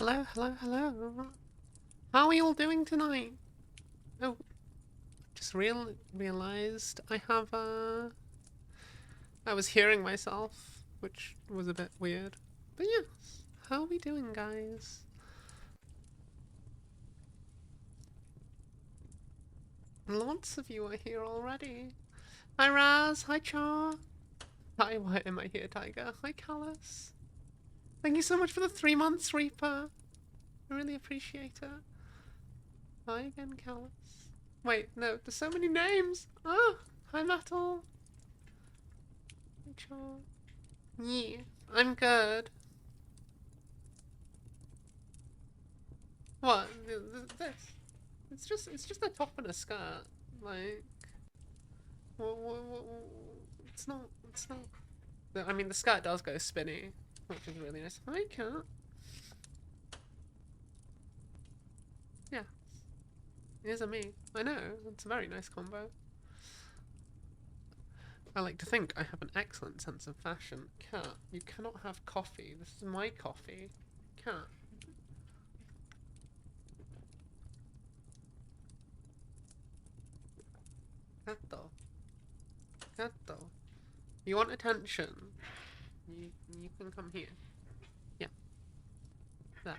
hello, hello, hello. How are you all doing tonight? Oh, just realized I have I was hearing myself, which was a bit weird. But yes, how are we doing, guys? Lots of you are here already. Hi Raz, hi Char. Hi, why am I here, Tiger? Hi Callus. Thank you so much for the 3 months, Reaper. I really appreciate it. Hi again, Callus. Wait, no, there's so many names. Oh, hi Metal. Hi Char. Yeah, I'm good. What? This? It's just a top and a skirt. Like, it's not. It's not. I mean, the skirt does go spinny, which is really nice. Hi, cat. Yeah, here's a me. I know. It's a very nice combo. I like to think I have an excellent sense of fashion. Cat, you cannot have coffee. This is my coffee. Cat. Catto. Catto. You want attention? You can come here. Yeah. There.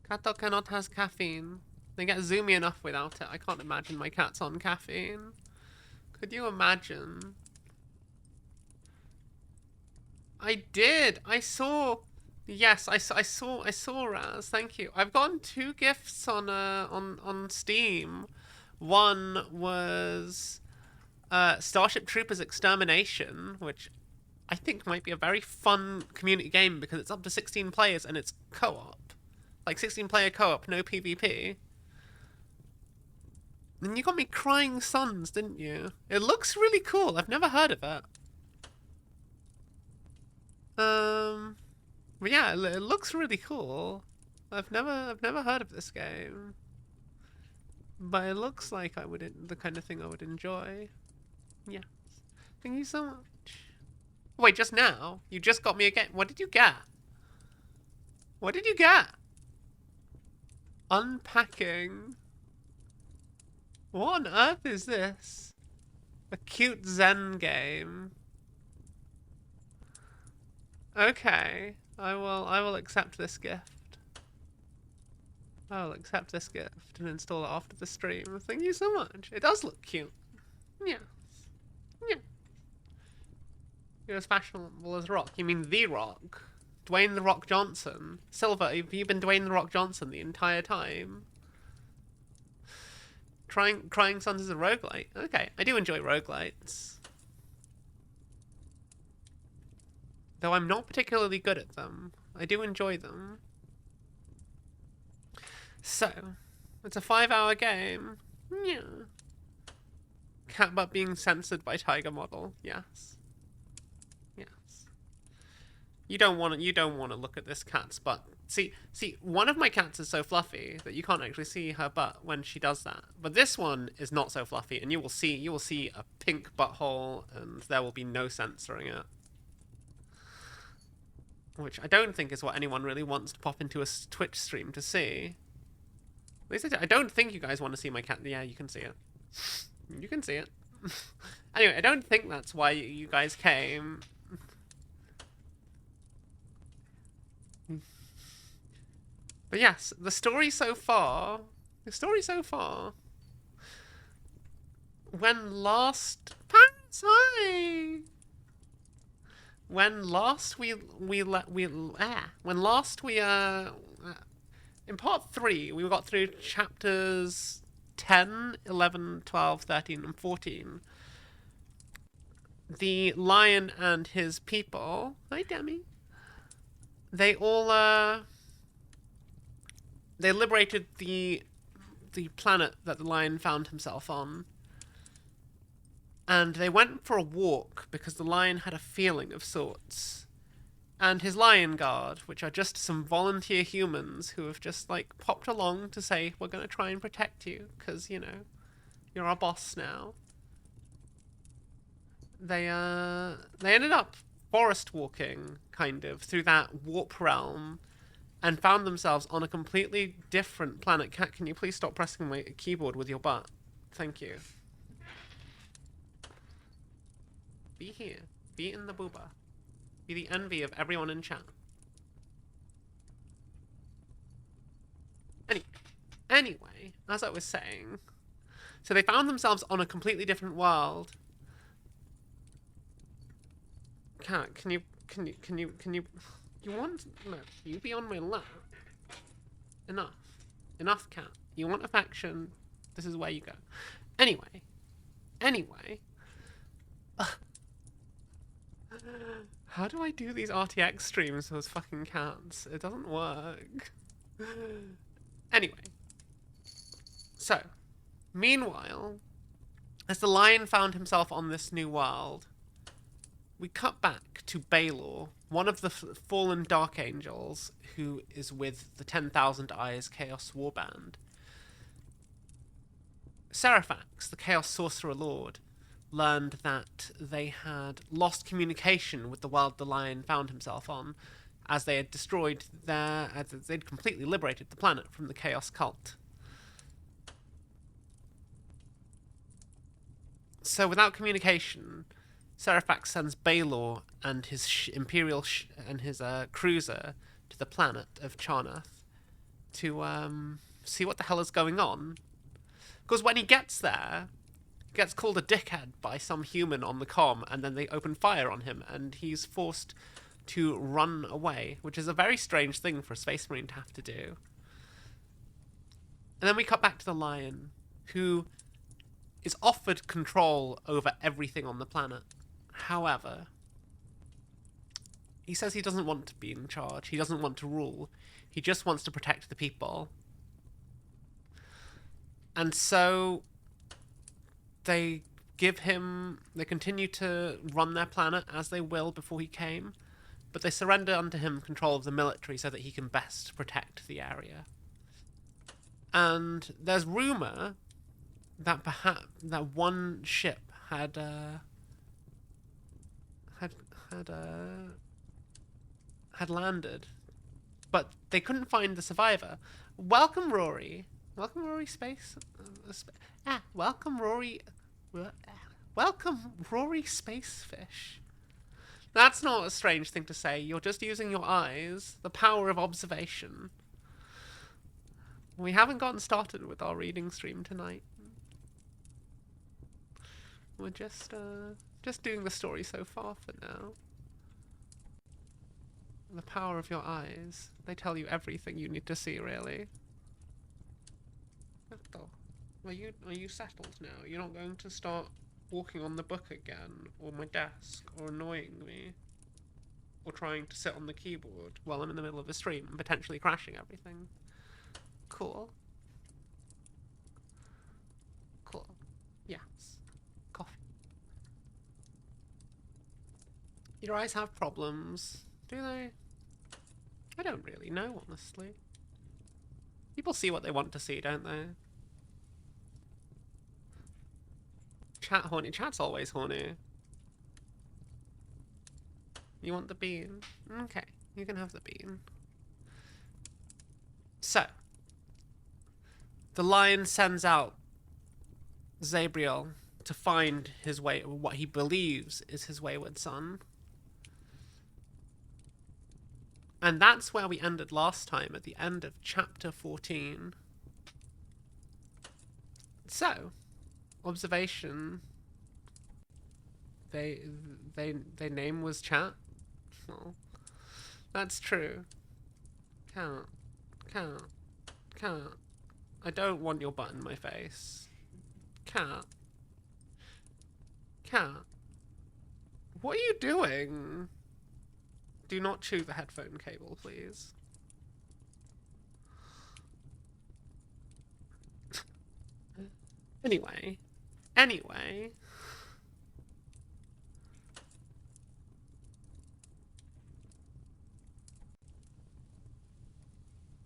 Catto cannot has caffeine. They get zoomy enough without it. I can't imagine my cat's on caffeine. Could you imagine? I did. I saw. Yes, I saw Raz. Thank you. I've gotten 2 gifts on Steam. One was Starship Troopers Extermination, which I think might be a very fun community game because it's up to 16 players and it's co-op. Like 16-player co-op, no PvP. And you got me Crying Suns, didn't you? It looks really cool. I've never heard of it. But yeah, it looks really cool. I've never heard of this game. But it looks like the kind of thing I would enjoy. Yeah. Thank you so much. Wait, just now? You just got me again. What did you get? What did you get? Unpacking. What on earth is this? A cute Zen game. Okay. I will accept this gift. I will accept this gift and install it after the stream. Thank you so much. It does look cute. Yeah. Yeah. You're as fashionable as Rock. You mean The Rock? Dwayne The Rock Johnson? Silver, have you been Dwayne The Rock Johnson the entire time? Crying Suns is a roguelite. Okay, I do enjoy roguelites. Though I'm not particularly good at them. I do enjoy them. So, it's a 5-hour game. Yeah. Cat butt being censored by Tiger Model. Yes. Yes. You don't want to look at this cat's butt. See, one of my cats is so fluffy that you can't actually see her butt when she does that. But this one is not so fluffy, and you will see a pink butthole, and there will be no censoring it. Which I don't think is what anyone really wants to pop into a Twitch stream to see. At least I don't think you guys want to see my cat. Yeah, you can see it. You can see it. Anyway, I don't think that's why you guys came. But yes, the story so far. When last. Hi! When last in part 3 we got through chapters 10, 11, 12, 13, and 14. The lion and his people. Hi, Demi. They all they liberated the planet that the lion found himself on. And they went for a walk because the lion had a feeling of sorts. And his lion guard, which are just some volunteer humans who have just, like, popped along to say, we're going to try and protect you, because, you know, you're our boss now. They ended up forest walking, kind of, through that warp realm, and found themselves on a completely different planet. Cat, can you please stop pressing my keyboard with your butt? Thank you. Be here. Be in the booba. Be the envy of everyone in chat. Anyway, as I was saying, so they found themselves on a completely different world. Cat, can you, you want, no, you be on my lap. Enough, cat. You want affection, this is where you go. Anyway. How do I do these RTX streams with those fucking cats? It doesn't work. Anyway. So, meanwhile, as the lion found himself on this new world, we cut back to Baylor, one of the fallen Dark Angels, who is with the 10,000 Eyes Chaos Warband. Seraphax, the Chaos Sorcerer Lord, learned that they had lost communication with the world the lion found himself on, as they had destroyed they'd completely liberated the planet from the Chaos Cult. So without communication, Seraphax sends Baylor and his Imperial cruiser to the planet of Charnath to see what the hell is going on. Because when he gets there, he gets called a dickhead by some human on the comm, and then they open fire on him, and he's forced to run away, which is a very strange thing for a Space Marine to have to do. And then we cut back to the lion, who is offered control over everything on the planet. However, he says he doesn't want to be in charge. He doesn't want to rule. He just wants to protect the people. And so they continue to run their planet as they will before he came, but they surrender unto him control of the military so that he can best protect the area. And there's rumor that perhaps that one ship had landed, but they couldn't find the survivor. Welcome, Rory. Welcome, Rory Space. Welcome, Rory. Welcome, Rory Spacefish. That's not a strange thing to say. You're just using your eyes, the power of observation. We haven't gotten started with our reading stream tonight. We're just doing the story so far for now. The power of your eyes. They tell you everything you need to see, really. Are you settled now? You're not going to start walking on the book again, or my desk, or annoying me, or trying to sit on the keyboard while I'm in the middle of a stream and potentially crashing everything? Cool. Cool. Yes. Coffee. Your eyes have problems, do they? I don't really know, honestly. People see what they want to see, don't they? Chat horny. Chat's always horny. You want the bean? Okay, you can have the bean. So, the lion sends out Zabriel to find what he believes is his wayward son. And that's where we ended last time, at the end of chapter 14. So, observation. Their name was Chat. Oh, that's true. Can't. I don't want your butt in my face. Cat. What are you doing? Do not chew the headphone cable, please. Anyway.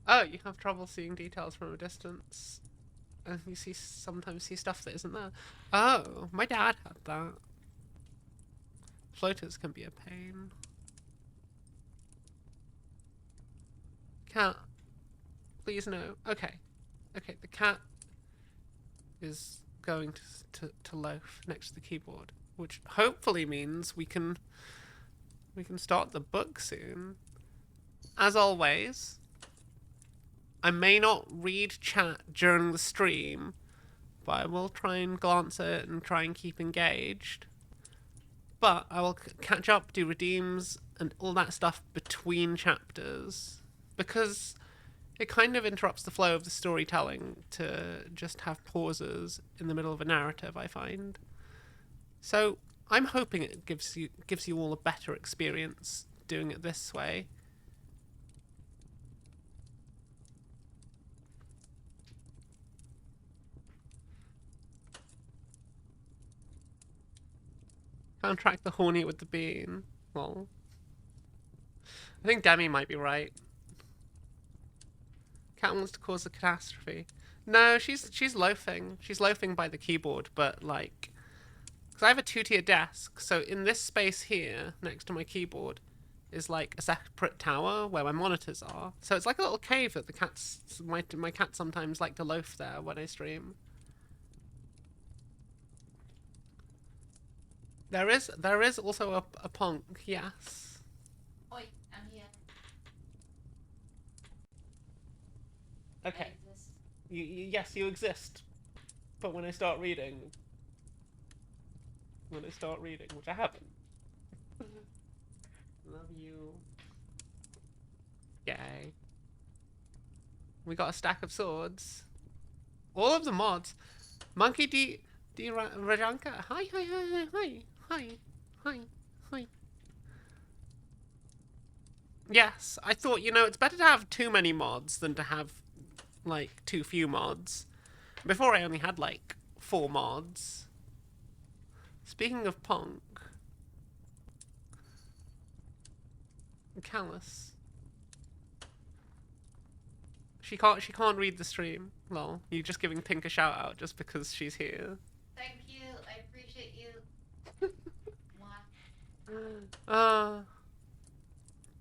Oh, you have trouble seeing details from a distance. And you sometimes see stuff that isn't there. Oh, my dad had that. Floaters can be a pain. Cat. Please no. Okay. Okay, the cat is going to loaf next to the keyboard, which hopefully means we can start the book soon. As always, I may not read chat during the stream, but I will try and glance at it and try and keep engaged. But I will catch up, do redeems, and all that stuff between chapters, because it kind of interrupts the flow of the storytelling to just have pauses in the middle of a narrative, I find. So I'm hoping it gives you all a better experience doing it this way. Contract the horny with the bean. Well, I think Demi might be right. Cat wants to cause a catastrophe. No, she's loafing. She's loafing by the keyboard, but like, because I have a 2-tier desk, so in this space here, next to my keyboard, is like a separate tower where my monitors are. So it's like a little cave that the cats, my cats sometimes like to loaf there when I stream. There is also a punk, yes. Oi, I'm here. Okay. Yes, you exist. But when I start reading, which I haven't. Love you. Yay. We got a stack of swords. All of the mods. Monkey D Rajanka. Hi. Yes, I thought, it's better to have too many mods than to have, like, too few mods. Before I only had, like, 4 mods. Speaking of punk. Callus. She can't read the stream. Lol. You're just giving Pink a shout out just because she's here. Thank you. I appreciate you.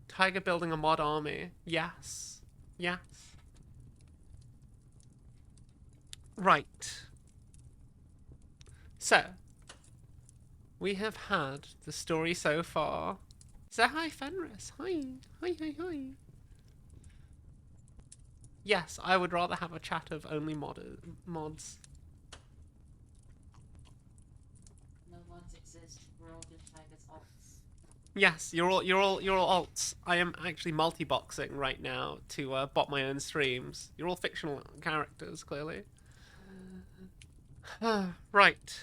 Tiger building a mod army. Yes. Yes. Right. So, we have had the story so far. So hi Fenris. Hi. Yes, I would rather have a chat of only mods. No mods exist. We're all just Tiger's alts. Yes, you're all alts. I am actually multi-boxing right now to bot my own streams. You're all fictional characters, clearly. Right.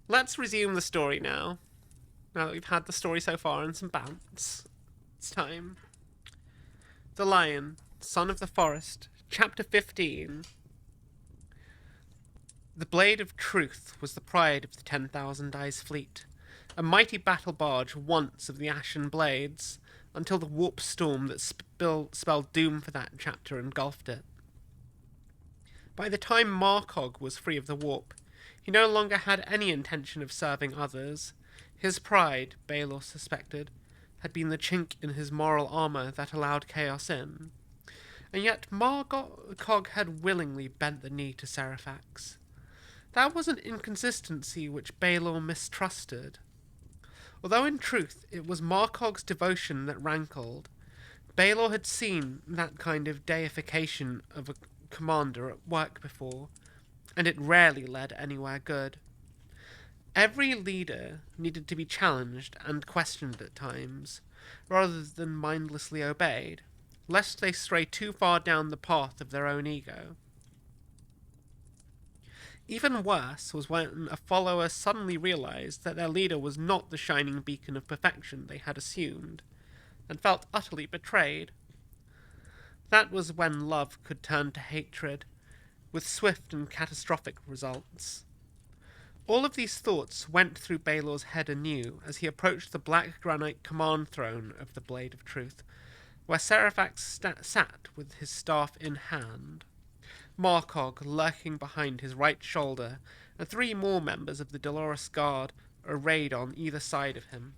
Let's resume the story now. Now that we've had the story so far and some bounce. It's time. The Lion, Son of the Forest, Chapter 15. The Blade of Truth was the pride of the 10,000 Eyes fleet, a mighty battle barge once of the Ashen Blades, until the warp storm that spelled doom for that chapter engulfed it. By the time Markog was free of the warp, he no longer had any intention of serving others. His pride, Baelor suspected, had been the chink in his moral armour that allowed chaos in. And yet Markog had willingly bent the knee to Seraphax. That was an inconsistency which Baelor mistrusted. Although in truth it was Markog's devotion that rankled, Baelor had seen that kind of deification of a commander at work before, and it rarely led anywhere good. Every leader needed to be challenged and questioned at times, rather than mindlessly obeyed, lest they stray too far down the path of their own ego. Even worse was when a follower suddenly realized that their leader was not the shining beacon of perfection they had assumed, and felt utterly betrayed. That was when love could turn to hatred, with swift and catastrophic results. All of these thoughts went through Baelor's head anew as he approached the black granite command throne of the Blade of Truth, where Seraphax sat with his staff in hand, Markog lurking behind his right shoulder, and 3 more members of the Dolorous Guard arrayed on either side of him.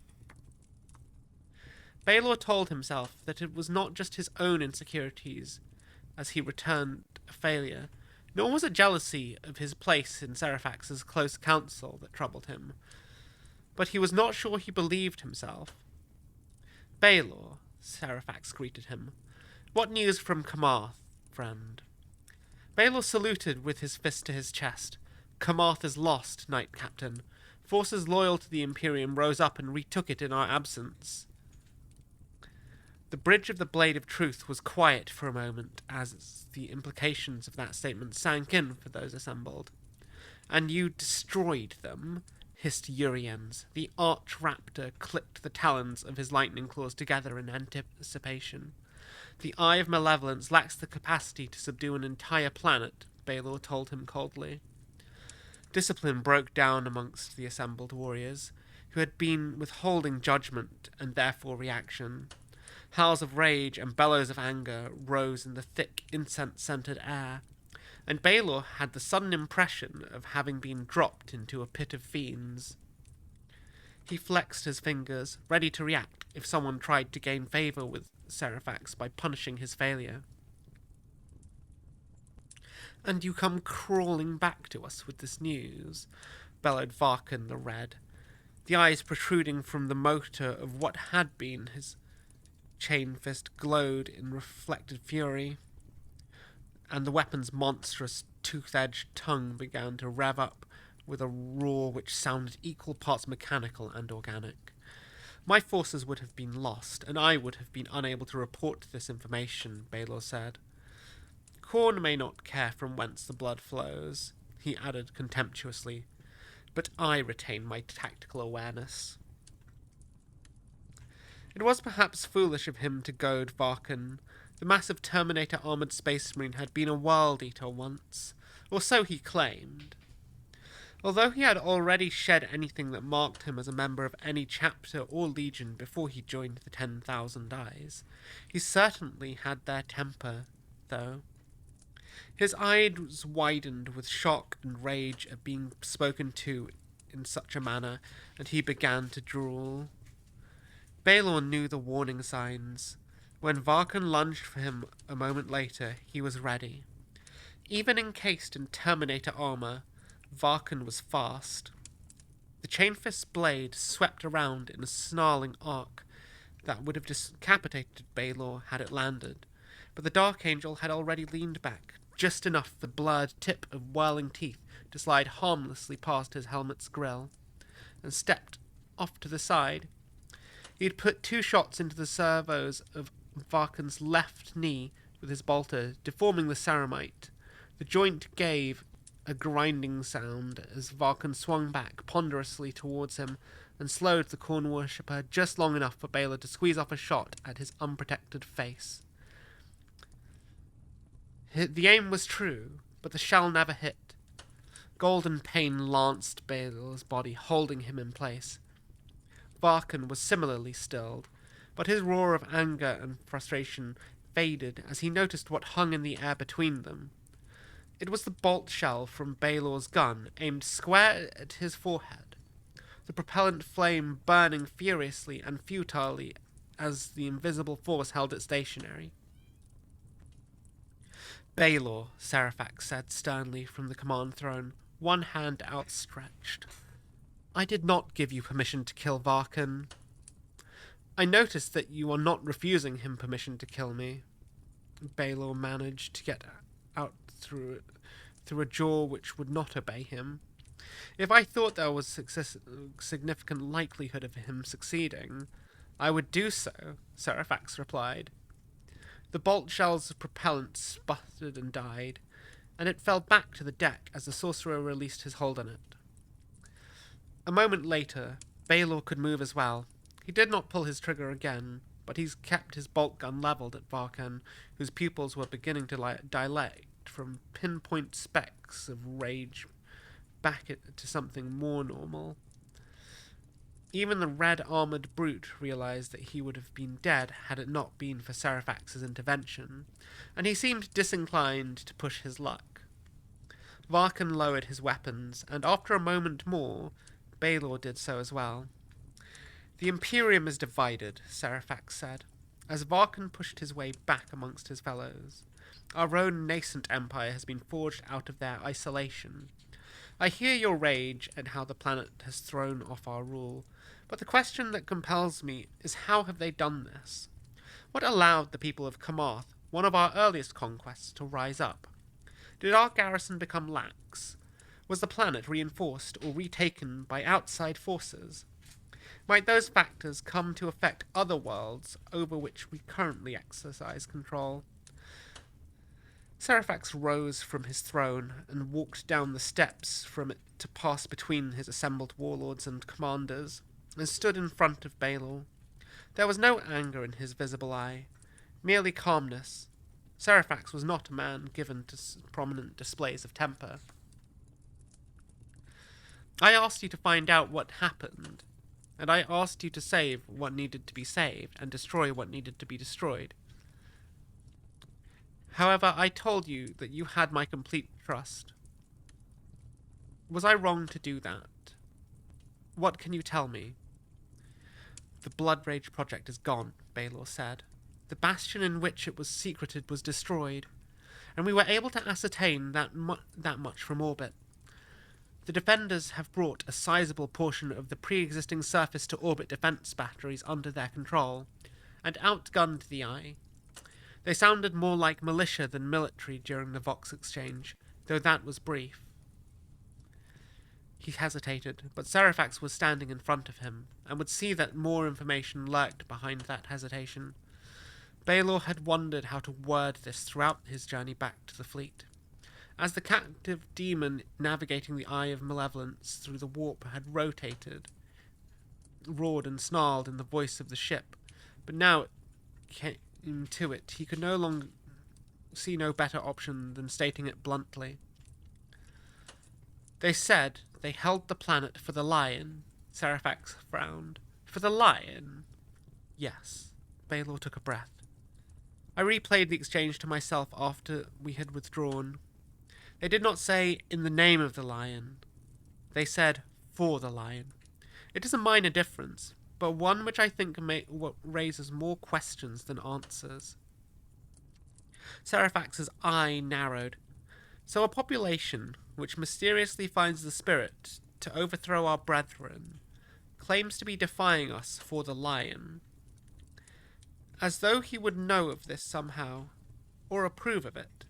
Baylor told himself that it was not just his own insecurities as he returned a failure, nor was it jealousy of his place in Seraphax's close counsel that troubled him. But he was not sure he believed himself. "Baylor," Seraphax greeted him. "What news from Kamarth, friend?" Baylor saluted with his fist to his chest. "Kamarth is lost, Knight Captain. Forces loyal to the Imperium rose up and retook it in our absence." The bridge of the Blade of Truth was quiet for a moment as the implications of that statement sank in for those assembled. "And you destroyed them?" hissed Uriens. The Arch-Raptor clicked the talons of his lightning claws together in anticipation. "The Eye of Malevolence lacks the capacity to subdue an entire planet," Baylor told him coldly. Discipline broke down amongst the assembled warriors, who had been withholding judgment and therefore reaction. Howls of rage and bellows of anger rose in the thick, incense-scented air, and Baylor had the sudden impression of having been dropped into a pit of fiends. He flexed his fingers, ready to react if someone tried to gain favor with Seraphax by punishing his failure. "And you come crawling back to us with this news," bellowed Varkan the Red, the eyes protruding from the motor of what had been his chain fist glowed in reflected fury, and the weapon's monstrous tooth-edged tongue began to rev up with a roar which sounded equal parts mechanical and organic. "My forces would have been lost, and I would have been unable to report this information," Baylor said. "Khorne may not care from whence the blood flows," he added contemptuously, "but I retain my tactical awareness." It was perhaps foolish of him to goad Varkan. The massive Terminator-armored Space Marine had been a World-Eater once, or so he claimed. Although he had already shed anything that marked him as a member of any chapter or legion before he joined the 10,000 Eyes, he certainly had their temper, though. His eyes widened with shock and rage at being spoken to in such a manner, and he began to drool. Baylor knew the warning signs. When Varkan lunged for him a moment later, he was ready. Even encased in Terminator armor, Varkan was fast. The chain-fist's blade swept around in a snarling arc that would have decapitated Baylor had it landed, but the Dark Angel had already leaned back, just enough for the blurred tip of whirling teeth to slide harmlessly past his helmet's grill, and stepped off to the side. He had put 2 shots into the servos of Varkan's left knee with his bolter, deforming the ceramite. The joint gave a grinding sound as Varkan swung back ponderously towards him and slowed the Khorne worshipper just long enough for Baylor to squeeze off a shot at his unprotected face. The aim was true, but the shell never hit. Golden pain lanced Baylor's body, holding him in place. Varkan was similarly stilled, but his roar of anger and frustration faded as he noticed what hung in the air between them. It was the bolt shell from Baylor's gun, aimed square at his forehead, the propellant flame burning furiously and futilely as the invisible force held it stationary. "Baylor," Seraphax said sternly from the command throne, one hand outstretched. "I did not give you permission to kill Varkan. I noticed that you are not refusing him permission to kill me." Baylor managed to get out through a jaw which would not obey him. "If I thought there was significant likelihood of him succeeding, I would do so," Seraphax replied. The bolt shell's propellant sputtered and died, and it fell back to the deck as the sorcerer released his hold on it. A moment later, Baylor could move as well. He did not pull his trigger again, but he kept his bolt gun leveled at Varkan, whose pupils were beginning to dilate from pinpoint specks of rage back to something more normal. Even the red-armored brute realized that he would have been dead had it not been for Seraphax's intervention, and he seemed disinclined to push his luck. Varkan lowered his weapons, and after a moment more, Baelor did so as well. The Imperium is divided, Seraphax said, as Varkan pushed his way back amongst his fellows. Our own nascent empire has been forged out of their isolation. I hear your rage at how the planet has thrown off our rule, but the question that compels me is how have they done this? What allowed the people of Kamarth, one of our earliest conquests, to rise up? Did our garrison become lax? Was the planet reinforced or retaken by outside forces? Might those factors come to affect other worlds over which we currently exercise control? Seraphax rose from his throne and walked down the steps from it to pass between his assembled warlords and commanders, and stood in front of Baelor. There was no anger in his visible eye, merely calmness. Seraphax was not a man given to prominent displays of temper. I asked you to find out what happened, and I asked you to save what needed to be saved and destroy what needed to be destroyed. However, I told you that you had my complete trust. Was I wrong to do that? What can you tell me? The Blood Rage project is gone, Baelor said. The bastion in which it was secreted was destroyed, and we were able to ascertain that much from orbit. The defenders have brought a sizable portion of the pre-existing surface-to-orbit defense batteries under their control, and outgunned the Eye. They sounded more like militia than military during the Vox exchange, though that was brief. He hesitated, but Seraphax was standing in front of him, and would see that more information lurked behind that hesitation. Baelor had wondered how to word this throughout his journey back to the fleet. As the captive demon navigating the Eye of Malevolence through the warp had roared and snarled in the voice of the ship, but now it came to it, he could no longer see no better option than stating it bluntly. They said they held the planet for the lion. Seraphax frowned. For the lion? Yes. Baelor took a breath. I replayed the exchange to myself after we had withdrawn. They did not say, in the name of the lion. They said, for the lion. It is a minor difference, but one which I think raises more questions than answers. Seraphax's eye narrowed. So a population which mysteriously finds the spirit to overthrow our brethren claims to be defying us for the lion. As though he would know of this somehow, or approve of it.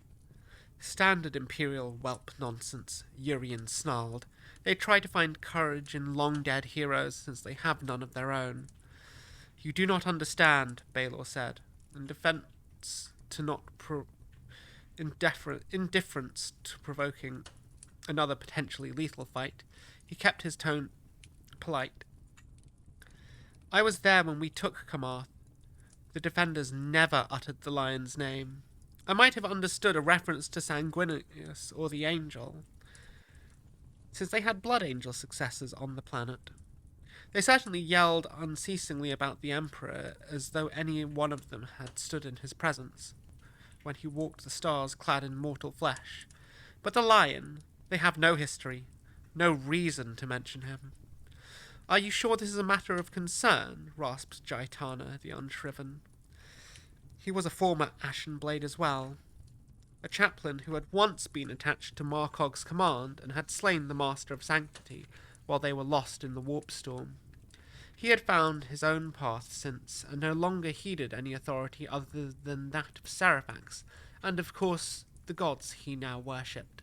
Standard imperial whelp nonsense, Urian snarled. They try to find courage in long-dead heroes since they have none of their own. You do not understand, Baelor said, in defense to not indifference to provoking another potentially lethal fight. He kept his tone polite. I was there when we took Kamarth. The defenders never uttered the lion's name. I might have understood a reference to Sanguinius or the Angel, since they had Blood Angel successors on the planet. They certainly yelled unceasingly about the Emperor, as though any one of them had stood in his presence, when he walked the stars clad in mortal flesh. But the lion, they have no history, no reason to mention him. Are you sure this is a matter of concern? Rasped Jaitana, the Unshriven. He was a former Ashen Blade as well, a chaplain who had once been attached to Markog's command and had slain the Master of Sanctity while they were lost in the warp storm. He had found his own path since, and no longer heeded any authority other than that of Seraphax, and of course the gods he now worshipped.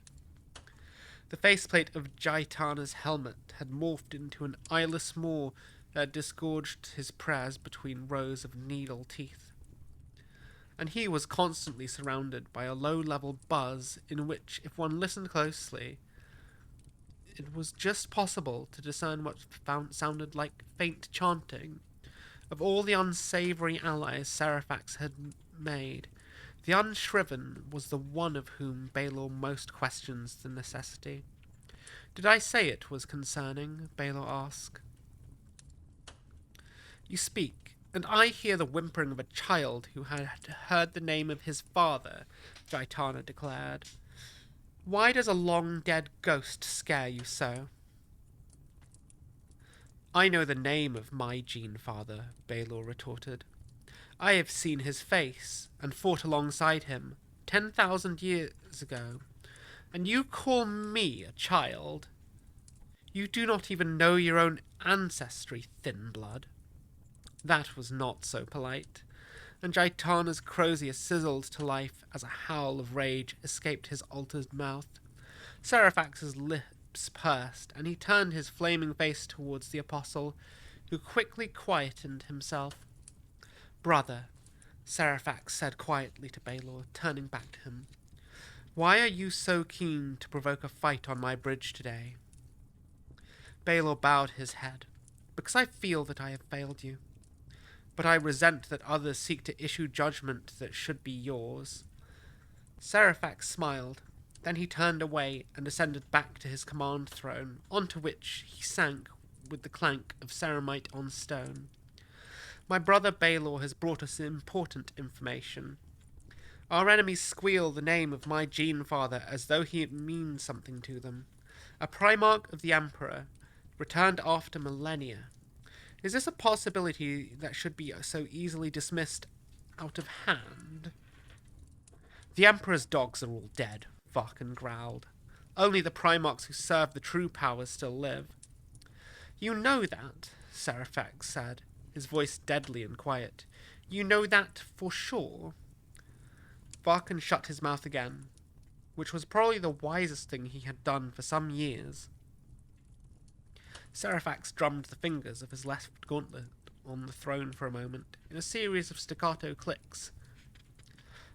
The faceplate of Jaitana's helmet had morphed into an eyeless maw that disgorged his prayers between rows of needle teeth. And he was constantly surrounded by a low-level buzz in which, if one listened closely, it was just possible to discern what sounded like faint chanting. Of all the unsavoury allies Seraphax had made, the Unshriven was the one of whom Baelor most questions the necessity. Did I say it was concerning? Baelor asked. You speak, and I hear the whimpering of a child who had heard the name of his father, Jaitana declared. Why does a long-dead ghost scare you so? I know the name of my Gene Father, Baelor retorted. I have seen his face and fought alongside him 10,000 years ago. And you call me a child? You do not even know your own ancestry, thin blood. That was not so polite, and Jaitana's crozier sizzled to life as a howl of rage escaped his altered mouth. Seraphax's lips pursed, and he turned his flaming face towards the apostle, who quickly quietened himself. Brother, Seraphax said quietly to Baelor, turning back to him. Why are you so keen to provoke a fight on my bridge today? Baelor bowed his head. Because I feel that I have failed you. But I resent that others seek to issue judgment that should be yours. Seraphax smiled. Then he turned away and ascended back to his command throne, onto which he sank with the clank of ceramite on stone. My brother Baelor has brought us important information. Our enemies squeal the name of my Gene Father as though he means something to them. A Primarch of the Emperor, returned after millennia. Is this a possibility that should be so easily dismissed out of hand? The Emperor's dogs are all dead, Varkin growled. Only the Primarchs who serve the true powers still live. You know that, Seraphax said, his voice deadly and quiet. You know that for sure? Varkin shut his mouth again, which was probably the wisest thing he had done for some years. Seraphax drummed the fingers of his left gauntlet on the throne for a moment, in a series of staccato clicks.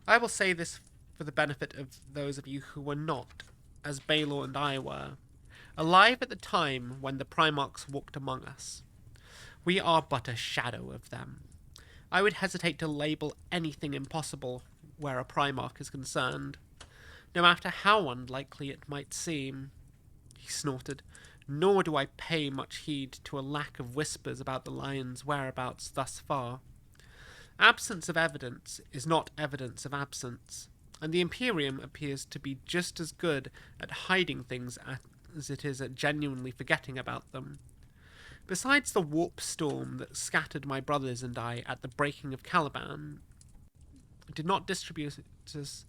I will say this for the benefit of those of you who were not, as Baelor and I were, alive at the time when the Primarchs walked among us. We are but a shadow of them. I would hesitate to label anything impossible where a Primarch is concerned, no matter how unlikely it might seem. He snorted. Nor do I pay much heed to a lack of whispers about the lion's whereabouts thus far. Absence of evidence is not evidence of absence, and the Imperium appears to be just as good at hiding things as it is at genuinely forgetting about them. Besides the warp storm that scattered my brothers and I at the breaking of Caliban, did not distribute us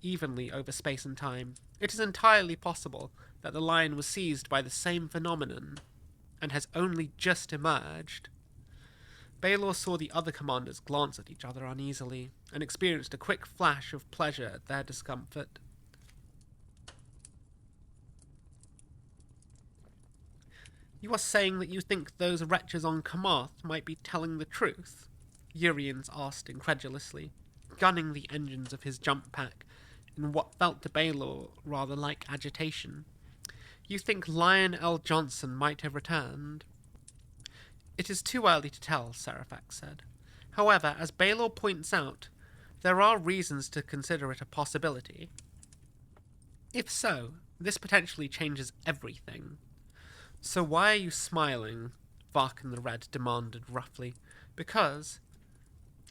evenly over space and time, it is entirely possible that the lion was seized by the same phenomenon, and has only just emerged. Baelor saw the other commanders glance at each other uneasily, and experienced a quick flash of pleasure at their discomfort. You are saying that you think those wretches on Kamath might be telling the truth? Urians asked incredulously, gunning the engines of his jump pack in what felt to Baelor rather like agitation. You think Lion L. Johnson might have returned? It is too early to tell, Seraphax said. However, as Baelor points out, there are reasons to consider it a possibility. If so, this potentially changes everything. So why are you smiling? Varkin the Red demanded roughly. Because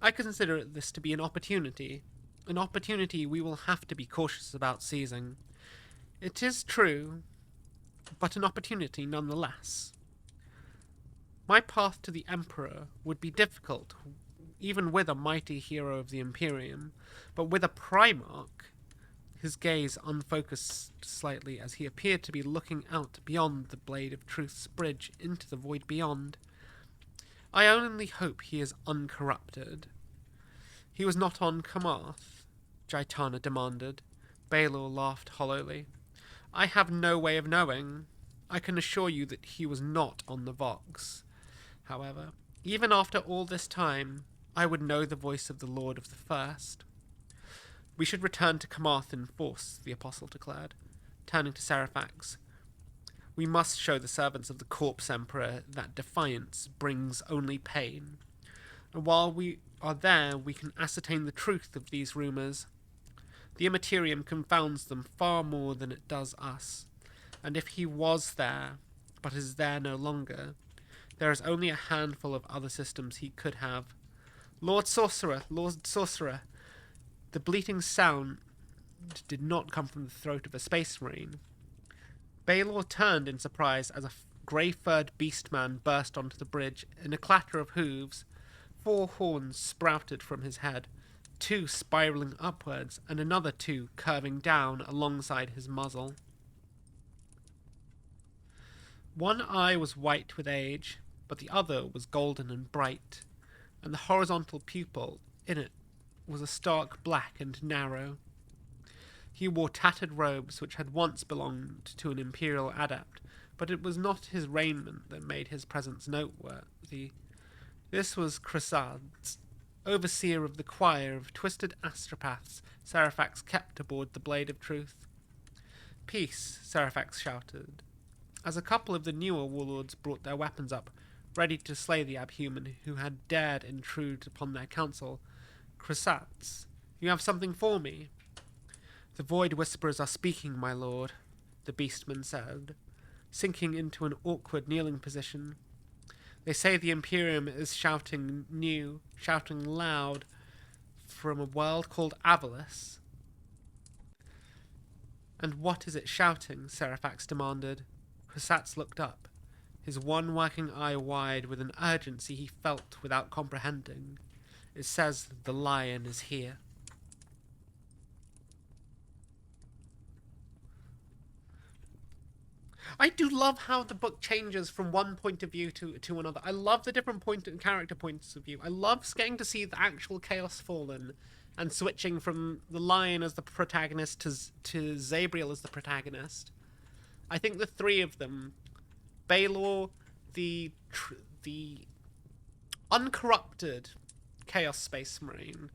I consider this to be an opportunity we will have to be cautious about seizing. It is true, but an opportunity nonetheless. My path to the Emperor would be difficult, even with a mighty hero of the Imperium, but with a Primarch. His gaze unfocused slightly as he appeared to be looking out beyond the Blade of Truth's bridge into the void beyond. I only hope he is uncorrupted. He was not on Kamath, Jaitana demanded. Baelor laughed hollowly. I have no way of knowing. I can assure you that he was not on the Vox. However, even after all this time, I would know the voice of the Lord of the First. We should return to Kamath in force, the Apostle declared, turning to Seraphax. We must show the servants of the Corpse Emperor that defiance brings only pain. And while we are there, we can ascertain the truth of these rumours. The Immaterium confounds them far more than it does us, and if he was there, but is there no longer, there is only a handful of other systems he could have. Lord Sorcerer! The bleating sound did not come from the throat of a space marine. Baelor turned in surprise as a grey-furred beast-man burst onto the bridge. In a clatter of hooves, 4 horns sprouted from his head, 2 spiralling upwards, and another 2 curving down alongside his muzzle. One eye was white with age, but the other was golden and bright, and the horizontal pupil in it was a stark black and narrow. He wore tattered robes which had once belonged to an imperial adept, but it was not his raiment that made his presence noteworthy. This was Cressades, overseer of the choir of twisted astropaths Seraphax kept aboard the Blade of Truth. "Peace," Seraphax shouted, as a couple of the newer warlords brought their weapons up, ready to slay the abhuman who had dared intrude upon their council. "Cressades, you have something for me?" "The Void Whisperers are speaking, my lord," the beastman said, sinking into an awkward kneeling position. "They say the Imperium is shouting loud, from a world called Avalis." "And what is it shouting?" Seraphax demanded. Cressats looked up, his one working eye wide with an urgency he felt without comprehending. "It says the lion is here." I do love how the book changes from one point of view to another. I love the different character points of view. I love getting to see the actual Chaos Fallen and switching from the lion as the protagonist to Zabriel as the protagonist. I think the 3 of them, Baelor, the uncorrupted Chaos Space Marine,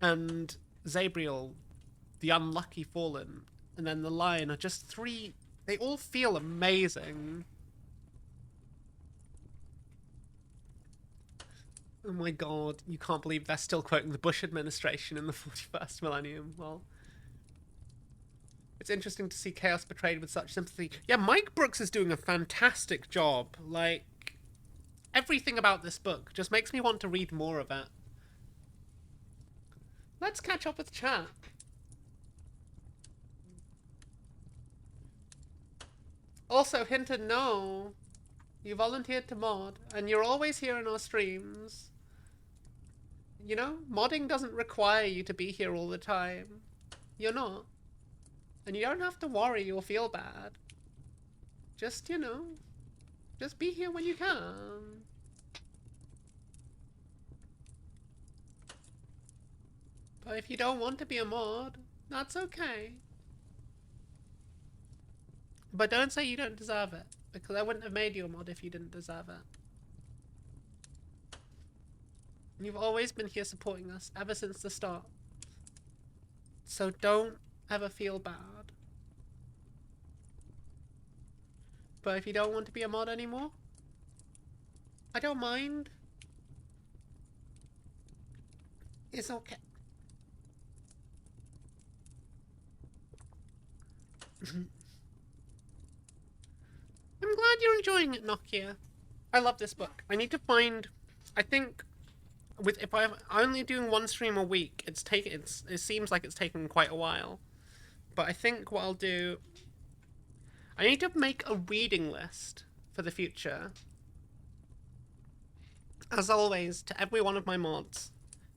and Zabriel, the unlucky Fallen, and then the lion, are just 3. They all feel amazing. Oh my god, you can't believe they're still quoting the Bush administration in the 41st millennium. Well, it's interesting to see chaos portrayed with such sympathy. Yeah, Mike Brooks is doing a fantastic job. Like, everything about this book just makes me want to read more of it. Let's catch up with chat. Also, Hinton, no. You volunteered to mod, and you're always here in our streams. You know, modding doesn't require you to be here all the time. You're not. And you don't have to worry or feel bad. Just, you know, just be here when you can. But if you don't want to be a mod, that's okay. But don't say you don't deserve it, because I wouldn't have made you a mod if you didn't deserve it. You've always been here supporting us, ever since the start. So don't ever feel bad. But if you don't want to be a mod anymore, I don't mind. It's okay. I'm glad you're enjoying it, Nokia. I love this book. I need to find... I think... if I'm only doing one stream a week, it seems like it's taken quite a while. But I think what I'll do... I need to make a reading list for the future. As always, to every one of my mods,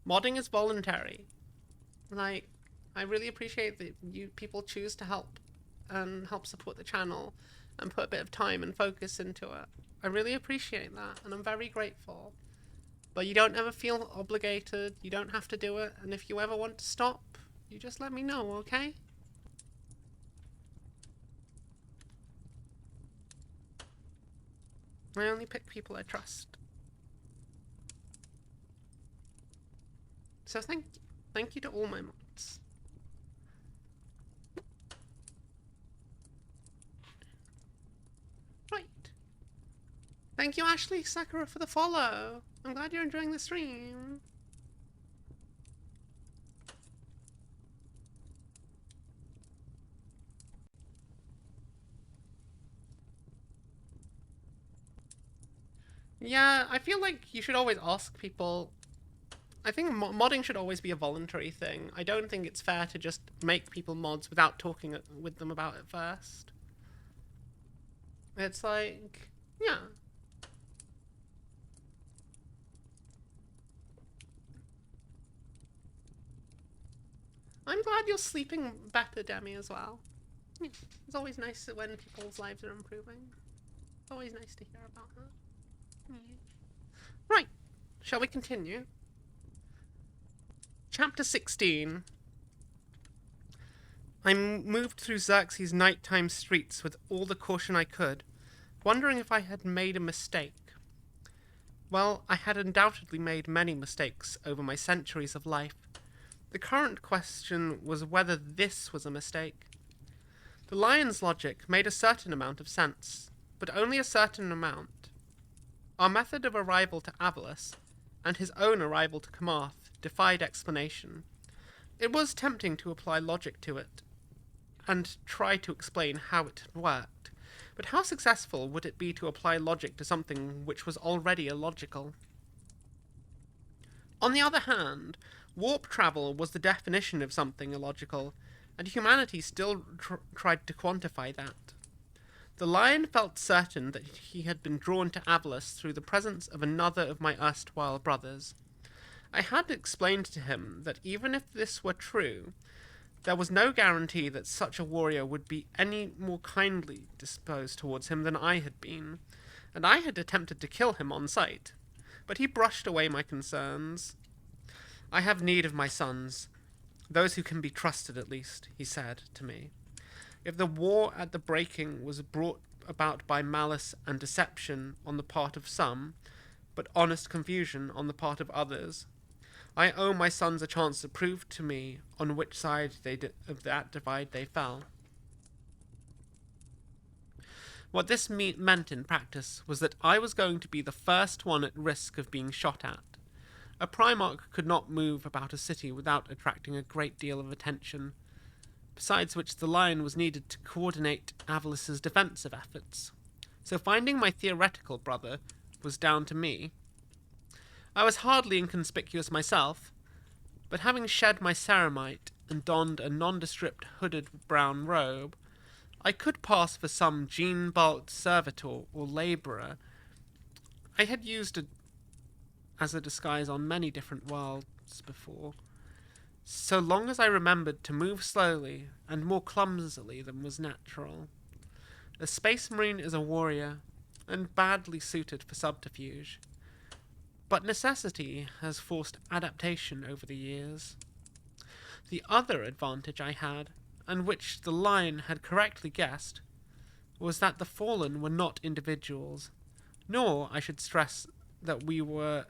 modding is voluntary. Like, I really appreciate that you people choose to help and help support the channel and put a bit of time and focus into it. I really appreciate that, and I'm very grateful. But you don't ever feel obligated, you don't have to do it, and if you ever want to stop, you just let me know, okay? I only pick people I trust. So thank you. Thank you to all my mods. Right. Thank you, Ashley Sakura, for the follow. I'm glad you're enjoying the stream. Yeah, I feel like you should always ask people. I think modding should always be a voluntary thing. I don't think it's fair to just make people mods without talking with them about it first. It's like, yeah. I'm glad you're sleeping better, Demi, as well. Yeah. It's always nice when people's lives are improving. It's always nice to hear about that. Yeah. Right. Shall we continue? Chapter 16. I moved through Xerxes' nighttime streets with all the caution I could, wondering if I had made a mistake. Well, I had undoubtedly made many mistakes over my centuries of life. The current question was whether this was a mistake. The lion's logic made a certain amount of sense, but only a certain amount. Our method of arrival to Avalis, and his own arrival to Kamarth, defied explanation. It was tempting to apply logic to it, and try to explain how it had worked, but how successful would it be to apply logic to something which was already illogical? On the other hand, warp travel was the definition of something illogical, and humanity still tried to quantify that. The lion felt certain that he had been drawn to Avalis through the presence of another of my erstwhile brothers. I had explained to him that even if this were true, there was no guarantee that such a warrior would be any more kindly disposed towards him than I had been, and I had attempted to kill him on sight, but he brushed away my concerns. I have need of my sons, those who can be trusted at least, he said to me. If the war at the breaking was brought about by malice and deception on the part of some, but honest confusion on the part of others, I owe my sons a chance to prove to me on which side of that divide they fell. What this meant in practice was that I was going to be the first one at risk of being shot at. A Primarch could not move about a city without attracting a great deal of attention, besides which the lion was needed to coordinate Avalis's defensive efforts. So finding my theoretical brother was down to me. I was hardly inconspicuous myself, but having shed my ceramite and donned a nondescript hooded brown robe, I could pass for some gene-bulked servitor or labourer. I had used it as a disguise on many different worlds before, so long as I remembered to move slowly and more clumsily than was natural. A space marine is a warrior, and badly suited for subterfuge. But necessity has forced adaptation over the years. The other advantage I had, and which the lion had correctly guessed, was that the fallen were not individuals, nor, I should stress, that we were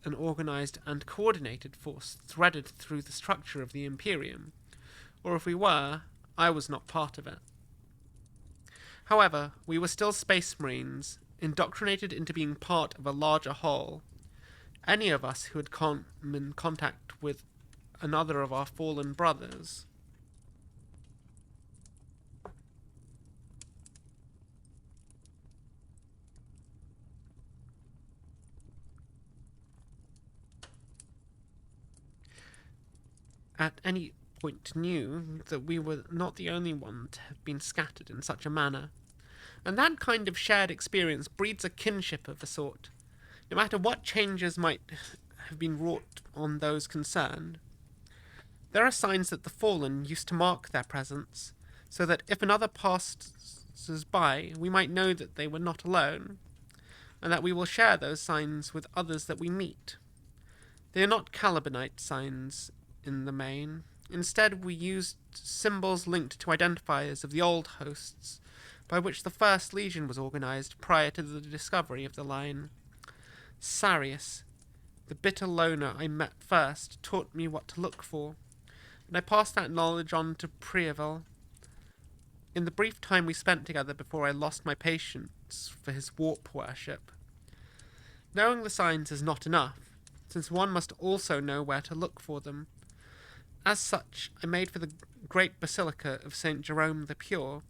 an organized and coordinated force threaded through the structure of the Imperium, or if we were, I was not part of it. However, we were still space marines, indoctrinated into being part of a larger whole. Any of us who had come in contact with another of our fallen brothers. At any point knew that we were not the only one to have been scattered in such a manner, and that kind of shared experience breeds a kinship of a sort. No matter what changes might have been wrought on those concerned, there are signs that the fallen used to mark their presence, so that if another passes by, we might know that they were not alone, and that we will share those signs with others that we meet. They are not Calibanite signs in the main. Instead, we used symbols linked to identifiers of the old hosts, by which the First Legion was organized prior to the discovery of the line. Sarius, the bitter loner I met first, taught me what to look for, and I passed that knowledge on to Priaville. In the brief time we spent together before I lost my patience for his warp worship. Knowing the signs is not enough, since one must also know where to look for them. As such, I made for the great Basilica of St. Jerome the Pure,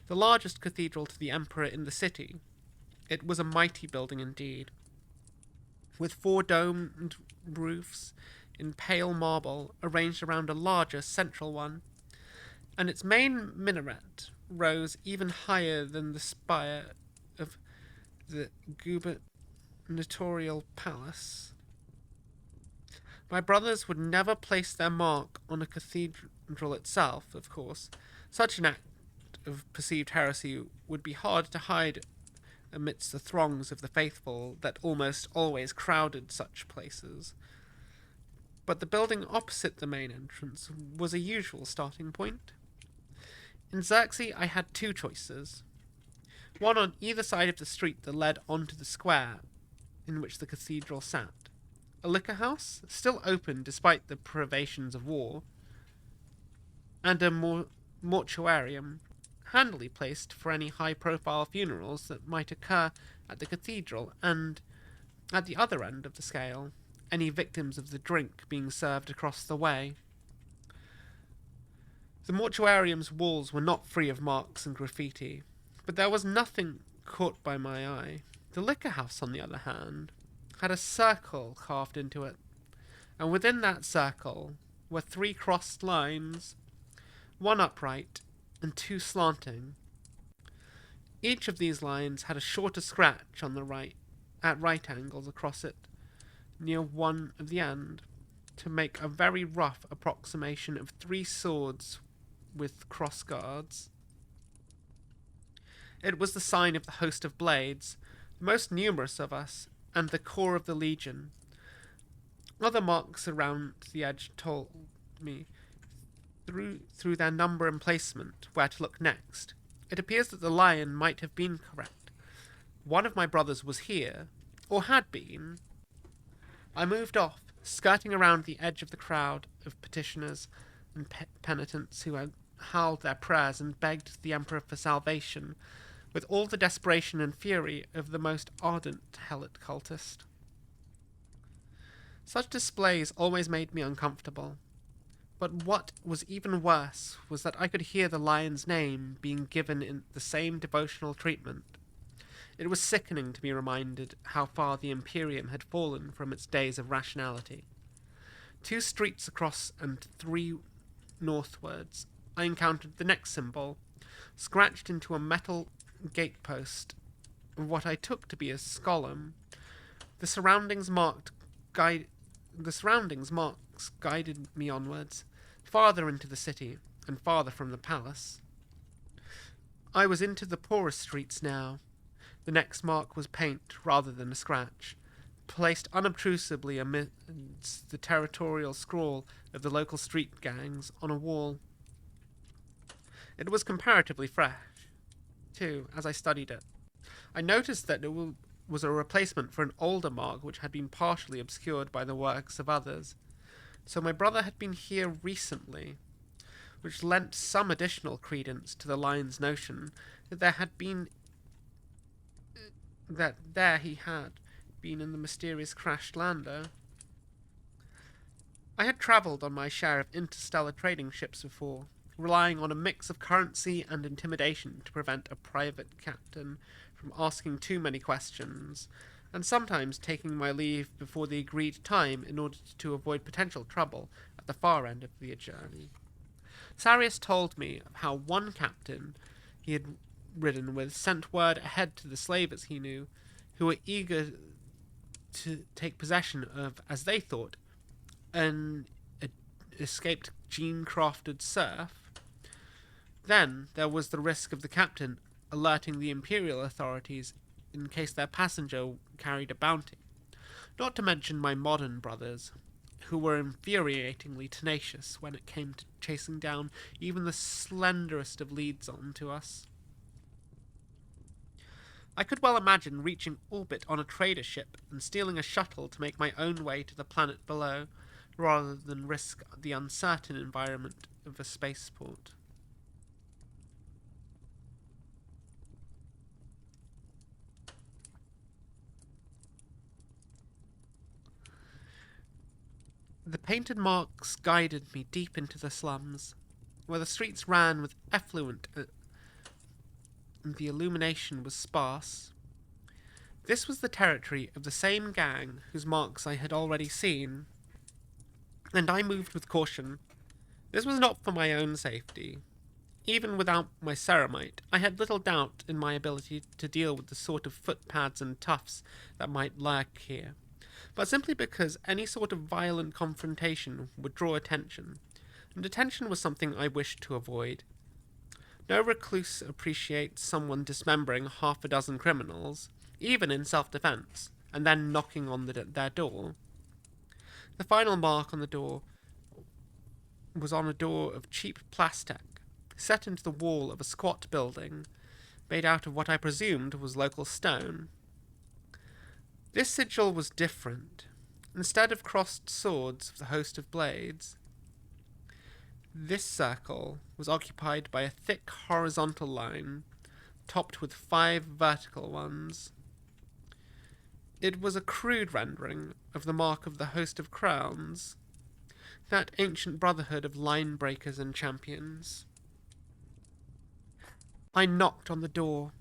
the largest cathedral to the Emperor in the city. It was a mighty building indeed, with 4 domed roofs in pale marble arranged around a larger central one, and its main minaret rose even higher than the spire the gubernatorial palace. My brothers would never place their mark on a cathedral itself, of course. Such an act of perceived heresy would be hard to hide amidst the throngs of the faithful that almost always crowded such places. But the building opposite the main entrance was a usual starting point. In Xerxes, I had two choices. One on either side of the street that led onto the square in which the cathedral sat. A liquor house, still open despite the privations of war, and a mortuarium, handily placed for any high-profile funerals that might occur at the cathedral, and, at the other end of the scale, any victims of the drink being served across the way. The mortuarium's walls were not free of marks and graffiti, but there was nothing caught by my eye. The liquor house, on the other hand, had a circle carved into it, and within that circle were 3 crossed lines, one upright and 2 slanting. Each of these lines had a shorter scratch on the right, at right angles across it, near one of the end, to make a very rough approximation of 3 swords with cross guards. It was the sign of the host of blades, the most numerous of us, and the core of the legion. Other marks around the edge told me, through their number and placement, where to look next. It appears that the lion might have been correct. One of my brothers was here, or had been. I moved off, skirting around the edge of the crowd of petitioners and penitents who had howled their prayers and begged the emperor for salvation, with all the desperation and fury of the most ardent helot cultist. Such displays always made me uncomfortable, but what was even worse was that I could hear the lion's name being given in the same devotional treatment. It was sickening to be reminded how far the Imperium had fallen from its days of rationality. 2 streets across and 3 northwards, I encountered the next symbol, scratched into a metal gatepost of what I took to be a scolum. The surroundings marks guided me onwards, farther into the city, and farther from the palace. I was into the poorest streets now. The next mark was paint rather than a scratch, placed unobtrusively amidst the territorial scrawl of the local street gangs on a wall. It was comparatively fresh, too, as I studied it. I noticed that it was a replacement for an older mark which had been partially obscured by the works of others. So my brother had been here recently, which lent some additional credence to the lion's notion that there he had been in the mysterious crashed lander. I had travelled on my share of interstellar trading ships before, relying on a mix of currency and intimidation to prevent a private captain from asking too many questions, and sometimes taking my leave before the agreed time in order to avoid potential trouble at the far end of the journey. Sarius told me of how one captain he had ridden with sent word ahead to the slavers he knew, who were eager to take possession of, as they thought, an escaped gene-crafted serf. Then there was the risk of the captain alerting the imperial authorities in case their passenger carried a bounty, not to mention my modern brothers, who were infuriatingly tenacious when it came to chasing down even the slenderest of leads on to us. I could well imagine reaching orbit on a trader ship and stealing a shuttle to make my own way to the planet below, rather than risk the uncertain environment of a spaceport. The painted marks guided me deep into the slums, where the streets ran with effluent and the illumination was sparse. This was the territory of the same gang whose marks I had already seen, and I moved with caution. This was not for my own safety. Even without my ceramite, I had little doubt in my ability to deal with the sort of footpads and tufts that might lurk here, but simply because any sort of violent confrontation would draw attention, and attention was something I wished to avoid. No recluse appreciates someone dismembering half a dozen criminals, even in self-defense, and then knocking on their door. The final mark on the door was on a door of cheap plastic, set into the wall of a squat building, made out of what I presumed was local stone. This sigil was different. Instead of crossed swords with a host of blades, this circle was occupied by a thick horizontal line, topped with 5 vertical ones. It was a crude rendering of the mark of the host of crowns, that ancient brotherhood of line breakers and champions. I knocked on the door.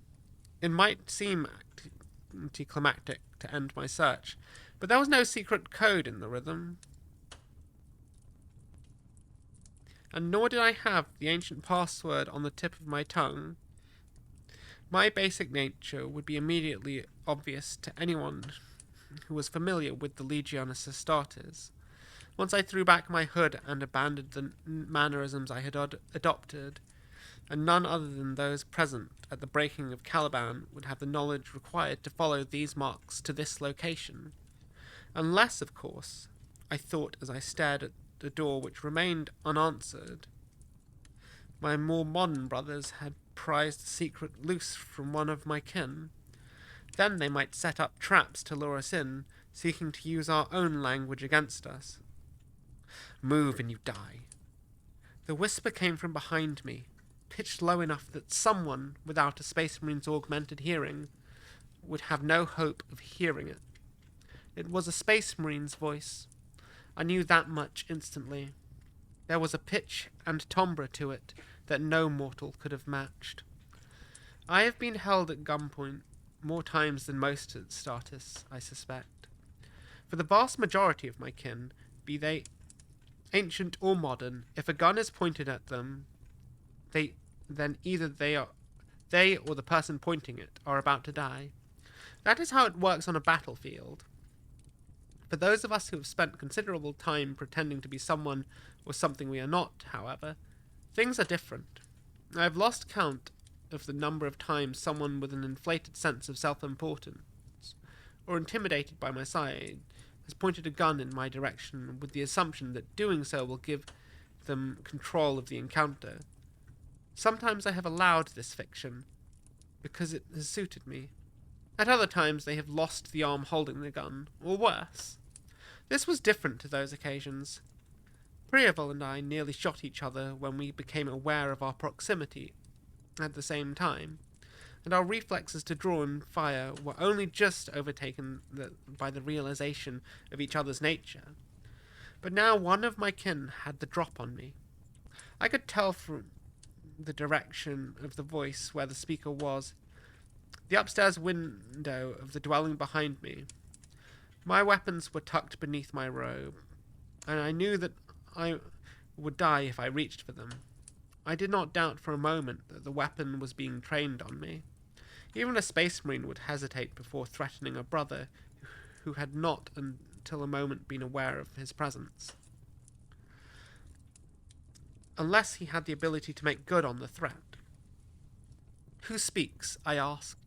It might seem anticlimactic to end my search, but there was no secret code in the rhythm. And nor did I have the ancient password on the tip of my tongue. My basic nature would be immediately obvious to anyone who was familiar with the Legionis Astartes. Once I threw back my hood and abandoned the mannerisms I had adopted, and none other than those present at the breaking of Caliban would have the knowledge required to follow these marks to this location. Unless, of course, I thought as I stared at the door which remained unanswered, my more modern brothers had prized the secret loose from one of my kin. Then they might set up traps to lure us in, seeking to use our own language against us. Move and you die. The whisper came from behind me, pitched low enough that someone without a Space Marine's augmented hearing would have no hope of hearing it. It was a Space Marine's voice. I knew that much instantly. There was a pitch and timbre to it that no mortal could have matched. I have been held at gunpoint more times than most at Astartes, I suspect. For the vast majority of my kin, be they ancient or modern, if a gun is pointed at them, then either they or the person pointing it are about to die. That is how it works on a battlefield. For those of us who have spent considerable time pretending to be someone or something we are not, however, things are different. I have lost count of the number of times someone with an inflated sense of self-importance, or intimidated by my side, has pointed a gun in my direction with the assumption that doing so will give them control of the encounter. Sometimes I have allowed this fiction, because it has suited me. At other times they have lost the arm holding the gun, or worse. This was different to those occasions. Priavel and I nearly shot each other when we became aware of our proximity at the same time, and our reflexes to draw and fire were only just overtaken by the realization of each other's nature. But now one of my kin had the drop on me. I could tell from the direction of the voice where the speaker was, the upstairs window of the dwelling behind me. My weapons were tucked beneath my robe, and I knew that I would die if I reached for them. I did not doubt for a moment that the weapon was being trained on me. Even a Space Marine would hesitate before threatening a brother who had not until a moment been aware of his presence. Unless he had the ability to make good on the threat. Who speaks? I asked.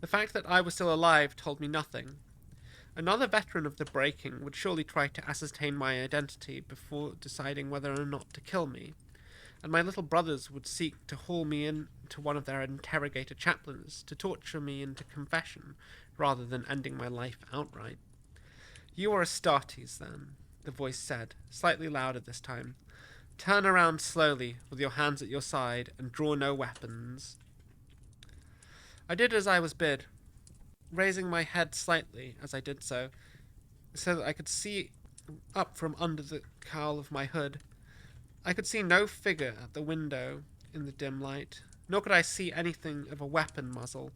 The fact that I was still alive told me nothing. Another veteran of the breaking would surely try to ascertain my identity before deciding whether or not to kill me, and my little brothers would seek to haul me into one of their interrogator chaplains to torture me into confession, rather than ending my life outright. You are Astartes, then, the voice said, slightly louder this time. Turn around slowly, with your hands at your side, and draw no weapons. I did as I was bid, raising my head slightly as I did so that I could see up from under the cowl of my hood. I could see no figure at the window in the dim light, nor could I see anything of a weapon muzzle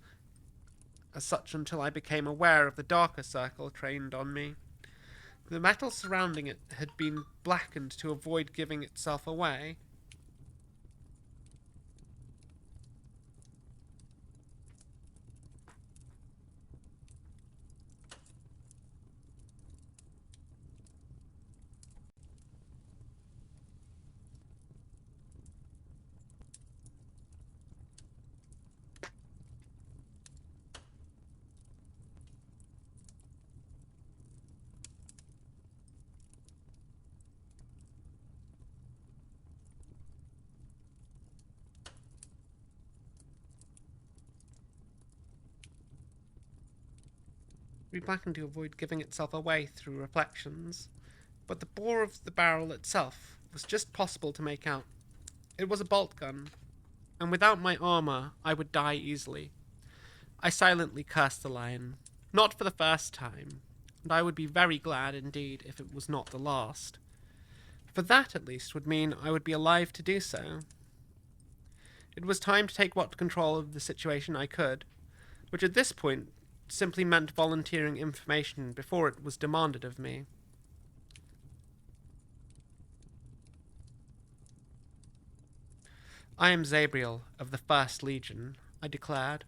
as such until I became aware of the darker circle trained on me. The metal surrounding it had been blackened to avoid giving itself away. reblackened to avoid giving itself away through reflections, but the bore of the barrel itself was just possible to make out. It was a bolt gun, and without my armor, I would die easily. I silently cursed the lion, not for the first time, and I would be very glad indeed if it was not the last. For that, at least, would mean I would be alive to do so. It was time to take what control of the situation I could, which at this point simply meant volunteering information before it was demanded of me. I am Zabriel of the First Legion, I declared.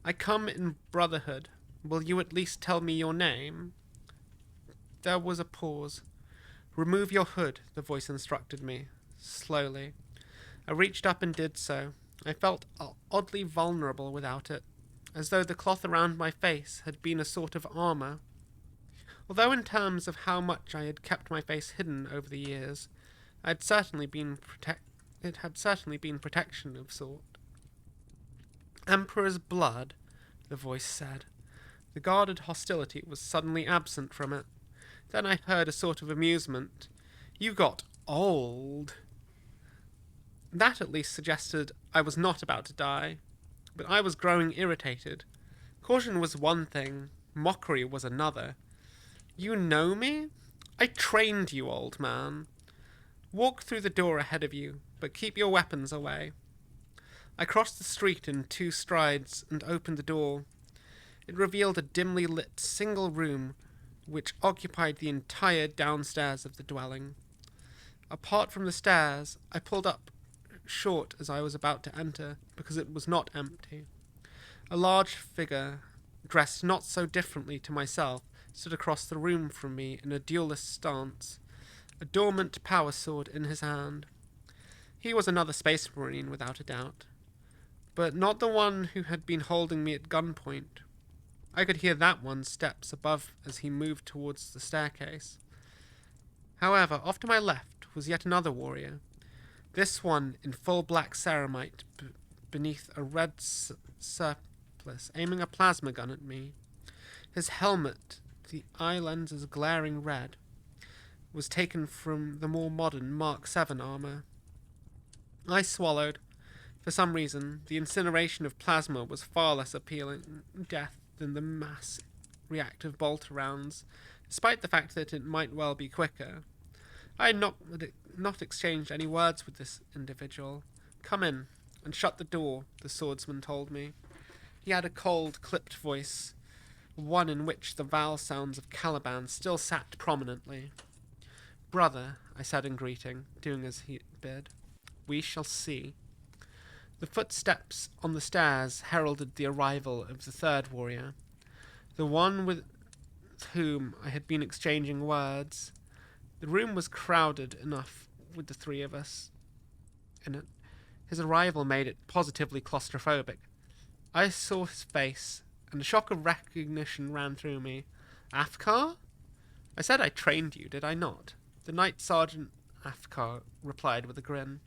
I come in brotherhood. Will you at least tell me your name? There was a pause. Remove your hood, the voice instructed me, slowly. I reached up and did so. I felt oddly vulnerable without it, as though the cloth around my face had been a sort of armor. Although in terms of how much I had kept my face hidden over the years, it had certainly been protection of sort. Emperor's blood, the voice said. The guarded hostility was suddenly absent from it. Then I heard a sort of amusement. You got old. That at least suggested I was not about to die, but I was growing irritated. Caution was one thing, mockery was another. You know me? I trained you, old man. Walk through the door ahead of you, but keep your weapons away. I crossed the street in 2 strides and opened the door. It revealed a dimly lit single room which occupied the entire downstairs of the dwelling. Apart from the stairs, I pulled up short as I was about to enter, because it was not empty. A large figure, dressed not so differently to myself, stood across the room from me in a duelist stance, a dormant power sword in his hand. He was another space marine, without a doubt, but not the one who had been holding me at gunpoint. I could hear that one's steps above as he moved towards the staircase. However, off to my left was yet another warrior, this one in full black ceramite beneath a red surplice, aiming a plasma gun at me. His helmet, the eye lenses glaring red, was taken from the more modern Mark VII armor. I swallowed. For some reason, the incineration of plasma was far less appealing death than the mass reactive bolt rounds, despite the fact that it might well be quicker. I had not exchanged any words with this individual. Come in, and shut the door, the swordsman told me. He had a cold, clipped voice, one in which the vowel sounds of Caliban still sat prominently. Brother, I said in greeting, doing as he bid. We shall see. The footsteps on the stairs heralded the arrival of the third warrior, the one with whom I had been exchanging words. The room was crowded enough with the 3 of us in it. His arrival made it positively claustrophobic. I saw his face, and a shock of recognition ran through me. Afkar? I said I trained you, did I not? The Knight Sergeant Afkar replied with a grin.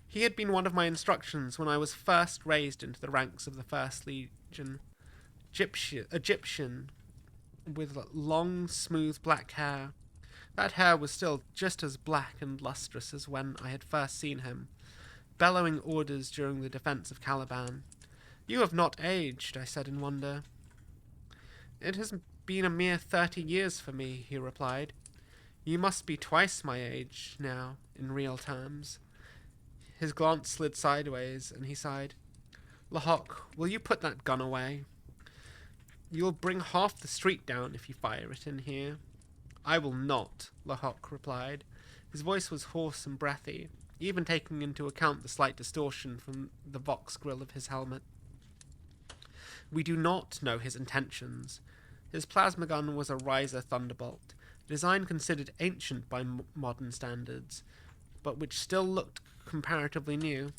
He had been one of my instructions when I was first raised into the ranks of the First Legion. Egyptian, with long, smooth black hair. That hair was still just as black and lustrous as when I had first seen him, bellowing orders during the defense of Caliban. You have not aged, I said in wonder. It has been a mere 30 years for me, he replied. You must be twice my age now, in real terms. His glance slid sideways, and he sighed. Lahok, will you put that gun away? You'll bring half the street down if you fire it in here. I will not, Lahok replied. His voice was hoarse and breathy, even taking into account the slight distortion from the vox grill of his helmet. We do not know his intentions. His plasma gun was a riser thunderbolt, a design considered ancient by modern standards, but which still looked comparatively new.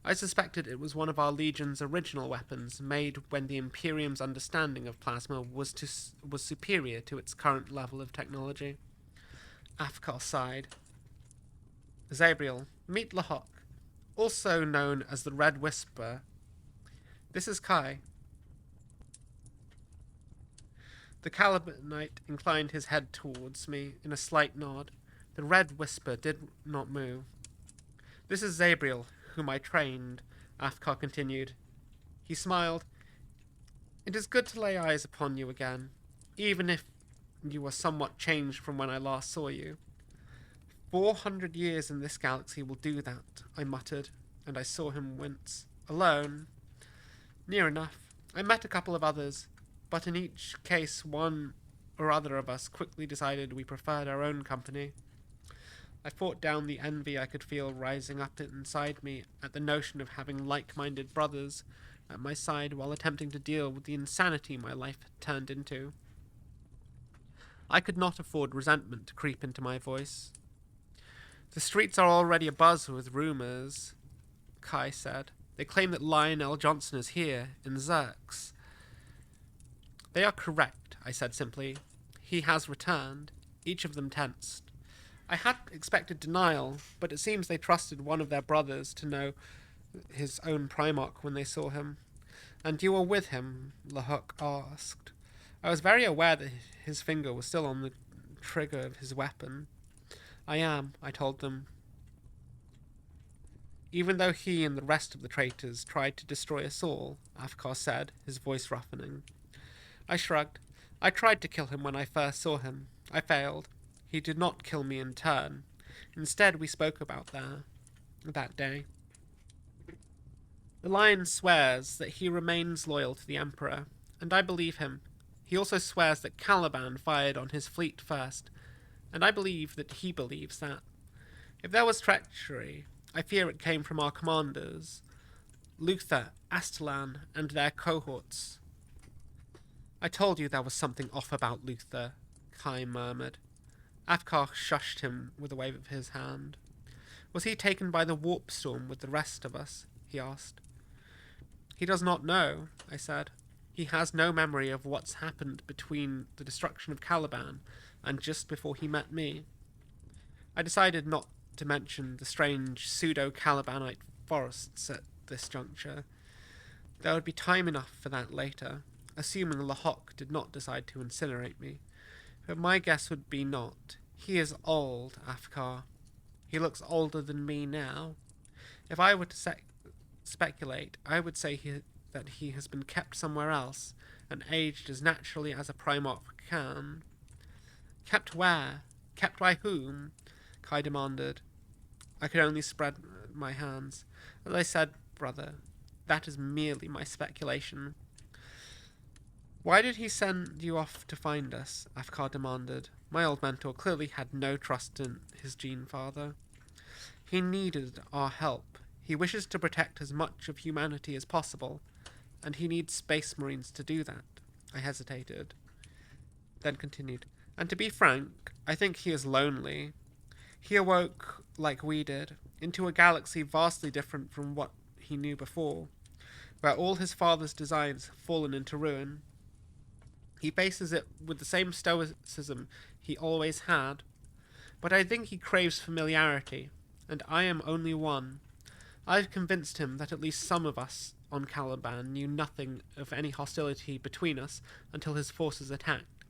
I suspected it was one of our Legion's original weapons, made when the Imperium's understanding of plasma was superior to its current level of technology. Afkar sighed. Zabriel, meet Lahok, also known as the Red Whisperer. This is Kai. The Calibanite inclined his head towards me in a slight nod. The red whisper did not move. This is Zabriel, whom I trained, Afkar continued. He smiled. It is good to lay eyes upon you again, even if you are somewhat changed from when I last saw you. 400 years in this galaxy will do that, I muttered, and I saw him wince. Alone? Near enough. I met a couple of others, but in each case one or other of us quickly decided we preferred our own company. I fought down the envy I could feel rising up inside me at the notion of having like-minded brothers at my side while attempting to deal with the insanity my life had turned into. I could not afford resentment to creep into my voice. The streets are already abuzz with rumours, Kai said. They claim that Lionel Johnson is here, in Xerx. They are correct, I said simply. He has returned. Each of them tensed. I had expected denial, but it seems they trusted one of their brothers to know his own Primarch when they saw him. And you were with him? Lahuk asked. I was very aware that his finger was still on the trigger of his weapon. I am, I told them. Even though he and the rest of the traitors tried to destroy us all, Afkar said, his voice roughening. I shrugged. I tried to kill him when I first saw him. I failed. He did not kill me in turn. Instead, we spoke about that day. The Lion swears that he remains loyal to the Emperor, and I believe him. He also swears that Caliban fired on his fleet first, and I believe that he believes that. If there was treachery, I fear it came from our commanders, Luther, Astalan, and their cohorts. I told you there was something off about Luther, Kai murmured. Afkar shushed him with a wave of his hand. Was he taken by the warp storm with the rest of us? He asked. He does not know, I said. He has no memory of what's happened between the destruction of Caliban and just before he met me. I decided not to mention the strange pseudo-Calibanite forests at this juncture. There would be time enough for that later, assuming Lahok did not decide to incinerate me. But my guess would be not. He is old, Afkar. He looks older than me now. If I were to speculate, I would say that he has been kept somewhere else, and aged as naturally as a Primarch can. Kept where? Kept by whom? Kai demanded. I could only spread my hands. As I said, brother, that is merely my speculation. Why did he send you off to find us? Afkar demanded. My old mentor clearly had no trust in his gene father. He needed our help. He wishes to protect as much of humanity as possible, and he needs space marines to do that. I hesitated, then continued. And to be frank, I think he is lonely. He awoke, like we did, into a galaxy vastly different from what he knew before, where all his father's designs have fallen into ruin. He faces it with the same stoicism he always had, but I think he craves familiarity, and I am only one. I've convinced him that at least some of us on Caliban knew nothing of any hostility between us until his forces attacked,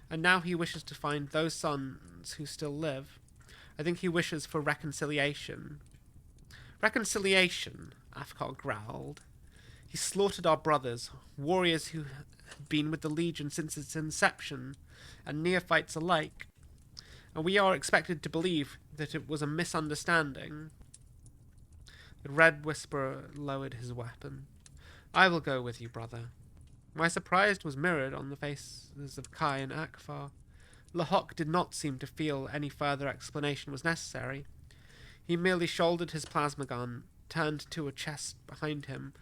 and now he wishes to find those sons who still live. I think he wishes for reconciliation. Reconciliation, Afkar growled. He slaughtered our brothers, warriors who had been with the Legion since its inception, and neophytes alike, and we are expected to believe that it was a misunderstanding. The Red Whisperer lowered his weapon. I will go with you, brother. My surprise was mirrored on the faces of Kai and Akfar. Lahok did not seem to feel any further explanation was necessary. He merely shouldered his plasma gun, turned to a chest behind him,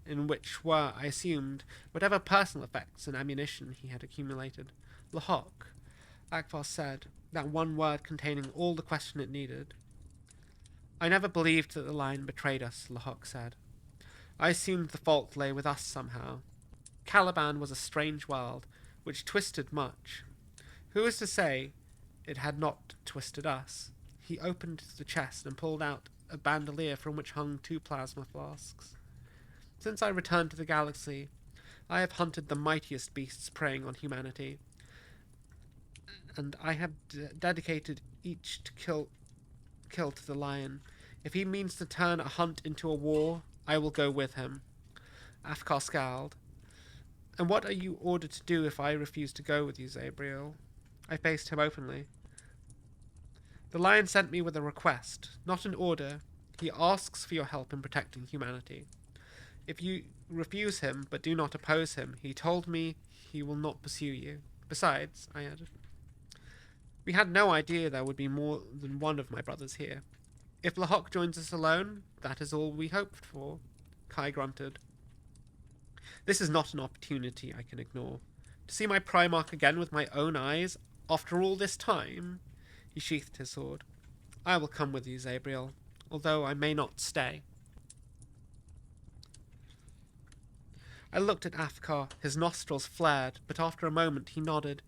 in which were, I assumed, whatever personal effects and ammunition he had accumulated. Lahok, Akfar said, that one word containing all the question it needed. I never believed that the Lion betrayed us, Lahok said. I assumed the fault lay with us somehow. Caliban was a strange world, which twisted much. Who is to say it had not twisted us? He opened the chest and pulled out a bandolier from which hung 2 plasma flasks. Since I returned to the galaxy, I have hunted the mightiest beasts preying on humanity. and I have dedicated each to kill to the lion. If he means to turn a hunt into a war, I will go with him. Afkar scowled. And what are you ordered to do if I refuse to go with you, Zabriel? I faced him openly. The lion sent me with a request, not an order. He asks for your help in protecting humanity. If you refuse him, but do not oppose him, he told me he will not pursue you. Besides, I added, we had no idea there would be more than one of my brothers here. If Lahok joins us alone, that is all we hoped for. Kai grunted. This is not an opportunity I can ignore. To see my Primarch again with my own eyes, after all this time... He sheathed his sword. I will come with you, Zabriel, although I may not stay. I looked at Afkar. His nostrils flared, but after a moment he nodded.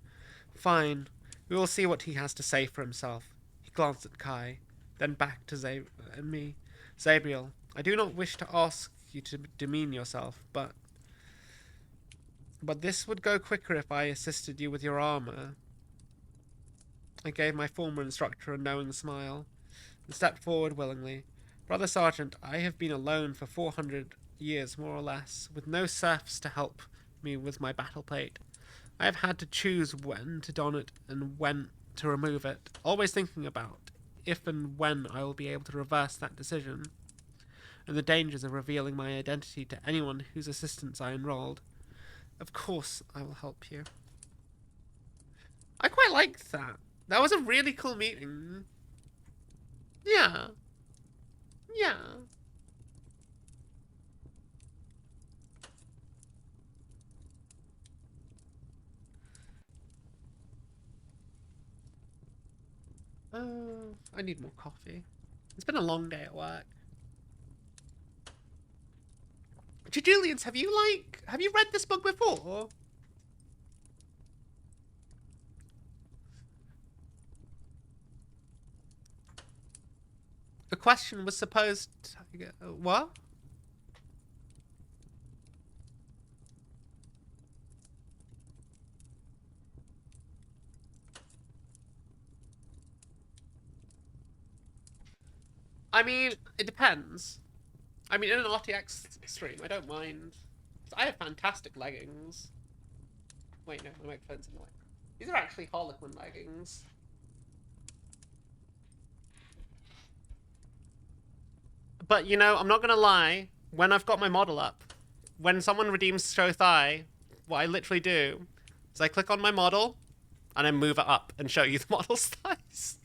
Fine. We will see what he has to say for himself. He glanced at Kai, then back to me. Zabriel, I do not wish to ask you to demean yourself, but this would go quicker if I assisted you with your armor. I gave my former instructor a knowing smile and stepped forward willingly. Brother Sergeant, I have been alone for 400 years, more or less, with no serfs to help me with my battle plate. I have had to choose when to don it and when to remove it, always thinking about if and when I will be able to reverse that decision, and the dangers of revealing my identity to anyone whose assistance I enrolled. Of course I will help you. I quite liked that. That was a really cool meeting. Yeah. Yeah. I need more coffee. It's been a long day at work. Julians, have you read this book before? The question was supposed to... What? I mean, it depends. I mean, in an RTX stream, I don't mind. I have fantastic leggings. Wait, no, my microphone's in the way. These are actually Harlequin leggings. But, you know, I'm not gonna lie. When I've got my model up, when someone redeems show thigh, what I literally do is I click on my model and I move it up and show you the model's thighs.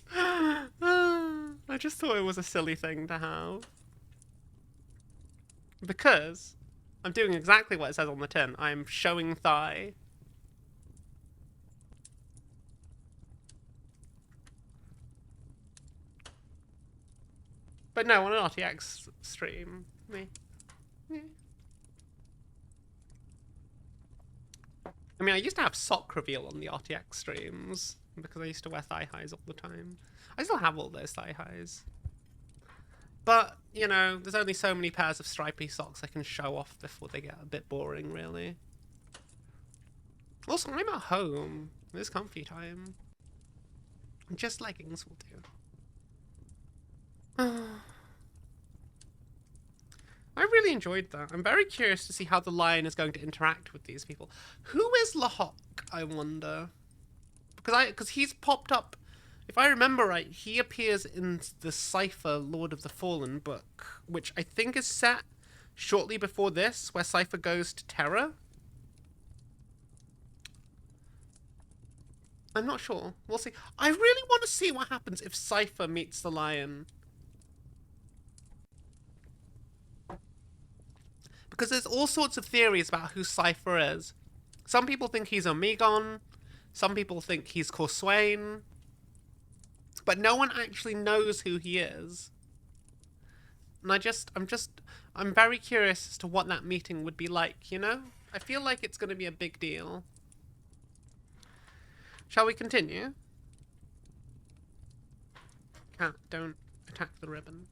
I just thought it was a silly thing to have. Because I'm doing exactly what it says on the tin. I'm showing thigh. But no, on an RTX stream, yeah. I mean, I used to have sock reveal on the RTX streams because I used to wear thigh highs all the time. I still have all those thigh highs. But, you know, there's only so many pairs of stripy socks I can show off before they get a bit boring, really. Also, I'm at home. It's comfy time. Just leggings will do. I really enjoyed that. I'm very curious to see how the lion is going to interact with these people. Who is Lahok, I wonder? Because he's popped up. If I remember right, he appears in the Cypher Lord of the Fallen book, which I think is set shortly before this, where Cypher goes to Terra. I'm not sure. We'll see. I really want to see what happens if Cypher meets the lion. Because there's all sorts of theories about who Cypher is. Some people think he's Omegon. Some people think he's Corswain. But no one actually knows who he is. And I'm very curious as to what that meeting would be like, you know? I feel like it's going to be a big deal. Shall we continue? Cat, don't attack the ribbon.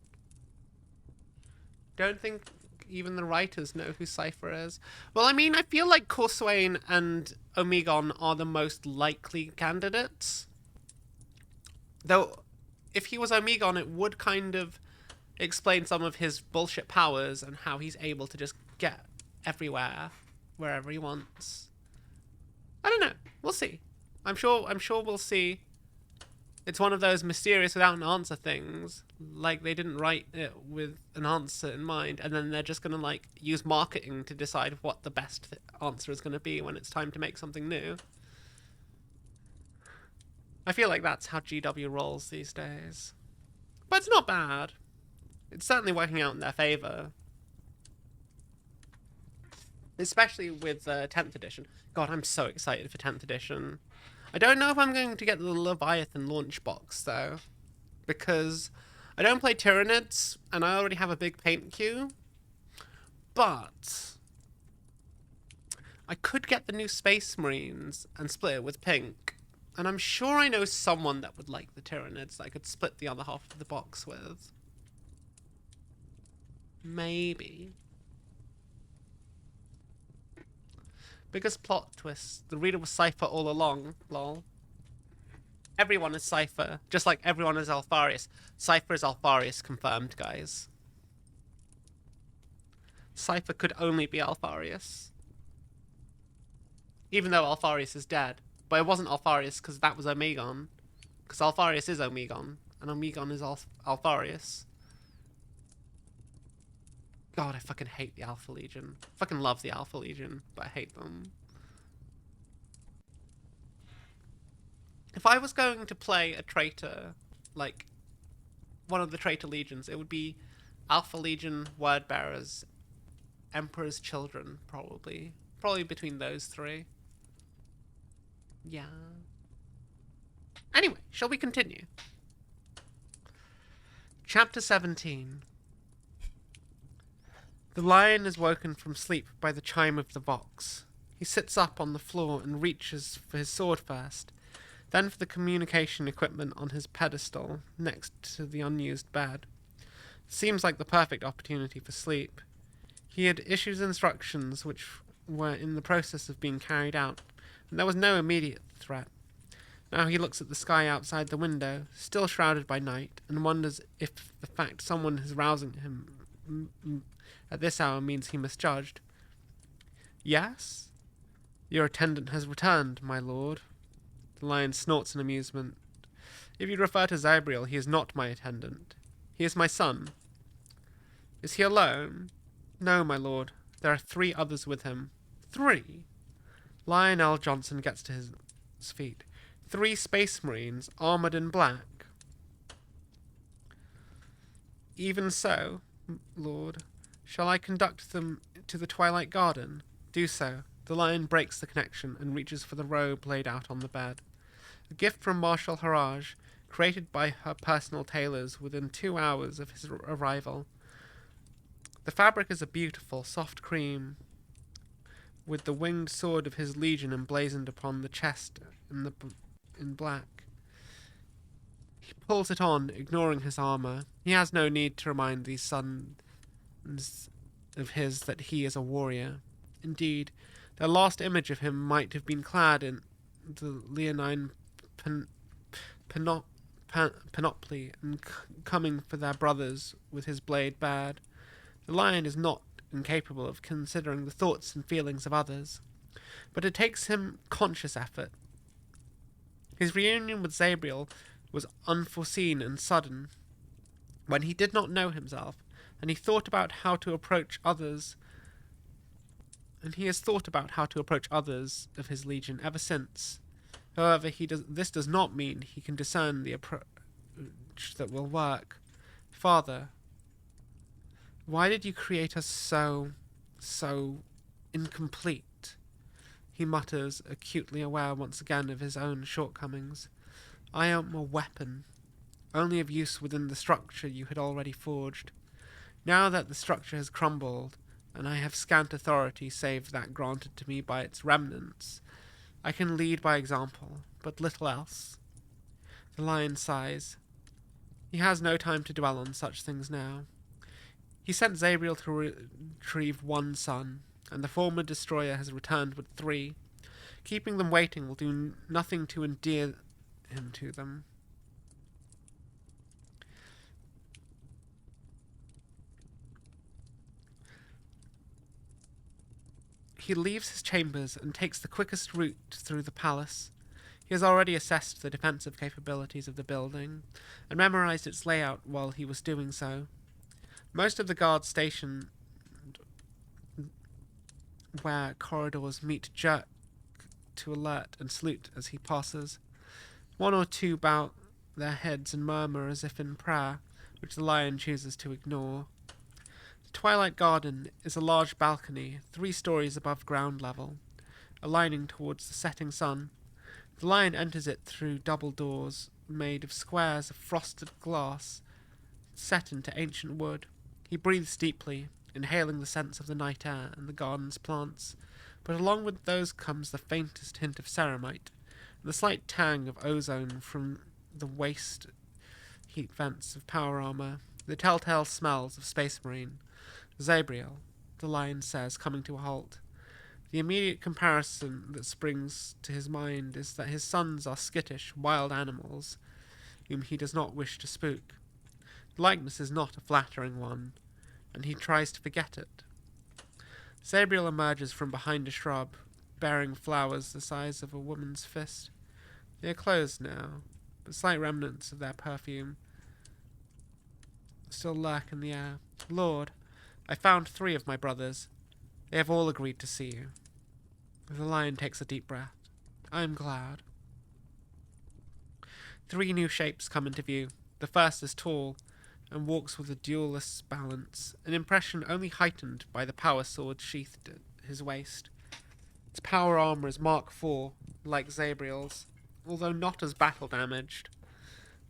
Don't think even the writers know who Cypher is. Well, I mean, I feel like Corswain and Omegon are the most likely candidates. Though, if he was Omegon, it would kind of explain some of his bullshit powers and how he's able to just get everywhere, wherever he wants. I don't know. We'll see. I'm sure we'll see. It's one of those mysterious without an answer things. Like, they didn't write it with an answer in mind, and then they're just gonna, like, use marketing to decide what the best answer is gonna be when it's time to make something new. I feel like that's how GW rolls these days. But it's not bad. It's certainly working out in their favor. Especially with 10th edition. God, I'm so excited for 10th edition. I don't know if I'm going to get the Leviathan launch box, though. Because I don't play Tyranids, and I already have a big paint queue. But I could get the new Space Marines and split it with pink. And I'm sure I know someone that would like the Tyranids that I could split the other half of the box with. Maybe. Biggest plot twist. The reader was Cypher all along. Lol. Everyone is Cypher. Just like everyone is Alfarius. Cypher is Alfarius confirmed, guys. Cypher could only be Alfarius. Even though Alfarius is dead. But it wasn't Alfarius because that was Omegon. Because Alfarius is Omegon. And Omegon is Alfarius. God, I fucking hate the Alpha Legion. I fucking love the Alpha Legion, but I hate them. If I was going to play a traitor, like one of the traitor legions, it would be Alpha Legion, Word Bearers, Emperor's Children, probably. Probably between those three. Yeah. Anyway, shall we continue? Chapter 17. The lion is woken from sleep by the chime of the vox. He sits up on the floor and reaches for his sword first, then for the communication equipment on his pedestal next to the unused bed. Seems like the perfect opportunity for sleep. He had issued instructions which were in the process of being carried out, and there was no immediate threat. Now he looks at the sky outside the window, still shrouded by night, and wonders if the fact someone is rousing him at this hour means he misjudged. Yes? Your attendant has returned, my lord. The lion snorts in amusement. If you refer to Zabriel, he is not my attendant. He is my son. Is he alone? No, my lord. There are 3 others with him. 3? Lionel Johnson gets to his feet. 3 space marines, armoured in black. Even so, lord. Shall I conduct them to the Twilight Garden? Do so. The lion breaks the connection and reaches for the robe laid out on the bed. A gift from Marshal Haraj, created by her personal tailors within 2 hours of his arrival. The fabric is a beautiful, soft cream, with the winged sword of his legion emblazoned upon the chest in black. He pulls it on, ignoring his armour. He has no need to remind these sons of his that he is a warrior. Indeed, their last image of him might have been clad in the leonine panoply and coming for their brothers with his blade bared. The lion is not incapable of considering the thoughts and feelings of others, but it takes him conscious effort. His reunion with Zabriel was unforeseen and sudden, when he did not know himself, and he thought about how to approach others, and he has thought about how to approach others of his legion ever since. However, this does not mean he can discern the approach that will work. Father, why did you create us so incomplete? He mutters, acutely aware once again of his own shortcomings. I am a weapon, only of use within the structure you had already forged. Now that the structure has crumbled, and I have scant authority save that granted to me by its remnants, I can lead by example, but little else. The lion sighs. He has no time to dwell on such things now. He sent Zabriel to retrieve 1 son, and the former destroyer has returned with 3. Keeping them waiting will do nothing to endear him to them. He leaves his chambers and takes the quickest route through the palace. He has already assessed the defensive capabilities of the building and memorized its layout while he was doing so. Most of the guards stationed where corridors meet jerk to alert and salute as he passes. One or two bow their heads and murmur as if in prayer, which the lion chooses to ignore. The Twilight Garden is a large balcony, 3 stories above ground level, aligning towards the setting sun. The lion enters it through double doors made of squares of frosted glass set into ancient wood. He breathes deeply, inhaling the scents of the night air and the garden's plants, but along with those comes the faintest hint of ceramite and the slight tang of ozone from the waste heat vents of power armor, the telltale smells of Space Marine. Zabriel, the lion says, coming to a halt. The immediate comparison that springs to his mind is that his sons are skittish, wild animals, whom he does not wish to spook. The likeness is not a flattering one, and he tries to forget it. Zabriel emerges from behind a shrub, bearing flowers the size of a woman's fist. They are closed now, but slight remnants of their perfume still lurk in the air. Lord, I found 3 of my brothers. They have all agreed to see you. The lion takes a deep breath. I am glad. 3 new shapes come into view. The first is tall and walks with a duelist's balance, an impression only heightened by the power sword sheathed at his waist. Its power armor is Mark IV, like Zabriel's, although not as battle-damaged.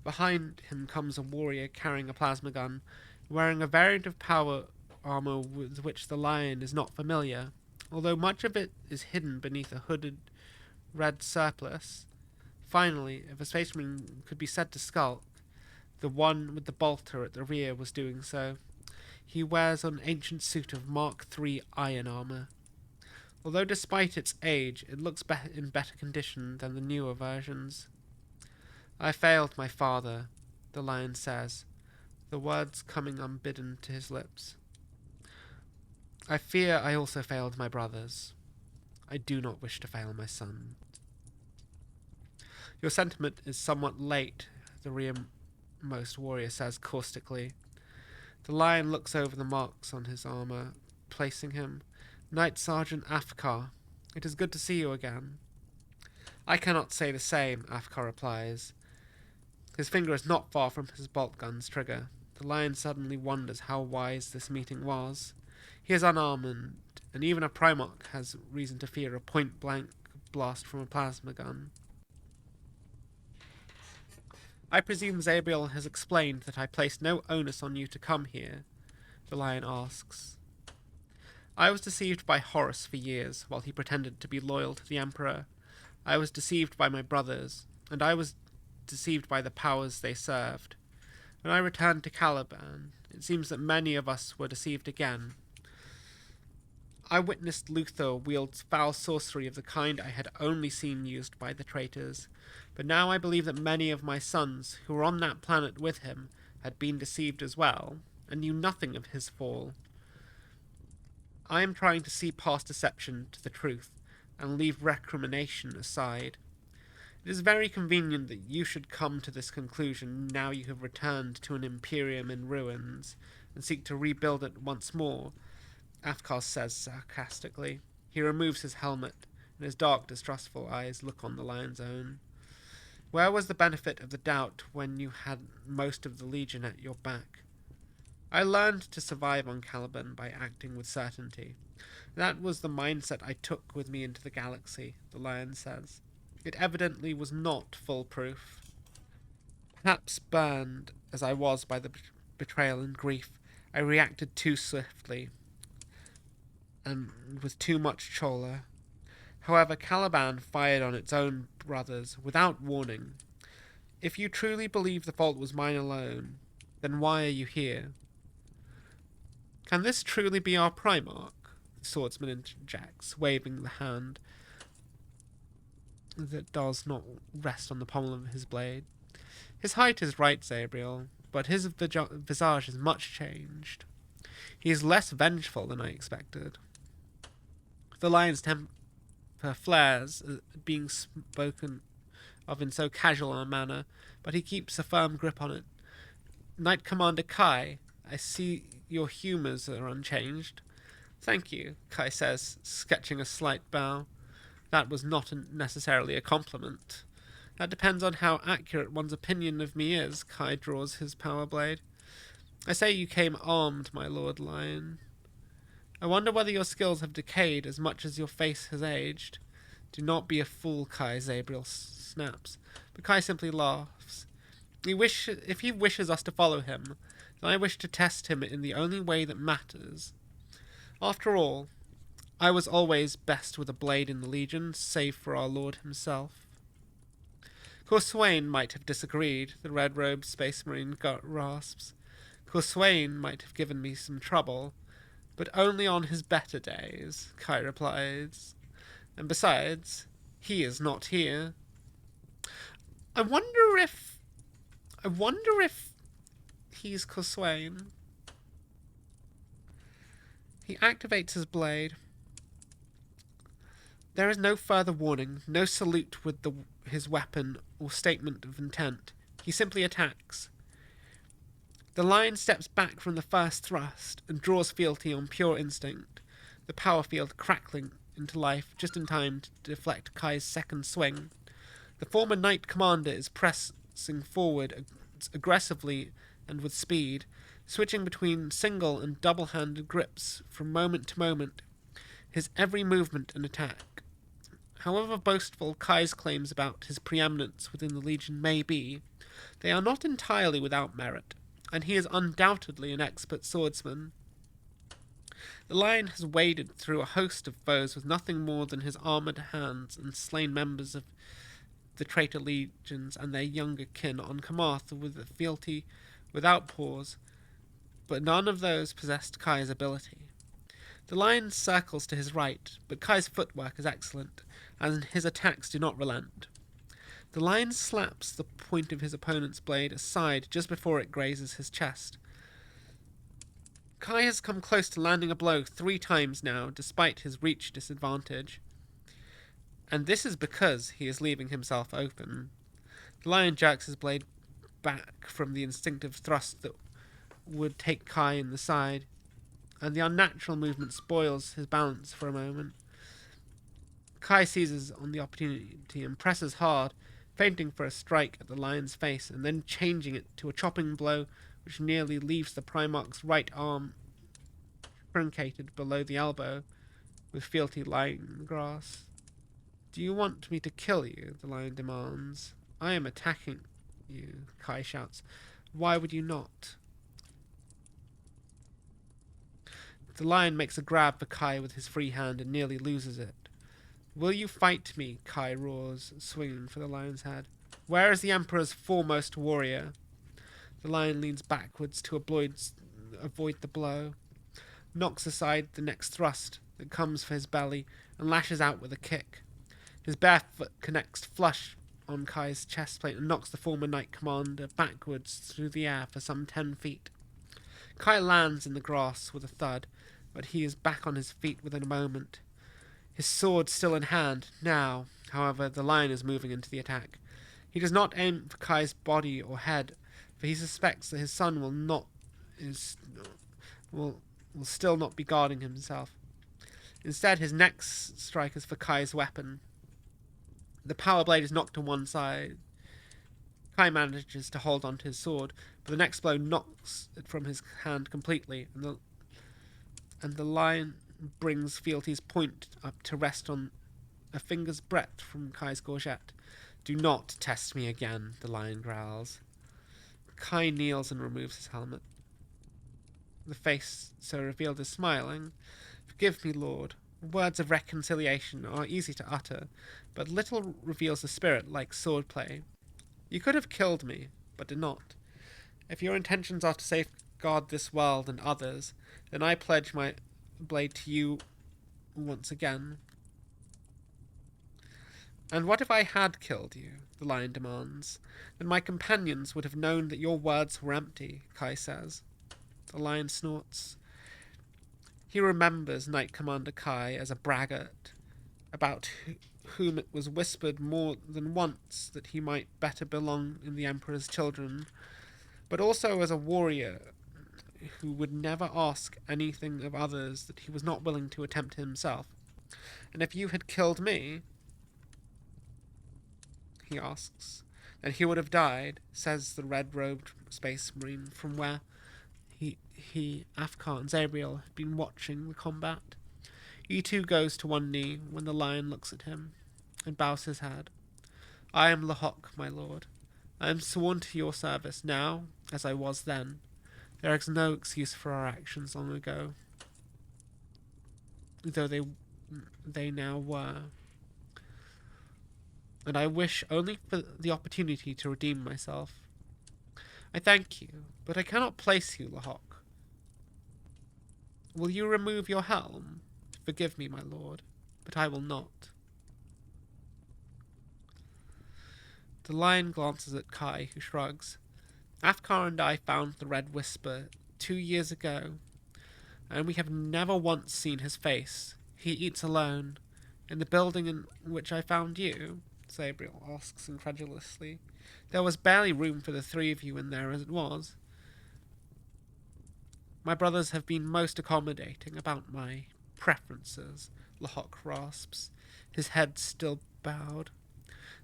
Behind him comes a warrior carrying a plasma gun, wearing a variant of power armor with which the lion is not familiar, although much of it is hidden beneath a hooded red surplice. Finally, if a Space Marine could be said to skulk, the one with the bolter at the rear was doing so. He wears an ancient suit of Mark III iron armor. Although despite its age, it looks in better condition than the newer versions. I failed my father, the lion says, the words coming unbidden to his lips. I fear I also failed my brothers. I do not wish to fail my son. Your sentiment is somewhat late, the rearmost warrior says caustically. The lion looks over the marks on his armor, placing him. Knight Sergeant Afkar, it is good to see you again. I cannot say the same, Afkar replies. His finger is not far from his bolt gun's trigger. The lion suddenly wonders how wise this meeting was. He is unarmed, and even a Primarch has reason to fear a point-blank blast from a plasma gun. I presume Zabriel has explained that I placed no onus on you to come here, the lion asks. I was deceived by Horus for years, while he pretended to be loyal to the Emperor. I was deceived by my brothers, and I was deceived by the powers they served. When I returned to Caliban, it seems that many of us were deceived again. I witnessed Luthor wield foul sorcery of the kind I had only seen used by the traitors, but now I believe that many of my sons, who were on that planet with him, had been deceived as well, and knew nothing of his fall. I am trying to see past deception to the truth, and leave recrimination aside. It is very convenient that you should come to this conclusion now you have returned to an Imperium in ruins, and seek to rebuild it once more, Afkar says sarcastically. He removes his helmet, and his dark, distrustful eyes look on the lion's own. Where was the benefit of the doubt when you had most of the Legion at your back? I learned to survive on Caliban by acting with certainty. That was the mindset I took with me into the galaxy, the lion says. It evidently was not foolproof. Perhaps burned, as I was by the betrayal and grief, I reacted too swiftly, and with too much choler. However, Caliban fired on its own brothers without warning. If you truly believe the fault was mine alone, then why are you here? Can this truly be our Primarch? The swordsman interjects, waving the hand that does not rest on the pommel of his blade. His height is right, Zabriel, but his visage is much changed. He is less vengeful than I expected. The lion's temper flares at being spoken of in so casual a manner, but he keeps a firm grip on it. Knight Commander Kai, I see your humours are unchanged. Thank you, Kai says, sketching a slight bow. That was not necessarily a compliment. That depends on how accurate one's opinion of me is, Kai draws his power blade. I say you came armed, my Lord Lion. I wonder whether your skills have decayed as much as your face has aged. Do not be a fool, Kai, Zabriel snaps. But Kai simply laughs. If he wishes us to follow him, then I wish to test him in the only way that matters. After all, I was always best with a blade in the Legion, save for our Lord himself. Corswain might have disagreed, the red-robed space marine rasps. Corswain might have given me some trouble, but only on his better days, Kai replies. And besides, he is not here. I wonder if he's Corswain. He activates his blade. There is no further warning, no salute with his weapon or statement of intent. He simply attacks. The lion steps back from the first thrust and draws fealty on pure instinct, the power field crackling into life just in time to deflect Kai's second swing. The former Knight Commander is pressing forward aggressively and with speed, switching between single and double-handed grips from moment to moment, his every movement an attack. However boastful Kai's claims about his preeminence within the Legion may be, they are not entirely without merit, and he is undoubtedly an expert swordsman. The lion has waded through a host of foes with nothing more than his armoured hands and slain members of the traitor legions and their younger kin on Kamarth with a fealty without pause, but none of those possessed Kai's ability. The lion circles to his right, but Kai's footwork is excellent, and his attacks do not relent. The lion slaps the point of his opponent's blade aside just before it grazes his chest. Kai has come close to landing a blow 3 times now, despite his reach disadvantage. And this is because he is leaving himself open. The lion jerks his blade back from the instinctive thrust that would take Kai in the side, and the unnatural movement spoils his balance for a moment. Kai seizes on the opportunity and presses hard, feinting for a strike at the lion's face, and then changing it to a chopping blow which nearly leaves the Primarch's right arm truncated below the elbow, with fealty lying in the grass. Do you want me to kill you? The lion demands. I am attacking you, Kai shouts. Why would you not? The lion makes a grab for Kai with his free hand and nearly loses it. Will you fight me? Kai roars, swinging for the lion's head. Where is the Emperor's foremost warrior? The lion leans backwards to avoid the blow, knocks aside the next thrust that comes for his belly, and lashes out with a kick. His bare foot connects flush on Kai's chest plate and knocks the former Knight Commander backwards through the air for some 10 feet. Kai lands in the grass with a thud, but he is back on his feet within a moment. His sword still in hand. Now, however, the lion is moving into the attack. He does not aim for Kai's body or head, for he suspects that his son will still not be guarding himself. Instead, his next strike is for Kai's weapon. The power blade is knocked to one side. Kai manages to hold onto his sword, but the next blow knocks it from his hand completely, and the lion brings fealty's point up to rest on a finger's breadth from Kai's gorget. Do not test me again, the lion growls. Kai kneels and removes his helmet. The face so revealed is smiling. Forgive me, Lord. Words of reconciliation are easy to utter, but little reveals the spirit like swordplay. You could have killed me, but did not. If your intentions are to safeguard this world and others, then I pledge my blade to you once again. And what if I had killed you? The lion demands. Then my companions would have known that your words were empty, Kai says. The lion snorts. He remembers Knight Commander Kai as a braggart, about whom it was whispered more than once that he might better belong in the Emperor's children, but also as a warrior who would never ask anything of others that he was not willing to attempt himself. And if you had killed me, he asks, then he would have died, says the red-robed space marine from where Afkar and Zabriel had been watching the combat. He too goes to one knee when the lion looks at him and bows his head. I am Lahok, my lord. I am sworn to your service now, as I was then. There is no excuse for our actions long ago, though they now were. And I wish only for the opportunity to redeem myself. I thank you, but I cannot place you, Lahok. Will you remove your helm? Forgive me, my lord, but I will not. The lion glances at Kai, who shrugs. Afkar and I found the Red Whisper 2 years ago, and we have never once seen his face. He eats alone. In the building in which I found you, Zabriel asks incredulously. There was barely room for the 3 of you in there as it was. My brothers have been most accommodating about my preferences, Lahok rasps, his head still bowed.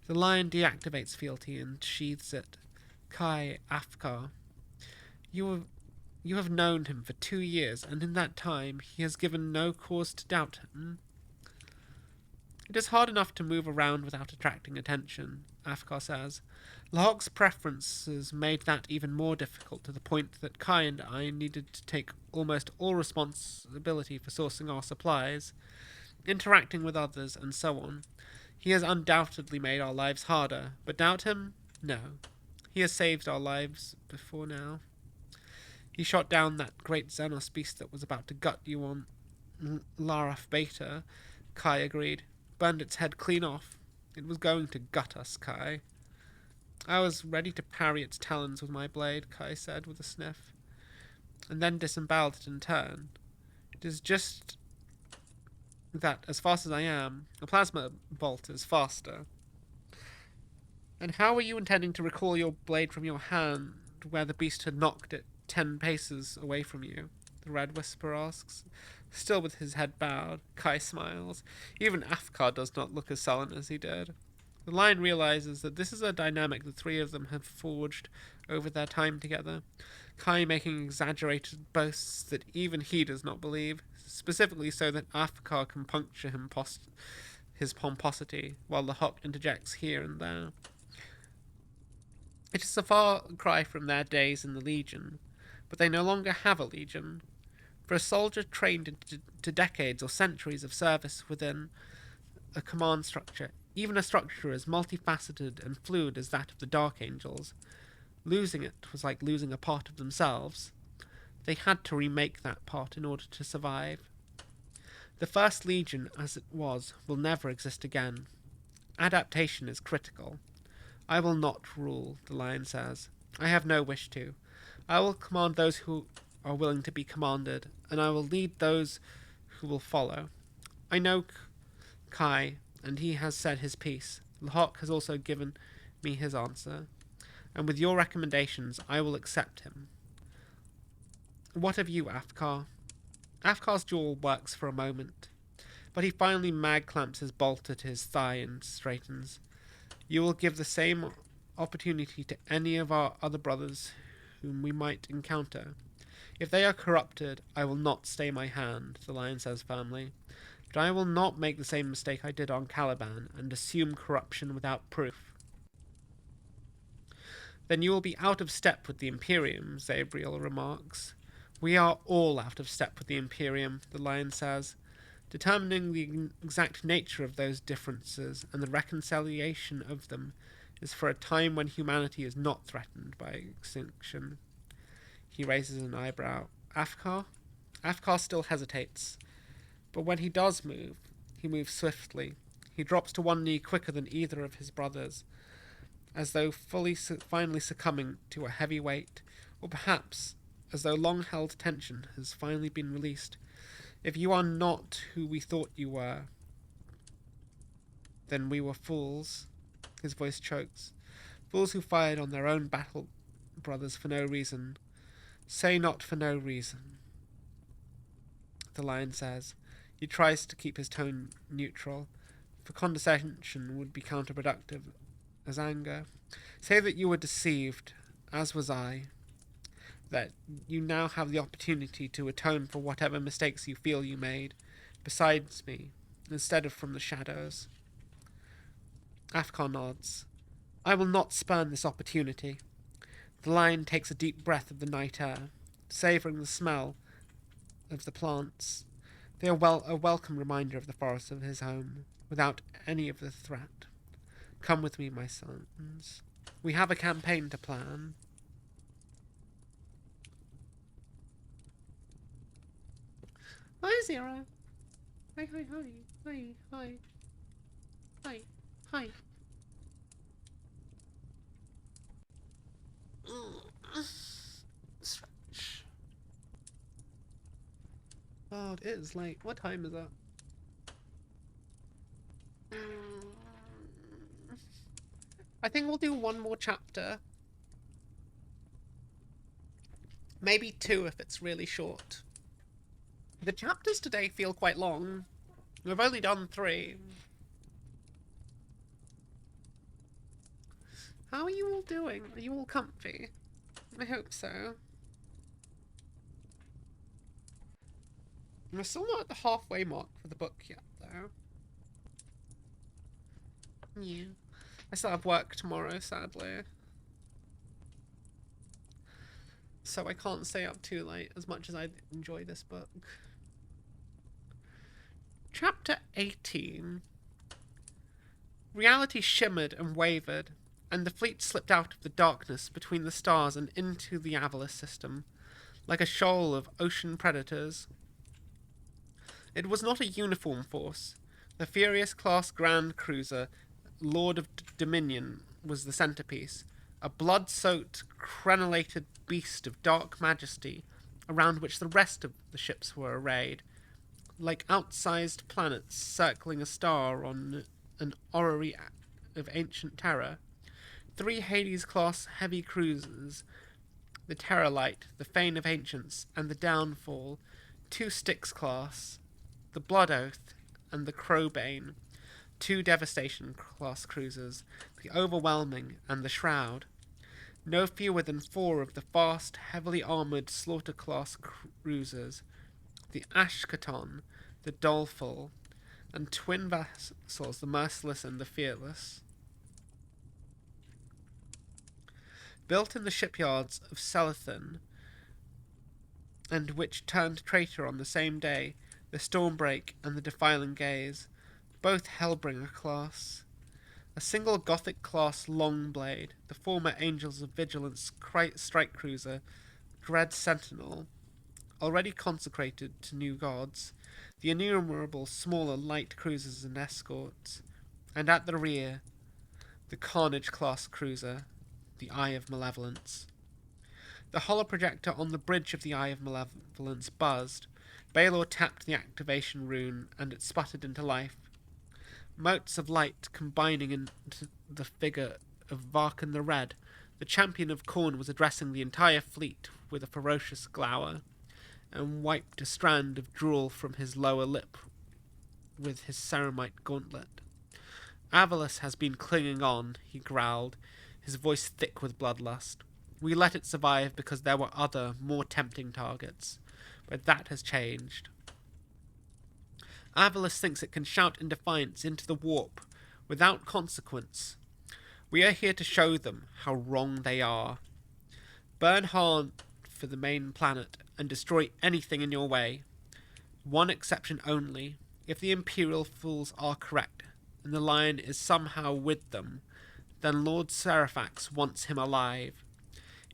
The lion deactivates fealty and sheathes it. Kai, Afkar, you have known him for 2 years, and in that time he has given no cause to doubt him. It is hard enough to move around without attracting attention, Afkar says. Lahok's preferences made that even more difficult, to the point that Kai and I needed to take almost all responsibility for sourcing our supplies, interacting with others, and so on. He has undoubtedly made our lives harder, but doubt him? No. He has saved our lives before now. He shot down that great Xenos beast that was about to gut you on Laraf Beta, Kai agreed. Burned its head clean off. It was going to gut us, Kai. I was ready to parry its talons with my blade, Kai said with a sniff, and then disemboweled it in turn. It is just that, as fast as I am, a plasma bolt is faster. And how were you intending to recall your blade from your hand where the beast had knocked it 10 paces away from you? The Red Whisper asks. Still with his head bowed, Kai smiles. Even Afkar does not look as sullen as he did. The lion realizes that this is a dynamic the 3 of them have forged over their time together, Kai making exaggerated boasts that even he does not believe, specifically so that Afkar can puncture his pomposity, while the Hawk interjects here and there. It is a far cry from their days in the Legion, but they no longer have a Legion. For a soldier trained into decades or centuries of service within a command structure, even a structure as multifaceted and fluid as that of the Dark Angels, losing it was like losing a part of themselves. They had to remake that part in order to survive. The First Legion, as it was, will never exist again. Adaptation is critical. I will not rule, the lion says. I have no wish to. I will command those who are willing to be commanded, and I will lead those who will follow. I know Kai, and he has said his piece. Lahok has also given me his answer, and with your recommendations I will accept him. What of you, Afkar? Afkar's jaw works for a moment, but he finally mag-clamps his bolt at his thigh and straightens. You will give the same opportunity to any of our other brothers whom we might encounter. If they are corrupted, I will not stay my hand, the lion says firmly. But I will not make the same mistake I did on Caliban and assume corruption without proof. Then you will be out of step with the Imperium, Zabriel remarks. We are all out of step with the Imperium, the lion says. Determining the exact nature of those differences and the reconciliation of them is for a time when humanity is not threatened by extinction. He raises an eyebrow. Afkar? Afkar still hesitates. But when he does move, he moves swiftly. He drops to one knee quicker than either of his brothers, as though finally succumbing to a heavy weight, or perhaps as though long-held tension has finally been released. If you are not who we thought you were, then we were fools. His voice chokes. Fools who fired on their own battle brothers for no reason. Say not for no reason, the lion says. He tries to keep his tone neutral, for condescension would be counterproductive as anger. Say that you were deceived, as was I, that you now have the opportunity to atone for whatever mistakes you feel you made, besides me, instead of from the shadows. Afkar nods. I will not spurn this opportunity. The lion takes a deep breath of the night air, savouring the smell of the plants. They are a welcome reminder of the forest of his home, without any of the threat. Come with me, my sons. We have a campaign to plan. Hi, Zero. Hi, hi, hi. Hi, hi. Hi, hi. Stretch. Oh, it is late. What time is it? I think we'll do one more chapter. Maybe two if it's really short. The chapters today feel quite long. We've only done 3. How are you all doing? Are you all comfy? I hope so. We're still not at the halfway mark for the book yet, though. Yeah. I still have work tomorrow, sadly. So I can't stay up too late as much as I enjoy this book. Chapter 18. Reality shimmered and wavered, and the fleet slipped out of the darkness between the stars and into the Avalis system, like a shoal of ocean predators. It was not a uniform force. The Furious-class Grand Cruiser, Lord of Dominion, was the centerpiece, a blood-soaked, crenellated beast of dark majesty, around which the rest of the ships were arrayed, like outsized planets circling a star on an orrery of ancient terror. 3 Hades-class heavy cruisers, the Terrorlight, the Fane of Ancients, and the Downfall, 2 Styx-class, the Blood Oath, and the Crowbane, 2 Devastation-class cruisers, the Overwhelming, and the Shroud. No fewer than 4 of the fast, heavily armoured Slaughter-class cruisers, the Ashkaton, the Doleful, and twin vessels, the Merciless and the Fearless. Built in the shipyards of Celathan, and which turned traitor on the same day, the Stormbreak and the Defiling Gaze, both Hellbringer class. A single Gothic-class Longblade, the former Angels of Vigilance strike cruiser, Dread Sentinel, already consecrated to new gods, the innumerable smaller light cruisers and escorts, and at the rear, the Carnage-class cruiser, the Eye of Malevolence. The holoprojector on the bridge of the Eye of Malevolence buzzed. Baelor tapped the activation rune, and it sputtered into life. Motes of light combining into the figure of Varkan the Red. The champion of Khorne was addressing the entire fleet with a ferocious glower, and wiped a strand of drool from his lower lip with his ceramite gauntlet. Avalis has been clinging on, he growled, his voice thick with bloodlust. We let it survive because there were other, more tempting targets. But that has changed. Avalis thinks it can shout in defiance into the warp, without consequence. We are here to show them how wrong they are. Burn hard for the main planet, and destroy anything in your way. One exception only. If the Imperial fools are correct, and the Lion is somehow with them, then Lord Seraphax wants him alive.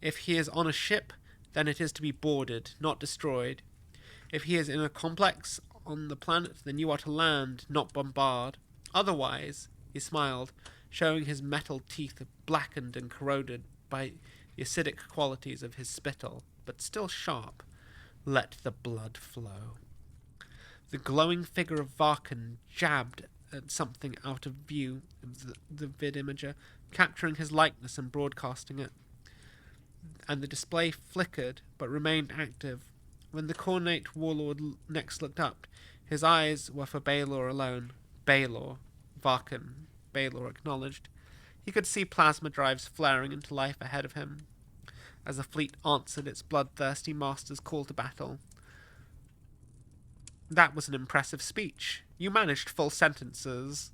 If he is on a ship, then it is to be boarded, not destroyed. If he is in a complex on the planet, then you are to land, not bombard. Otherwise, he smiled, showing his metal teeth blackened and corroded by the acidic qualities of his spittle, but still sharp. Let the blood flow. The glowing figure of Varkan jabbed at something out of view of the vid imager, capturing his likeness and broadcasting it. And the display flickered, but remained active. When the cornate warlord next looked up, his eyes were for Baelor alone. Baelor. Varkan. Baelor acknowledged. He could see plasma drives flaring into life ahead of him, as the fleet answered its bloodthirsty master's call to battle. That was an impressive speech. You managed full sentences.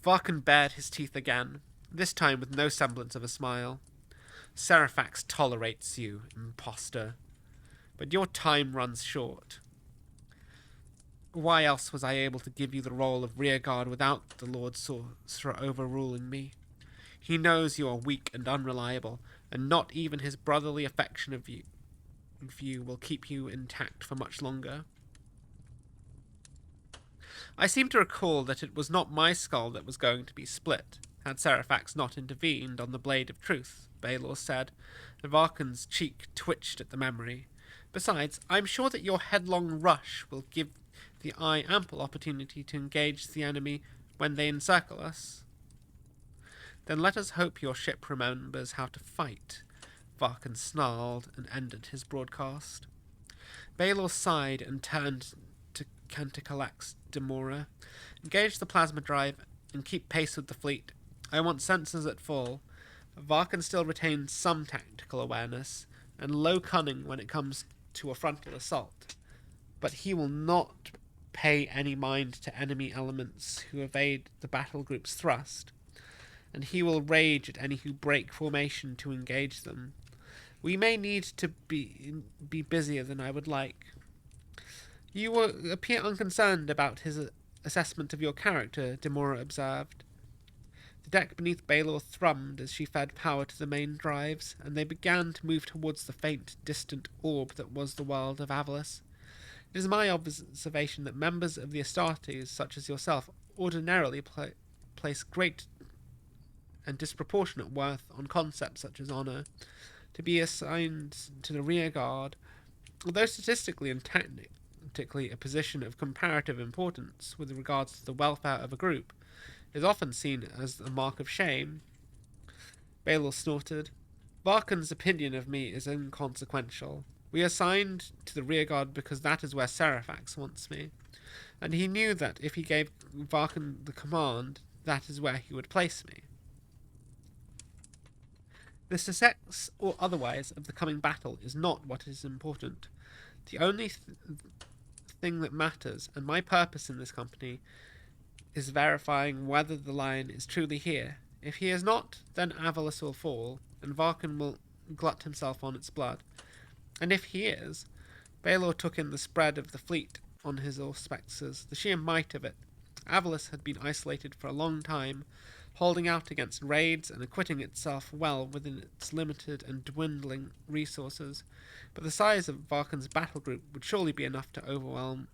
Varkan bared his teeth again, this time with no semblance of a smile. Seraphax tolerates you, imposter. But your time runs short. Why else was I able to give you the role of rearguard without the Lord Sorcerer overruling me? He knows you are weak and unreliable, and not even his brotherly affection of you will keep you intact for much longer. I seem to recall that it was not my skull that was going to be split, had Seraphax not intervened on the Blade of Truth, Baelor said, and Varkan's cheek twitched at the memory. Besides, I'm sure that your headlong rush will give the eye ample opportunity to engage the enemy when they encircle us. Then let us hope your ship remembers how to fight. Varkan snarled and ended his broadcast. Baelor sighed and turned to Canticalax Demora. Engage the plasma drive and keep pace with the fleet. I want sensors at full. Varkan still retains some tactical awareness and low cunning when it comes to a frontal assault, but he will not pay any mind to enemy elements who evade the battle group's thrust, and he will rage at any who break formation to engage them. We may need to be busier than I would like. You appear unconcerned about his assessment of your character, Demora observed. The deck beneath Baelor thrummed as she fed power to the main drives, and they began to move towards the faint, distant orb that was the world of Avalis. It is my observation that members of the Astartes, such as yourself, ordinarily place great and disproportionate worth on concepts such as honour. To be assigned to the rear guard, although statistically and technically a position of comparative importance with regards to the welfare of a group, is often seen as a mark of shame. Baelor snorted. Varkan's opinion of me is inconsequential. We are assigned to the rearguard because that is where Seraphax wants me, and he knew that if he gave Varkan the command, that is where he would place me. The success or otherwise of the coming battle is not what is important. The only thing that matters, and my purpose in this company, is verifying whether the lion is truly here. If he is not, then Avalis will fall, and Varkan will glut himself on its blood. And if he is, Baelor took in the spread of the fleet on his auspexes, the sheer might of it. Avalis had been isolated for a long time, holding out against raids and acquitting itself well within its limited and dwindling resources, but the size of Varkan's battle group would surely be enough to overwhelm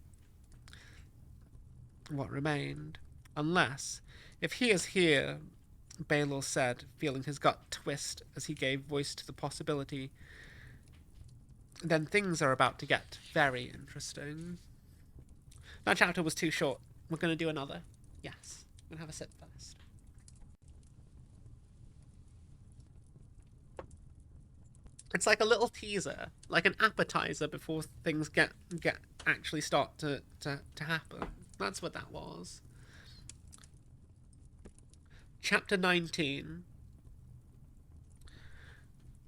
what remained. Unless, if he is here, Baelor said, feeling his gut twist as he gave voice to the possibility, then things are about to get very interesting. That chapter was too short. We're going to do another. Yes. I'm going to have a sip first. It's like a little teaser, like an appetizer before things get actually start to happen. That's what that was. Chapter 19.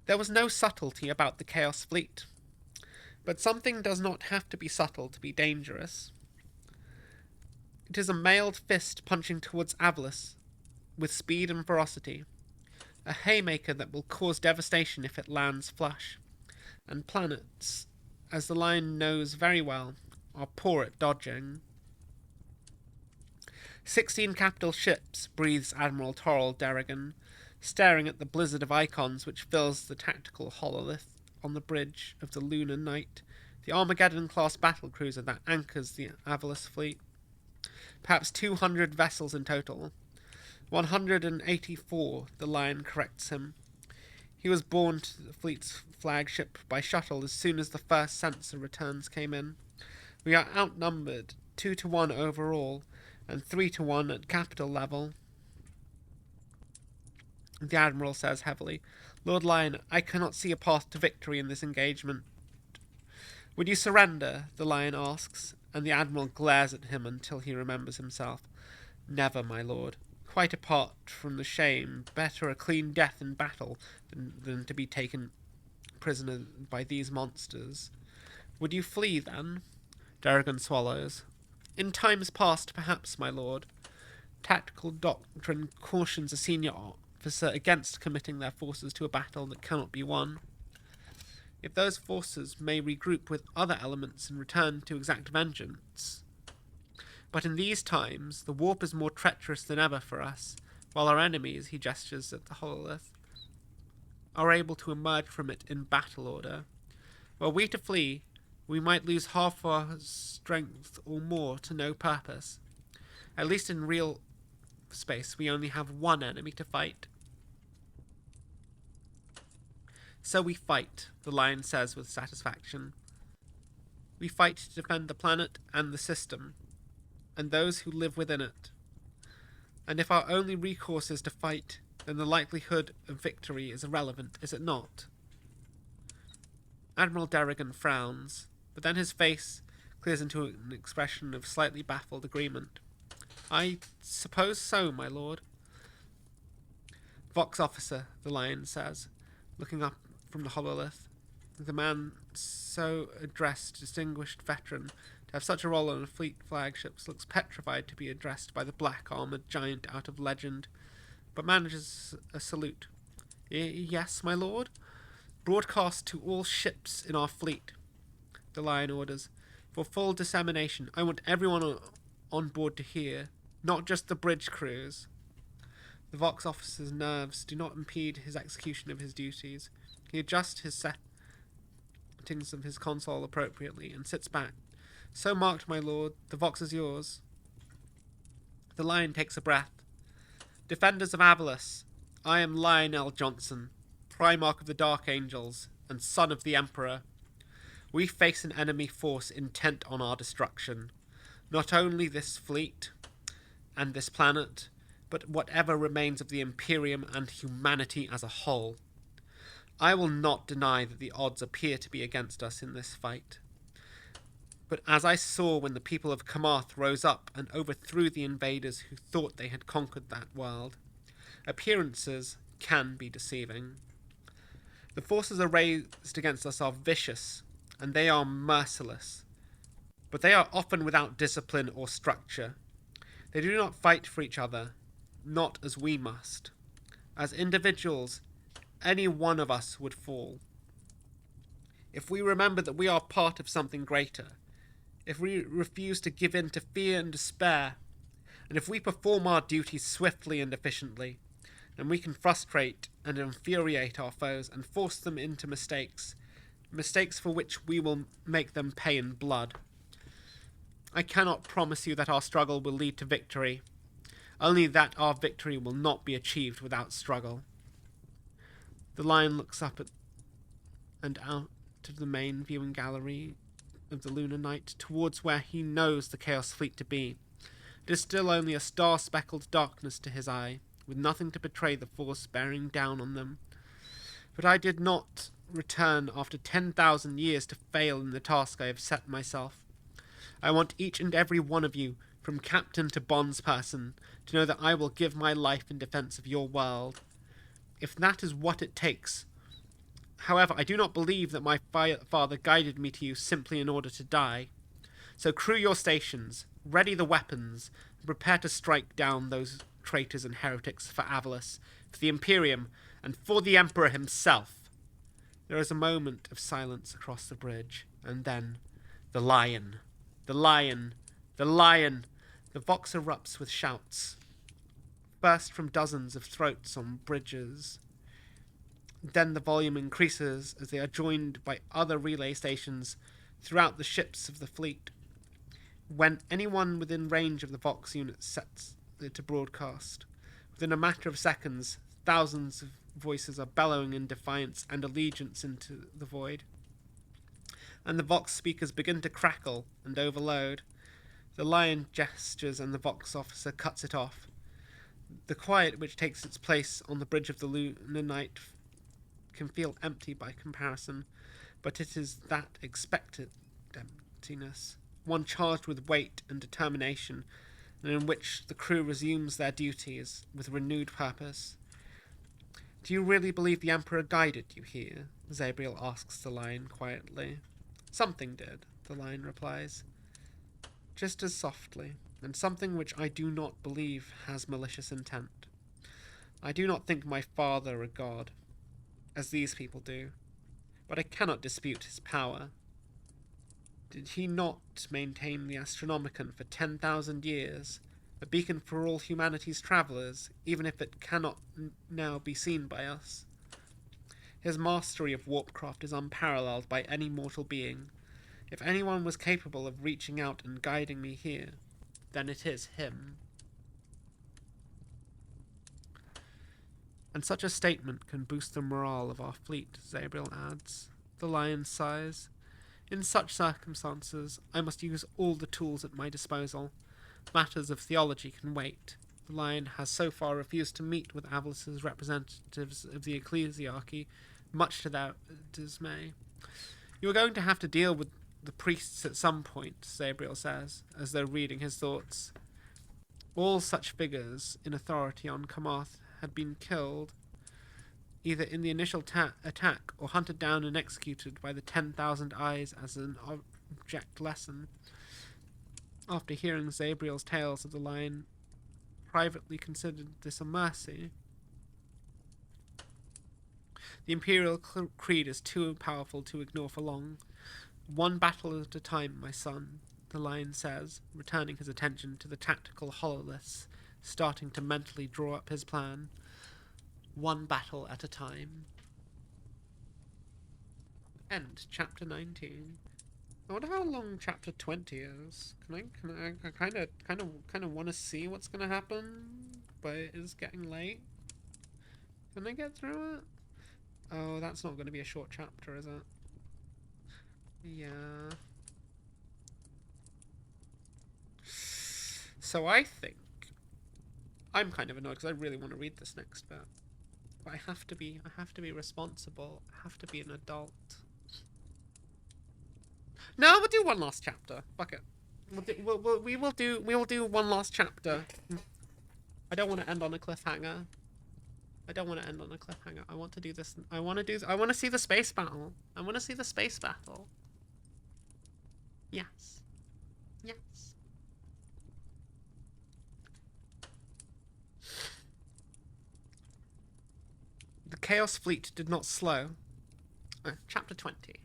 There was no subtlety about the Chaos Fleet, but something does not have to be subtle to be dangerous. It is a mailed fist punching towards Avalis with speed and ferocity, a haymaker that will cause devastation if it lands flush, and planets, as the lion knows very well, are poor at dodging. 16 capital ships, breathes Admiral Toril Derrigan, staring at the blizzard of icons which fills the tactical hololith on the bridge of the lunar night, the Armageddon-class battlecruiser that anchors the Avalis fleet. Perhaps 200 vessels in total. 184, the Lion corrects him. He was borne to the fleet's flagship by shuttle as soon as the first sensor returns came in. We are outnumbered 2-1 overall, and 3-1 at capital level. The Admiral says heavily, Lord Lion, I cannot see a path to victory in this engagement. Would you surrender? The Lion asks, and the Admiral glares at him until he remembers himself. Never, my lord. Quite apart from the shame, better a clean death in battle than to be taken prisoner by these monsters. Would you flee, then? Darrigan swallows. In times past, perhaps, my lord. Tactical doctrine cautions a senior officer against committing their forces to a battle that cannot be won. If those forces may regroup with other elements and return to exact vengeance. But in these times, the warp is more treacherous than ever for us, while our enemies, he gestures at the hololith, are able to emerge from it in battle order. Were we to flee, we might lose half our strength or more to no purpose. At least in real space, we only have one enemy to fight. So we fight, the Lion says with satisfaction. We fight to defend the planet and the system, and those who live within it. And if our only recourse is to fight, then the likelihood of victory is irrelevant, is it not? Admiral Darrigan frowns, but then his face clears into an expression of slightly baffled agreement. I suppose so, my lord. Vox officer, the Lion says, looking up from the hololith. The man so addressed, distinguished veteran, to have such a role on a fleet flagships looks petrified to be addressed by the black-armoured giant out of legend, but manages a salute. Yes, my lord? Broadcast to all ships in our fleet, the Lion orders. For full dissemination, I want everyone on board to hear, not just the bridge crews. The Vox officer's nerves do not impede his execution of his duties. He adjusts his settings of his console appropriately and sits back. So marked, my lord, the Vox is yours. The Lion takes a breath. Defenders of Avalis, I am Lionel Johnson, Primarch of the Dark Angels, and son of the Emperor. We face an enemy force intent on our destruction. Not only this fleet and this planet, but whatever remains of the Imperium and humanity as a whole. I will not deny that the odds appear to be against us in this fight. But as I saw when the people of Kamarth rose up and overthrew the invaders who thought they had conquered that world, appearances can be deceiving. The forces raised against us are vicious, and they are merciless. But they are often without discipline or structure. They do not fight for each other, not as we must. As individuals, any one of us would fall. If we remember that we are part of something greater, if we refuse to give in to fear and despair, and if we perform our duties swiftly and efficiently, then we can frustrate and infuriate our foes and force them into mistakes for which we will make them pay in blood. I cannot promise you that our struggle will lead to victory, only that our victory will not be achieved without struggle. The Lion looks up and out of the main viewing gallery of the lunar night towards where he knows the Chaos Fleet to be. It is still only a star-speckled darkness to his eye, with nothing to betray the force bearing down on them. But I did not return after 10,000 years to fail in the task I have set myself. I want each and every one of you, from captain to bondsperson, to know that I will give my life in defense of your world, if that is what it takes. However, I do not believe that my father guided me to you simply in order to die. So crew your stations, ready the weapons, and prepare to strike down those traitors and heretics for Avalis, for the Imperium, and for the Emperor himself. There is a moment of silence across the bridge, and then, the Lion, the Lion, the Lion. The Vox erupts with shouts, burst from dozens of throats on bridges. Then the volume increases as they are joined by other relay stations throughout the ships of the fleet. When anyone within range of the Vox unit sets it to broadcast, within a matter of seconds, thousands of voices are bellowing in defiance and allegiance into the void. and the Vox speakers begin to crackle and overload. The Lion gestures and the Vox officer cuts it off. The quiet which takes its place on the bridge of the lunar night can feel empty by comparison, but it is that expected emptiness, one charged with weight and determination, and in which the crew resumes their duties with renewed purpose. Do you really believe the Emperor guided you here? Zabriel asks the Lion quietly. Something did, the Lion replies, just as softly, and something which I do not believe has malicious intent. I do not think my father a god, as these people do, but I cannot dispute his power. Did he not maintain the Astronomicon for 10,000 years, a beacon for all humanity's travellers, even if it cannot now be seen by us? His mastery of warpcraft is unparalleled by any mortal being. If anyone was capable of reaching out and guiding me here, then it is him. And such a statement can boost the morale of our fleet, Zabriel adds. The Lion sighs. In such circumstances, I must use all the tools at my disposal. Matters of theology can wait. The Lion has so far refused to meet with Avlus's representatives of the ecclesiarchy, much to their dismay. You are going to have to deal with the priests at some point, Zabriel says, as though reading his thoughts. All such figures in authority on Kamath had been killed, either in the initial attack or hunted down and executed by the 10,000 eyes as an object lesson. After hearing Zabriel's tales of the Lion, privately considered this a mercy. The Imperial creed is too powerful to ignore for long. One battle at a time, my son, the Lion says, returning his attention to the tactical hololiths, starting to mentally draw up his plan. One battle at a time. End chapter 19. I wonder how long chapter 20 is. I kind of want to see what's gonna happen, but it is getting late. Can I get through it? Oh, that's not going to be a short chapter, is it? Yeah. So I think I'm kind of annoyed because I really want to read this next bit, but I have to be responsible. I have to be an adult. No, we'll do one last chapter. Fuck it. We will do one last chapter. I don't want to end on a cliffhanger. I want to do this. I want to see the space battle. I want to see the space battle. Yes. Yes. The Chaos Fleet did not slow. Chapter 20.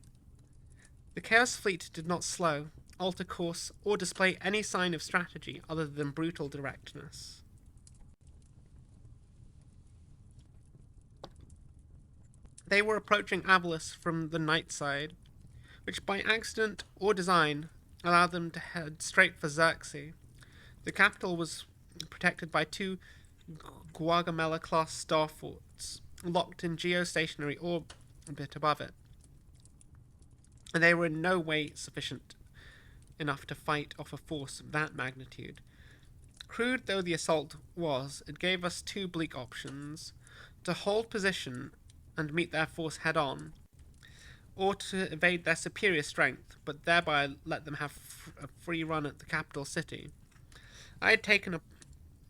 The Chaos Fleet did not slow, alter course, or display any sign of strategy other than brutal directness. They were approaching Avlus from the night side, which by accident or design allowed them to head straight for Xerxes. The capital was protected by two Guagamela-class star forts, locked in geostationary orbit above it, and they were in no way sufficient enough to fight off a force of that magnitude. Crude though the assault was, it gave us two bleak options: to hold position and meet their force head-on, or to evade their superior strength, but thereby let them have a free run at the capital city. I had taken a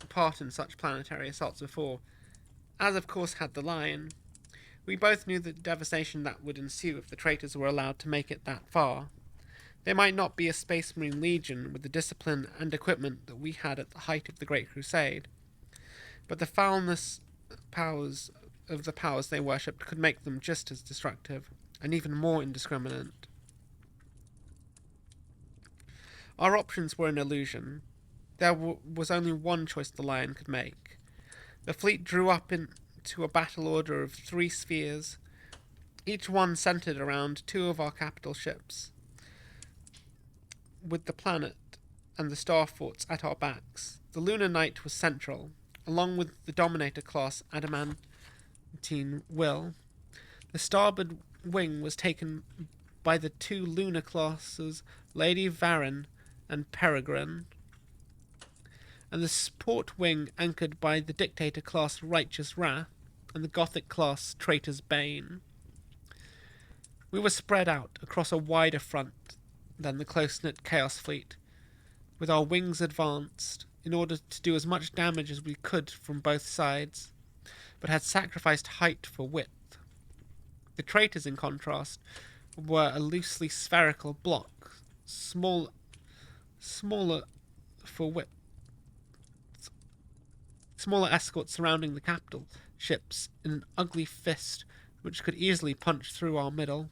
part in such planetary assaults before, as of course had the Lion. We both knew the devastation that would ensue if the traitors were allowed to make it that far. They might not be a Space Marine Legion with the discipline and equipment that we had at the height of the Great Crusade, but the foulness powers of the powers they worshipped could make them just as destructive, and even more indiscriminate. Our options were an illusion. There was only one choice the Lion could make. The fleet drew up into a battle order of 3 spheres, each one centered around 2 of our capital ships, with the planet and the star forts at our backs. The Lunar Knight was central, along with the Dominator-class Adamantine Will. The starboard wing was taken by the two lunar classes Lady Varin and Peregrine, and the support wing anchored by the Dictator class Righteous Wrath and the Gothic class Traitor's Bane. We were spread out across a wider front than the close-knit Chaos Fleet, with our wings advanced in order to do as much damage as we could from both sides, but had sacrificed height for width. The traitors, in contrast, were a loosely spherical block, smaller for width. Smaller escorts surrounding the capital ships in an ugly fist which could easily punch through our middle.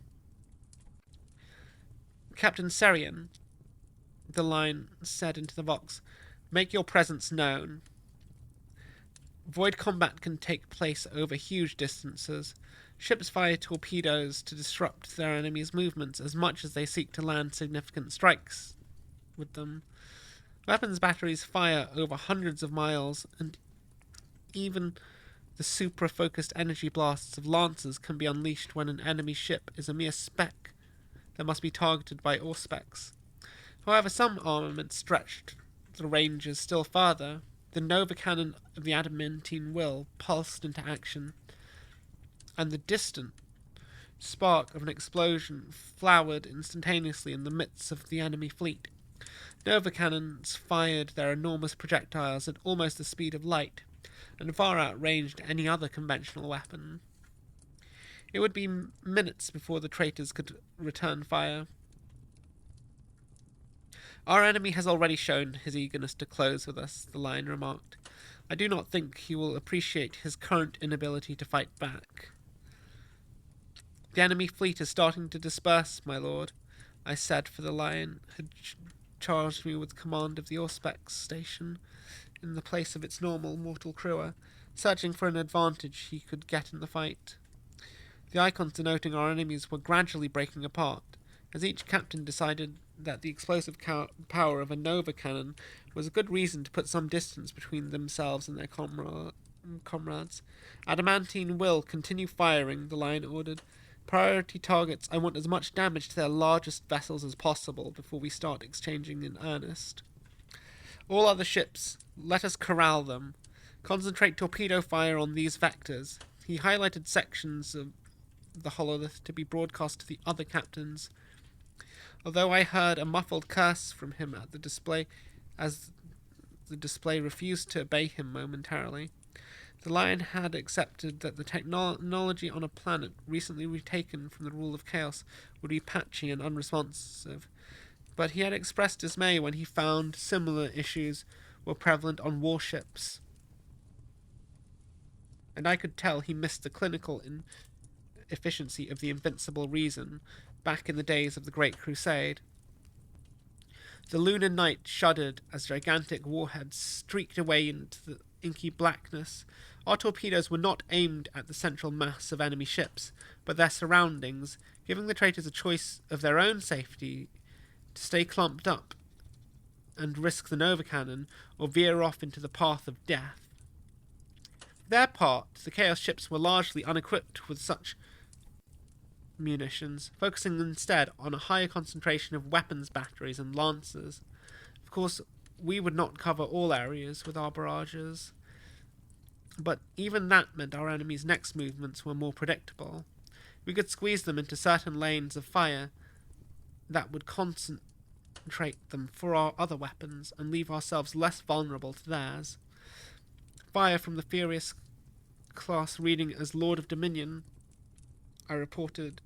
Captain Serian, the line said into the Vox, make your presence known. Void combat can take place over huge distances. Ships fire torpedoes to disrupt their enemies' movements as much as they seek to land significant strikes with them. Weapons batteries fire over hundreds of miles, and even the supra-focused energy blasts of lancers can be unleashed when an enemy ship is a mere speck that must be targeted by Auspex. However, some armament stretched the ranges still further. The Nova Cannon of the Adamantine Will pulsed into action, and the distant spark of an explosion flowered instantaneously in the midst of the enemy fleet. Nova Cannons fired their enormous projectiles at almost the speed of light, and far outranged any other conventional weapon. It would be minutes before the traitors could return fire. Our enemy has already shown his eagerness to close with us, the line remarked. I do not think he will appreciate his current inability to fight back. The enemy fleet is starting to disperse, my lord, I said, for the lion had charged me with command of the Auspex station in the place of its normal mortal crewer, searching for an advantage he could get in the fight. The icons denoting our enemies were gradually breaking apart, as each captain decided that the explosive power of a Nova Cannon was a good reason to put some distance between themselves and their comrades. Adamantine will continue firing, the line ordered. Priority targets, I want as much damage to their largest vessels as possible before we start exchanging in earnest. All other ships, let us corral them. Concentrate torpedo fire on these vectors. He highlighted sections of the hololith to be broadcast to the other captains. Although I heard a muffled curse from him at the display, as the display refused to obey him momentarily. The lion had accepted that the technology on a planet recently retaken from the rule of chaos would be patchy and unresponsive, but he had expressed dismay when he found similar issues were prevalent on warships. And I could tell he missed the clinical efficiency of the invincible reason back in the days of the Great Crusade. The lunar night shuddered as gigantic warheads streaked away into the inky blackness. Our torpedoes were not aimed at the central mass of enemy ships, but their surroundings, giving the traitors a choice of their own safety to stay clumped up and risk the Nova Cannon, or veer off into the path of death. For their part, the Chaos ships were largely unequipped with such munitions, focusing instead on a higher concentration of weapons batteries and lancers. Of course, we would not cover all areas with our barrages, but even that meant our enemy's next movements were more predictable. We could squeeze them into certain lanes of fire that would concentrate them for our other weapons and leave ourselves less vulnerable to theirs. Fire from the Furious class reading as Lord of Dominion, I reported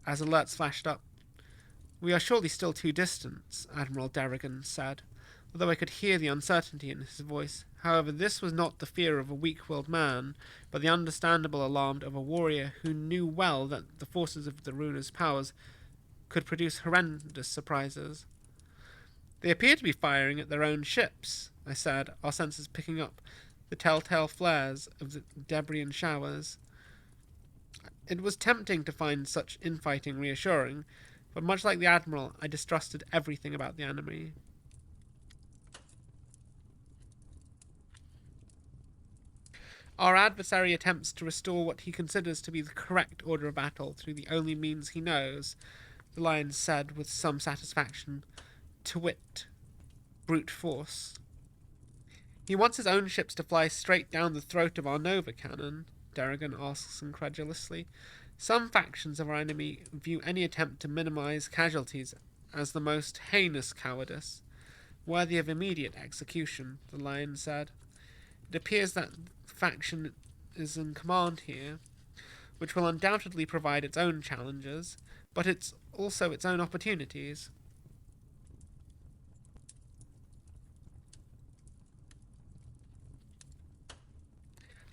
as alerts flashed up. We are surely still too distant, Admiral Derrigan said, although I could hear the uncertainty in his voice. However, this was not the fear of a weak-willed man, but the understandable alarm of a warrior who knew well that the forces of the ruler's powers could produce horrendous surprises. They appear to be firing at their own ships, I said, our senses picking up the telltale flares of the Debrian showers. It was tempting to find such infighting reassuring, but much like the Admiral, I distrusted everything about the enemy. Our adversary attempts to restore what he considers to be the correct order of battle through the only means he knows, the Lion said with some satisfaction. To wit, brute force. He wants his own ships to fly straight down the throat of our Nova cannon, Darrigan asks incredulously. Some factions of our enemy view any attempt to minimize casualties as the most heinous cowardice, worthy of immediate execution, the Lion said. It appears that faction is in command here, which will undoubtedly provide its own challenges, but it's also its own opportunities.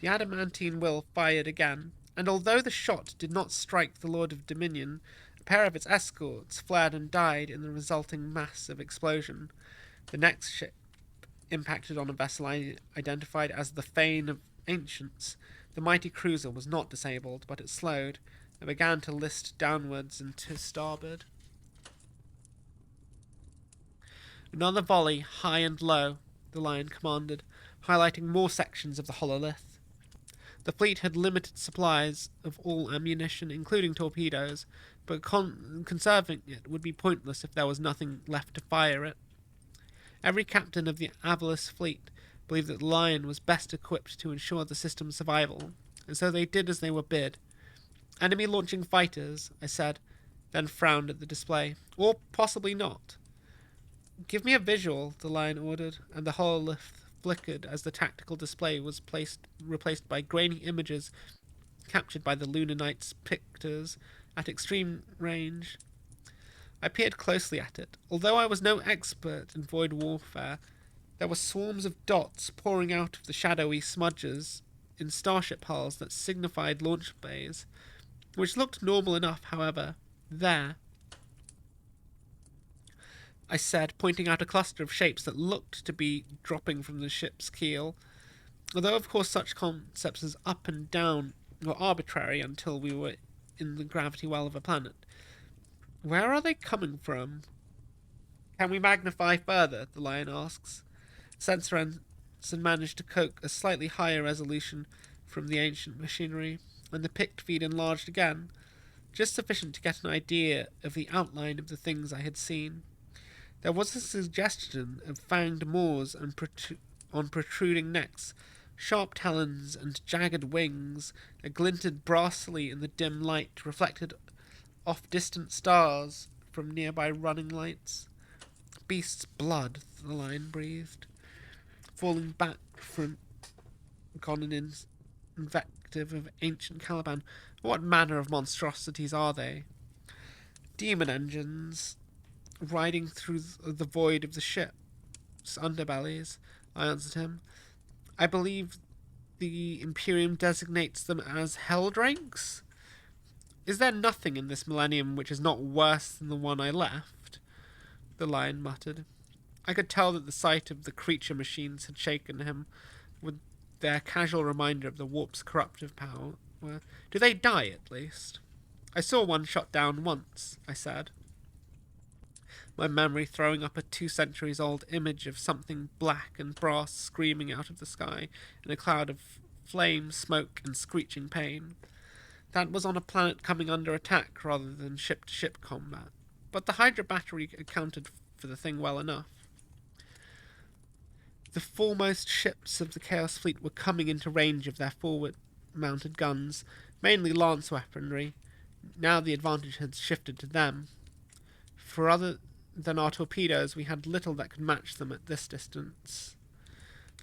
The adamantine will fired again, and although the shot did not strike the Lord of Dominion, a pair of its escorts flared and died in the resulting massive explosion. The next ship impacted on a vessel I identified as the Fane of Ancients. The mighty cruiser was not disabled, but it slowed and began to list downwards and to starboard. Another volley, high and low, the Lion commanded, highlighting more sections of the hololith. The fleet had limited supplies of all ammunition, including torpedoes, but conserving it would be pointless if there was nothing left to fire it. Every captain of the Avalis fleet believed that the Lion was best equipped to ensure the system's survival, and so they did as they were bid. Enemy launching fighters, I said, then frowned at the display. Or possibly not. Give me a visual, the Lion ordered, and the hololith flickered as the tactical display was replaced by grainy images captured by the Lunar Knight's pictors at extreme range. I peered closely at it. Although I was no expert in void warfare, there were swarms of dots pouring out of the shadowy smudges in starship hulls that signified launch bays, which looked normal enough, however. There, I said, pointing out a cluster of shapes that looked to be dropping from the ship's keel, although of course such concepts as up and down were arbitrary until we were in the gravity well of a planet. Where are they coming from? Can we magnify further? The Lion asks. Sensor Ensign managed to coax a slightly higher resolution from the ancient machinery, and the pict feed enlarged again, just sufficient to get an idea of the outline of the things I had seen. There was a suggestion of fanged maws on protruding necks, sharp talons and jagged wings that glinted brassily in the dim light reflected off distant stars from nearby running lights. Beast's blood, the Lion breathed, falling back from an invective of ancient Caliban. What manner of monstrosities are they? Demon engines, riding through the void of the ship's underbellies, I answered him. I believe the Imperium designates them as Helldrakes? Is there nothing in this millennium which is not worse than the one I left? The Lion muttered. I could tell that the sight of the creature machines had shaken him, with their casual reminder of the warp's corruptive power. Do they die, at least? I saw one shot down once, I said, my memory throwing up a 2 centuries-old image of something black and brass screaming out of the sky in a cloud of flame, smoke, and screeching pain. That was on a planet coming under attack rather than ship-to-ship combat, but the Hydra battery accounted for the thing well enough. The foremost ships of the Chaos Fleet were coming into range of their forward-mounted guns, mainly lance weaponry. Now the advantage had shifted to them. For other than our torpedoes, we had little that could match them at this distance.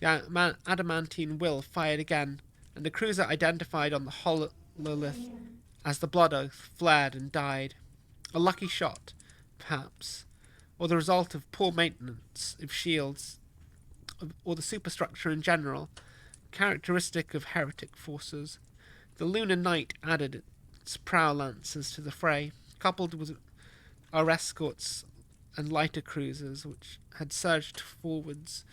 The adamantine will fired again, and the cruiser identified on the hololith as the Blood Oath flared and died. A lucky shot, perhaps, or the result of poor maintenance of shields, or the superstructure in general, characteristic of heretic forces. The Lunar Knight added its prow lancers to the fray, coupled with our escorts and lighter cruisers, which had surged forwards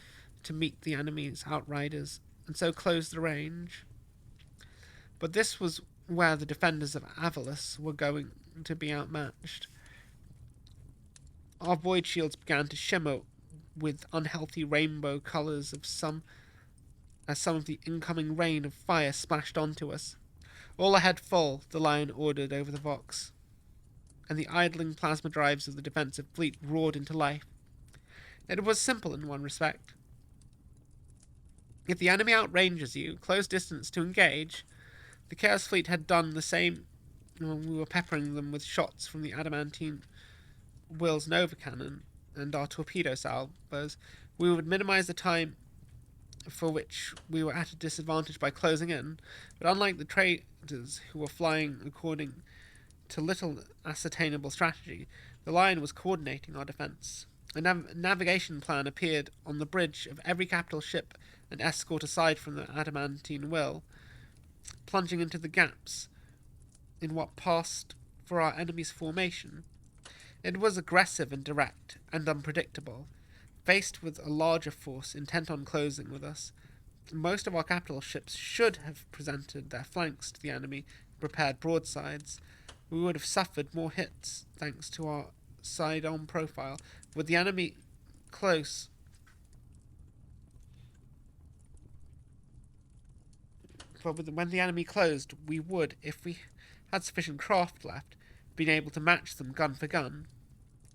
to meet the enemy's outriders, and so close the range. But this was where the defenders of Avalis were going to be outmatched. Our void shields began to shimmer with unhealthy rainbow colours as some of the incoming rain of fire splashed onto us. All ahead full, the Lion ordered over the Vox. and the idling plasma drives of the defensive fleet roared into life. It was simple in one respect. If the enemy outranges you, close distance to engage, the Chaos Fleet had done the same when we were peppering them with shots from the adamantine Will's Nova Cannon and our torpedo salvos. We would minimize the time for which we were at a disadvantage by closing in, but unlike the traders who were flying according to little ascertainable strategy, the Lion was coordinating our defense. A navigation plan appeared on the bridge of every capital ship and escort aside from the adamantine Will, plunging into the gaps in what passed for our enemy's formation. It was aggressive and direct and unpredictable. Faced with a larger force intent on closing with us, most of our capital ships should have presented their flanks to the enemy and prepared broadsides. We would have suffered more hits thanks to our side-on profile. With the enemy close, when the enemy closed, we would, if we had sufficient craft left, been able to match them gun for gun,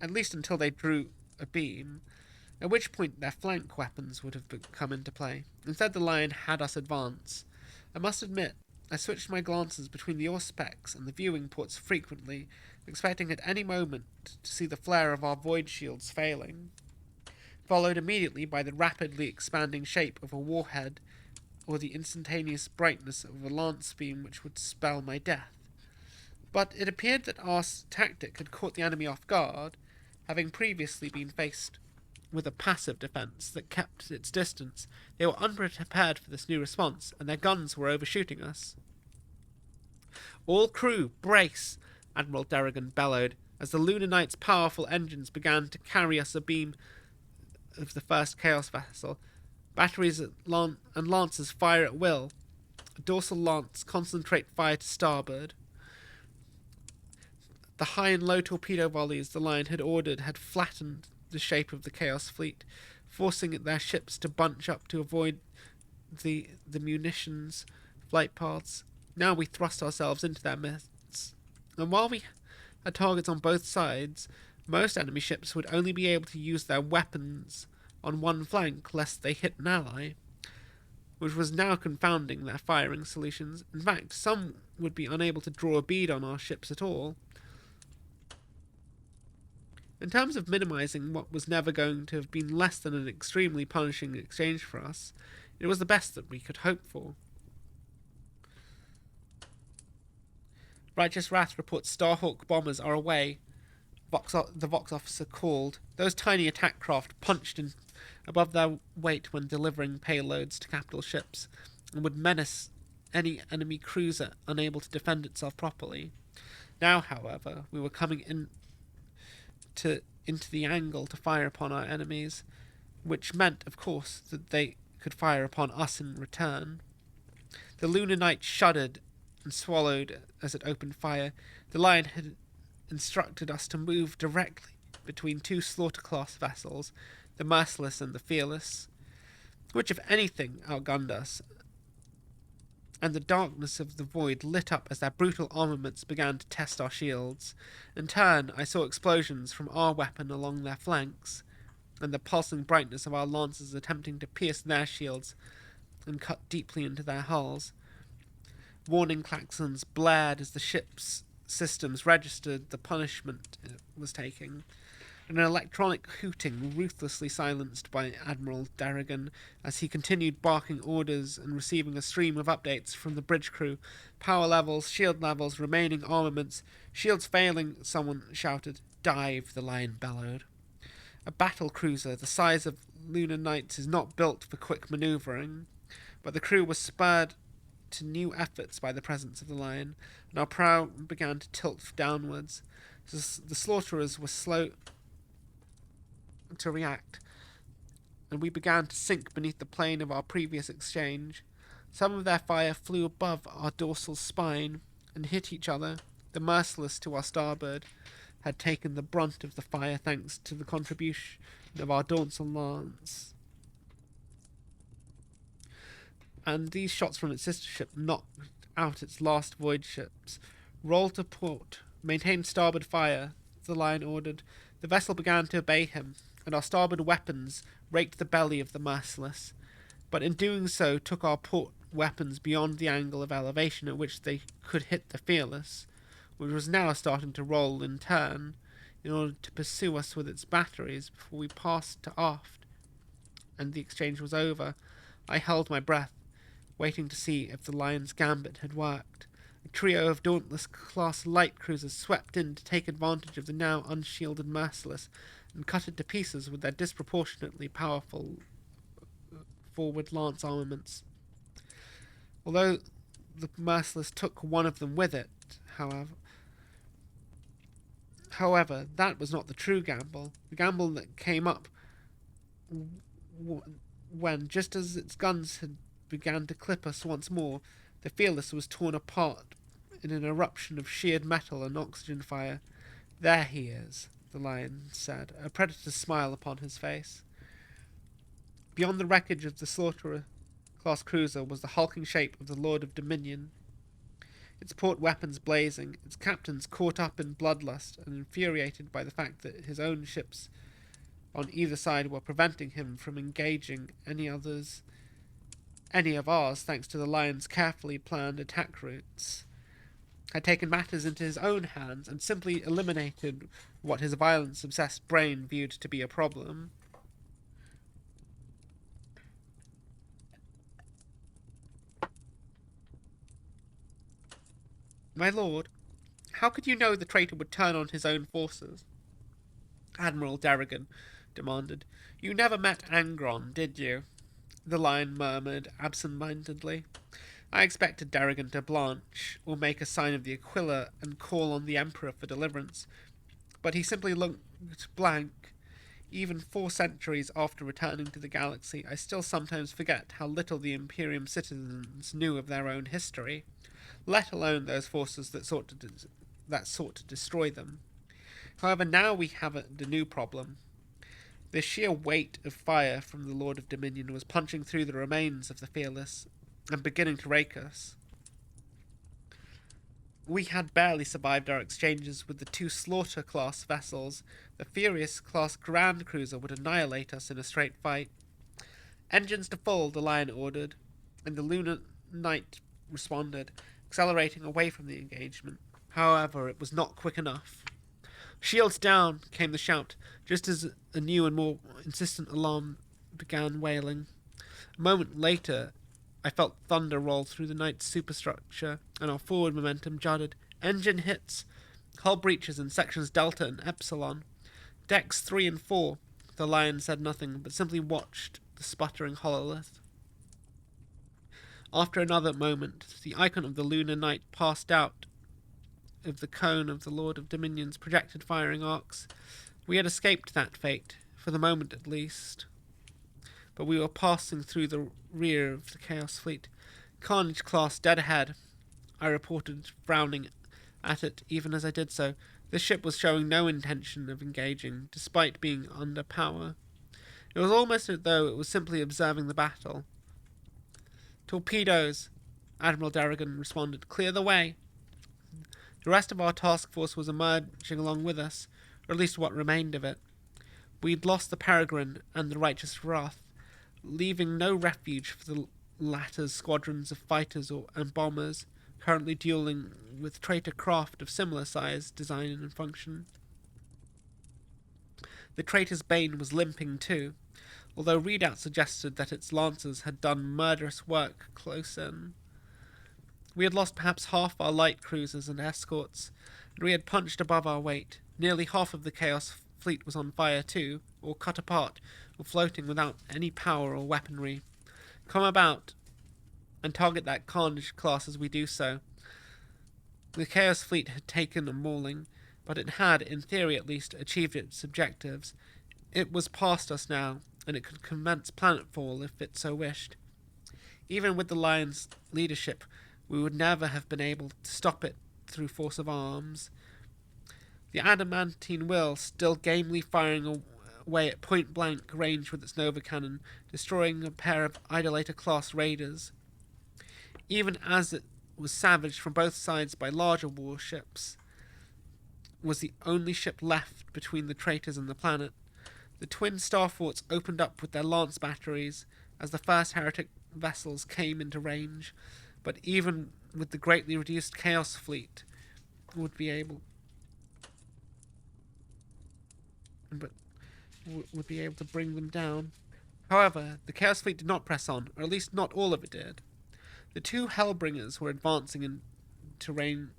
at least until they drew a beam, at which point their flank weapons would have come into play. Instead, the Lion had us advance. I must admit, I switched my glances between the Auspex and the viewing ports frequently, expecting at any moment to see the flare of our void shields failing, followed immediately by the rapidly expanding shape of a warhead or the instantaneous brightness of a lance beam which would spell my death. But it appeared that our tactic had caught the enemy off guard, having previously been faced with a passive defence that kept its distance. They were unprepared for this new response, and their guns were overshooting us. "All crew, brace!" Admiral Derrigan bellowed, as the Lunar Knight's powerful engines began to carry us abeam of the first Chaos vessel. Batteries and lancers fire at will. A dorsal lance concentrate fire to starboard. The high and low torpedo volleys the Lion had ordered had flattened the shape of the Chaos Fleet, forcing their ships to bunch up to avoid the munitions flight paths. Now we thrust ourselves into their midst, and while we had targets on both sides, most enemy ships would only be able to use their weapons on one flank lest they hit an ally, which was now confounding their firing solutions. In fact, some would be unable to draw a bead on our ships at all. In terms of minimizing what was never going to have been less than an extremely punishing exchange for us, it was the best that we could hope for. Righteous Wrath reports Starhawk bombers are away, the Vox officer called. Those tiny attack craft punched in above their weight when delivering payloads to capital ships, and would menace any enemy cruiser unable to defend itself properly. Now, however, we were coming into the angle to fire upon our enemies, which meant, of course, that they could fire upon us in return. The Lunar Knight shuddered and swallowed as it opened fire. The Lion had instructed us to move directly between two slaughter-class vessels, the Merciless and the Fearless, which, if anything, outgunned us, and the darkness of the void lit up as their brutal armaments began to test our shields. In turn, I saw explosions from our weapon along their flanks, and the pulsing brightness of our lancers attempting to pierce their shields and cut deeply into their hulls. Warning klaxons blared as the ship's systems registered the punishment it was taking. An electronic hooting ruthlessly silenced by Admiral Derrigan as he continued barking orders and receiving a stream of updates from the bridge crew. Power levels, shield levels, remaining armaments. Shields failing, someone shouted. Dive, the Lion bellowed. A battle cruiser the size of Lunar Knights is not built for quick manoeuvring, but the crew was spurred to new efforts by the presence of the Lion, and our prow began to tilt downwards. The slaughterers were slow to react, and we began to sink beneath the plane of our previous exchange. Some of their fire flew above our dorsal spine and hit each other. The Merciless to our starboard had taken the brunt of the fire thanks to the contribution of our dorsal lance, and these shots from its sister ship knocked out its last void ships. Roll to port Maintain starboard fire, the Lion ordered. The vessel began to obey him, and our starboard weapons raked the belly of the Merciless, but in doing so took our port weapons beyond the angle of elevation at which they could hit the Fearless, which was now starting to roll in turn in order to pursue us with its batteries before we passed to aft, and the exchange was over. I held my breath, waiting to see if the Lion's gambit had worked. A trio of Dauntless-class light cruisers swept in to take advantage of the now unshielded Merciless and cut it to pieces with their disproportionately powerful forward lance armaments. Although the Merciless took one of them with it, however, that was not the true gamble. The gamble that came up when, just as its guns had began to clip us once more, the Fearless was torn apart in an eruption of sheared metal and oxygen fire. "There he is," the Lion said, a predator's smile upon his face. Beyond the wreckage of the Slaughterer-class cruiser was the hulking shape of the Lord of Dominion, its port weapons blazing, its captains caught up in bloodlust and infuriated by the fact that his own ships on either side were preventing him from engaging any of ours, thanks to the Lion's carefully planned attack routes, had taken matters into his own hands and simply eliminated what his violence-obsessed brain viewed to be a problem. "My lord, how could you know the traitor would turn on his own forces?" Admiral Darrigan demanded. "You never met Angron, did you?" the Lion murmured absent-mindedly. I expected Darrigan to blanch, or make a sign of the Aquila and call on the Emperor for deliverance, but he simply looked blank. Even 4 centuries after returning to the galaxy, I still sometimes forget how little the Imperium citizens knew of their own history, let alone those forces that sought to destroy them. However, now we have a new problem. The sheer weight of fire from the Lord of Dominion was punching through the remains of the Fearless and beginning to rake us. We had barely survived our exchanges with the 2 Slaughter-class vessels. The Furious-class Grand Cruiser would annihilate us in a straight fight. "Engines to full," the Lion ordered, and the Lunar Knight responded, accelerating away from the engagement. However, it was not quick enough. "Shields down," came the shout, just as a new and more insistent alarm began wailing. A moment later, I felt thunder roll through the Knight's superstructure, and our forward momentum juddered. "Engine hits. Hull breaches in sections Delta and Epsilon. Decks 3 and 4. The Lion said nothing, but simply watched the sputtering hololith. After another moment, the icon of the Lunar Knight passed out of the cone of the Lord of Dominion's projected firing arcs. We had escaped that fate, for the moment at least. But we were passing through the rear of the Chaos Fleet. "Carnage class dead ahead," I reported, frowning at it even as I did so. This ship was showing no intention of engaging, despite being under power. It was almost as though it was simply observing the battle. "Torpedoes," Admiral Darrigan responded. "Clear the way." The rest of our task force was emerging along with us, or at least what remained of it. We'd lost the Peregrine and the Righteous Wrath, leaving no refuge for the latter's squadrons of fighters and bombers, currently dueling with traitor craft of similar size, design, and function. The traitor's Bane was limping too, although readouts suggested that its lancers had done murderous work close in. We had lost perhaps half our light cruisers and escorts, and we had punched above our weight. Nearly half of the Chaos Fleet was on fire too, or cut apart, or floating without any power or weaponry. Come about and target that Carnage class as we do so. The Chaos Fleet had taken a mauling, but it had, in theory at least, achieved its objectives. It was past us now, and it could commence planetfall if it so wished. Even with the Lion's leadership, we would never have been able to stop it through force of arms. The adamantine will still gamely firing away at point-blank range with its Nova cannon, destroying a pair of Idolator-class raiders. Even as it was savaged from both sides by larger warships, was the only ship left between the traitors and the planet. The twin star forts opened up with their lance batteries as the first heretic vessels came into range, but even with the greatly reduced Chaos fleet would be able to bring them down. However, the Chaos fleet did not press on, or at least not all of it did. The two Hellbringers were advancing into range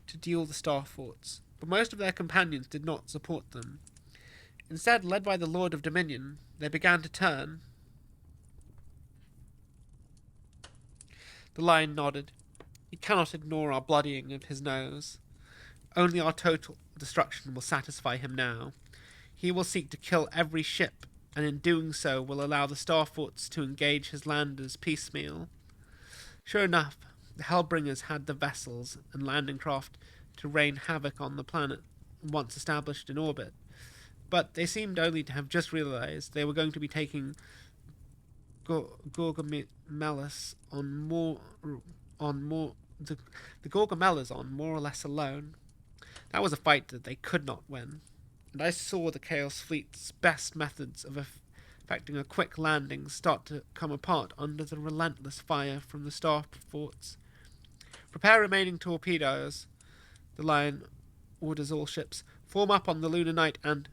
to duel the star forts, but most of their companions did not support them. Instead, led by the Lord of Dominion, they began to turn. The Lion nodded. He cannot ignore our bloodying of his nose. Only our total destruction will satisfy him now. He will seek to kill every ship, and in doing so will allow the star forts to engage his landers piecemeal. Sure enough, the Hellbringers had the vessels and landing craft to rain havoc on the planet once established in orbit, but they seemed only to have just realized they were going to be taking Gorgamelas the Gorgamelas on more or less alone. That was a fight that they could not win, and I saw the Chaos Fleet's best methods of effecting a quick landing start to come apart under the relentless fire from the star forts. Prepare remaining torpedoes, the Lion orders all ships. Form up on the Lunar Knight and...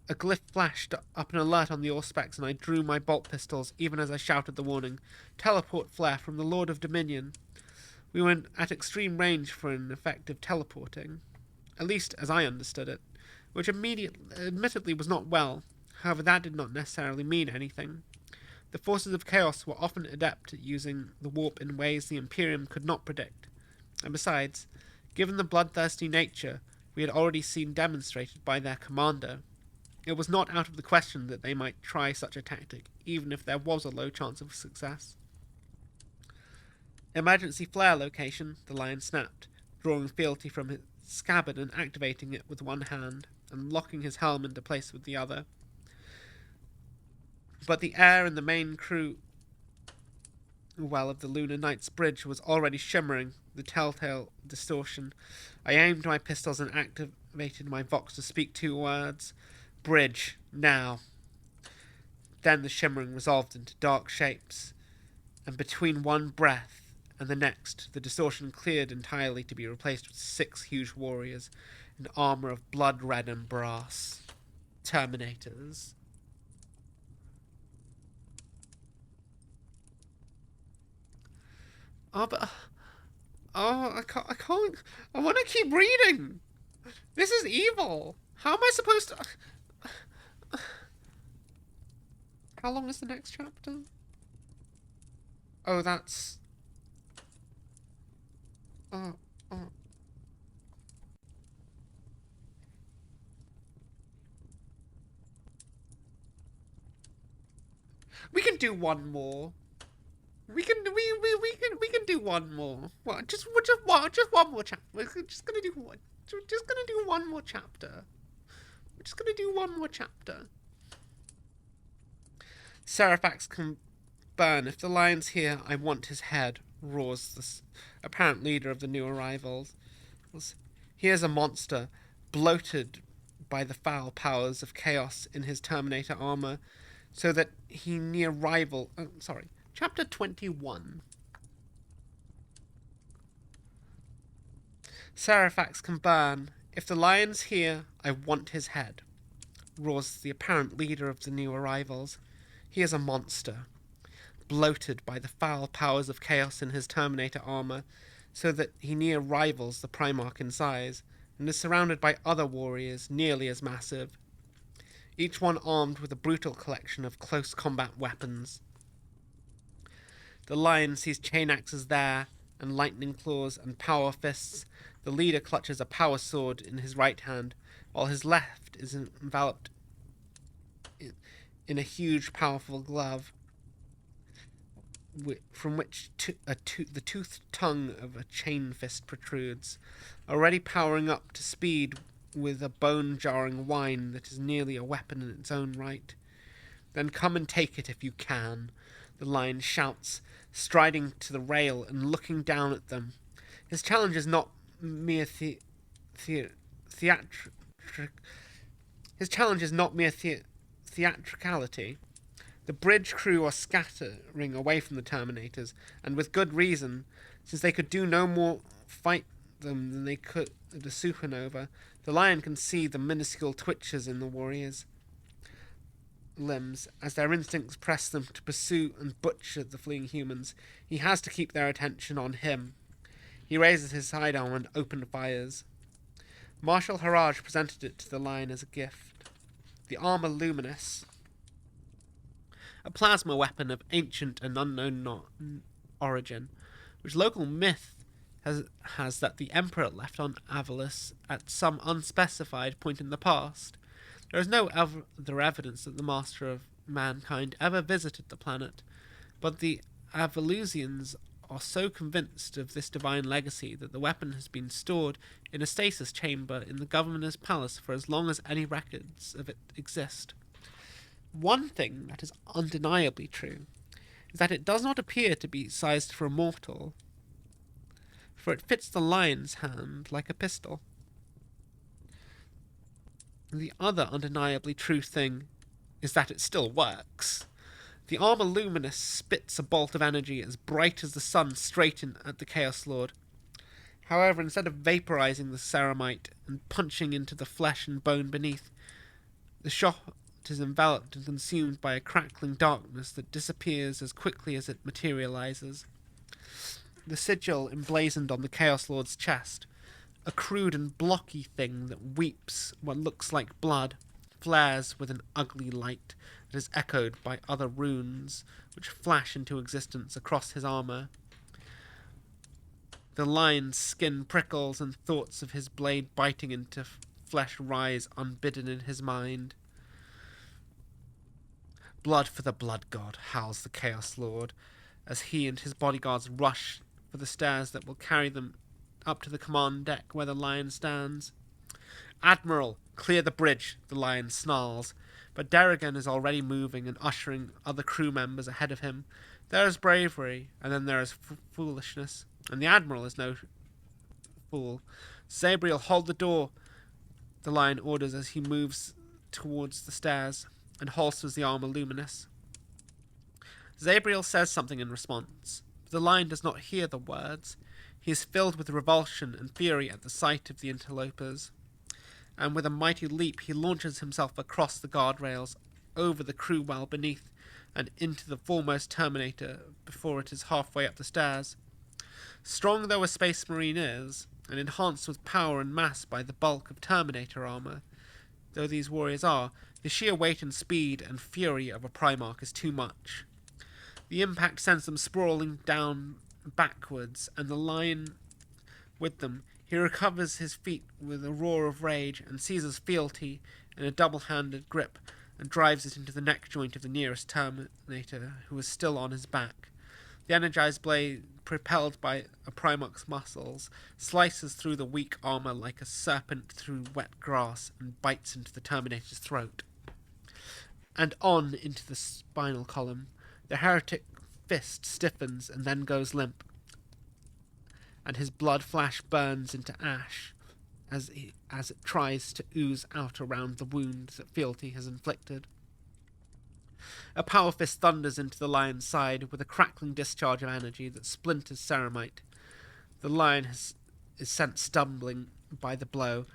A glyph flashed up an alert on the Auspex, and I drew my bolt pistols even as I shouted the warning. Teleport flare from the Lord of Dominion. We were at extreme range for an effective teleporting, at least as I understood it, which admittedly was not well. However, that did not necessarily mean anything. The forces of chaos were often adept at using the warp in ways the Imperium could not predict. And besides, given the bloodthirsty nature we had already seen demonstrated by their commander, it was not out of the question that they might try such a tactic, even if there was a low chance of success. Emergency flare location, the Lion snapped, drawing fealty from his scabbard and activating it with one hand, and locking his helm into place with the other. But the air in the main crew well of the Lunar Knight's bridge was already shimmering, the telltale distortion. I aimed my pistols and activated my vox to speak 2 words. Bridge, now. Then the shimmering resolved into dark shapes, and between one breath and the next, the distortion cleared entirely to be replaced with 6 huge warriors in armor of blood red and brass. Terminators. Oh, but... Oh, I can't... I want to keep reading! This is evil! How am I supposed to... How long is the next chapter? Oh, that's... Oh. We can do one more. We can do one more. What? Just one more chapter. We're just gonna do one. We're just gonna do one more chapter. We're just gonna do one more chapter. Seraphax can burn. If the Lion's here, I want his head, roars the apparent leader of the new arrivals. Here's a monster, bloated by the foul powers of chaos in his Terminator armor, so that he near rival... Chapter 21. Seraphax can burn. If the Lion's here, I want his head, roars the apparent leader of the new arrivals. He is a monster, bloated by the foul powers of chaos in his Terminator armor, so that he near rivals the Primarch in size, and is surrounded by other warriors nearly as massive, each one armed with a brutal collection of close combat weapons. The Lion sees chain axes there, and lightning claws and power fists. The leader clutches a power sword in his right hand, while his left is enveloped in a huge, powerful glove, from which the toothed tongue of a chain fist protrudes, already powering up to speed with a bone-jarring whine that is nearly a weapon in its own right. Then come and take it if you can, the Lion shouts, striding to the rail and looking down at them, His challenge is not mere theatric. His challenge is not mere theatricality. The bridge crew are scattering away from the Terminators, and with good reason, since they could do no more fight them than they could the supernova. The lion can see the minuscule twitches in the warriors' limbs as their instincts press them to pursue and butcher the fleeing humans. He has to keep their attention on him. He raises his sidearm and open fires. Marshal Haraj presented it to the lion as a gift. The armor luminous, a plasma weapon of ancient and unknown origin, which local myth has that the Emperor left on Avalis at some unspecified point in the past. There is no other evidence that the Master of Mankind ever visited the planet, but the Avalusians are so convinced of this divine legacy that the weapon has been stored in a stasis chamber in the Governor's palace for as long as any records of it exist. One thing that is undeniably true is that it does not appear to be sized for a mortal, for it fits the lion's hand like a pistol. The other undeniably true thing is that it still works. The armor luminous spits a bolt of energy as bright as the sun straight in at the Chaos Lord. However, instead of vaporizing the ceramite and punching into the flesh and bone beneath, the shot is enveloped and consumed by a crackling darkness that disappears as quickly as it materializes. The sigil emblazoned on the Chaos Lord's chest, a crude and blocky thing that weeps what looks like blood, flares with an ugly light that is echoed by other runes which flash into existence across his armor. The lion's skin prickles and thoughts of his blade biting into flesh rise unbidden in his mind. Blood for the blood god, howls the Chaos Lord, as he and his bodyguards rush for the stairs that will carry them up to the command deck where the lion stands. Admiral, clear the bridge, the lion snarls, but Derrigan is already moving and ushering other crew members ahead of him. There is bravery, and then there is foolishness, and the Admiral is no fool. Zabriel, hold the door, the lion orders as he moves towards the stairs and holsters the armor luminous. Zabriel says something in response, but the lion does not hear the words. He is filled with revulsion and fury at the sight of the interlopers, and with a mighty leap he launches himself across the guardrails, over the crew well beneath, and into the foremost Terminator before it is halfway up the stairs. Strong though a Space Marine is, and enhanced with power and mass by the bulk of Terminator armor, though these warriors are, the sheer weight and speed and fury of a Primarch is too much. The impact sends them sprawling down backwards, and the lion with them. He recovers his feet with a roar of rage and seizes Fealty in a double-handed grip and drives it into the neck joint of the nearest Terminator, who is still on his back. The energized blade, propelled by a Primarch's muscles, slices through the weak armor like a serpent through wet grass and bites into the Terminator's throat. And on into the spinal column. The heretic fist stiffens and then goes limp, and his blood flash burns into ash as it tries to ooze out around the wound that Fealty has inflicted. A power fist thunders into the lion's side with a crackling discharge of energy that splinters ceramite. The lion is sent stumbling by the blow,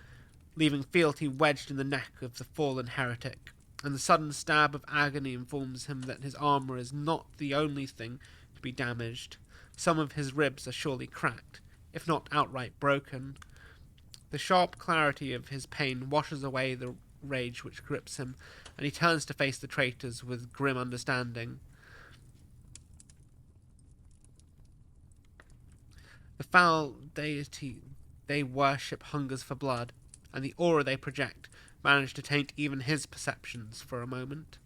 leaving Fealty wedged in the neck of the fallen heretic, and the sudden stab of agony informs him that his armor is not the only thing to be damaged. Some of his ribs are surely cracked, if not outright broken. The sharp clarity of his pain washes away the rage which grips him, and he turns to face the traitors with grim understanding. The foul deity they worship hungers for blood, and the aura they project managed to taint even his perceptions for a moment.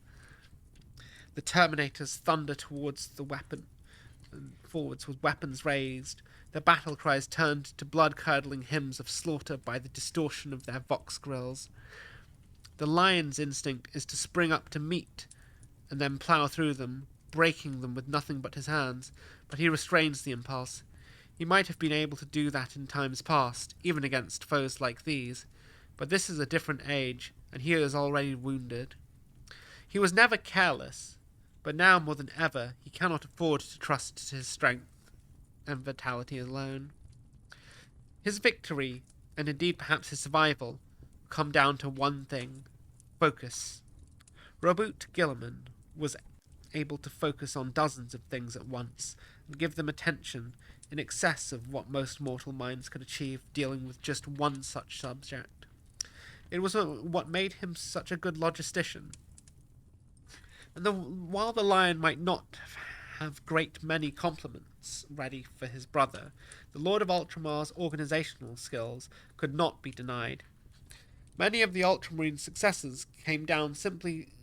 The Terminators thunder towards the weapon, forwards with weapons raised. Their battle cries turned to blood-curdling hymns of slaughter by the distortion of their vox grills. The lion's instinct is to spring up to meet, and then plough through them, breaking them with nothing but his hands, but he restrains the impulse. He might have been able to do that in times past, even against foes like these, but this is a different age, and he is already wounded. He was never careless, but now more than ever he cannot afford to trust to his strength and vitality alone. His victory, and indeed perhaps his survival, come down to one thing: focus. Robert Gilliman was able to focus on dozens of things at once and give them attention in excess of what most mortal minds could achieve dealing with just one such subject. It was what made him such a good logistician. And while the lion might not have great many compliments ready for his brother, the Lord of Ultramar's organizational skills could not be denied. Many of the Ultramarines' successes came down simply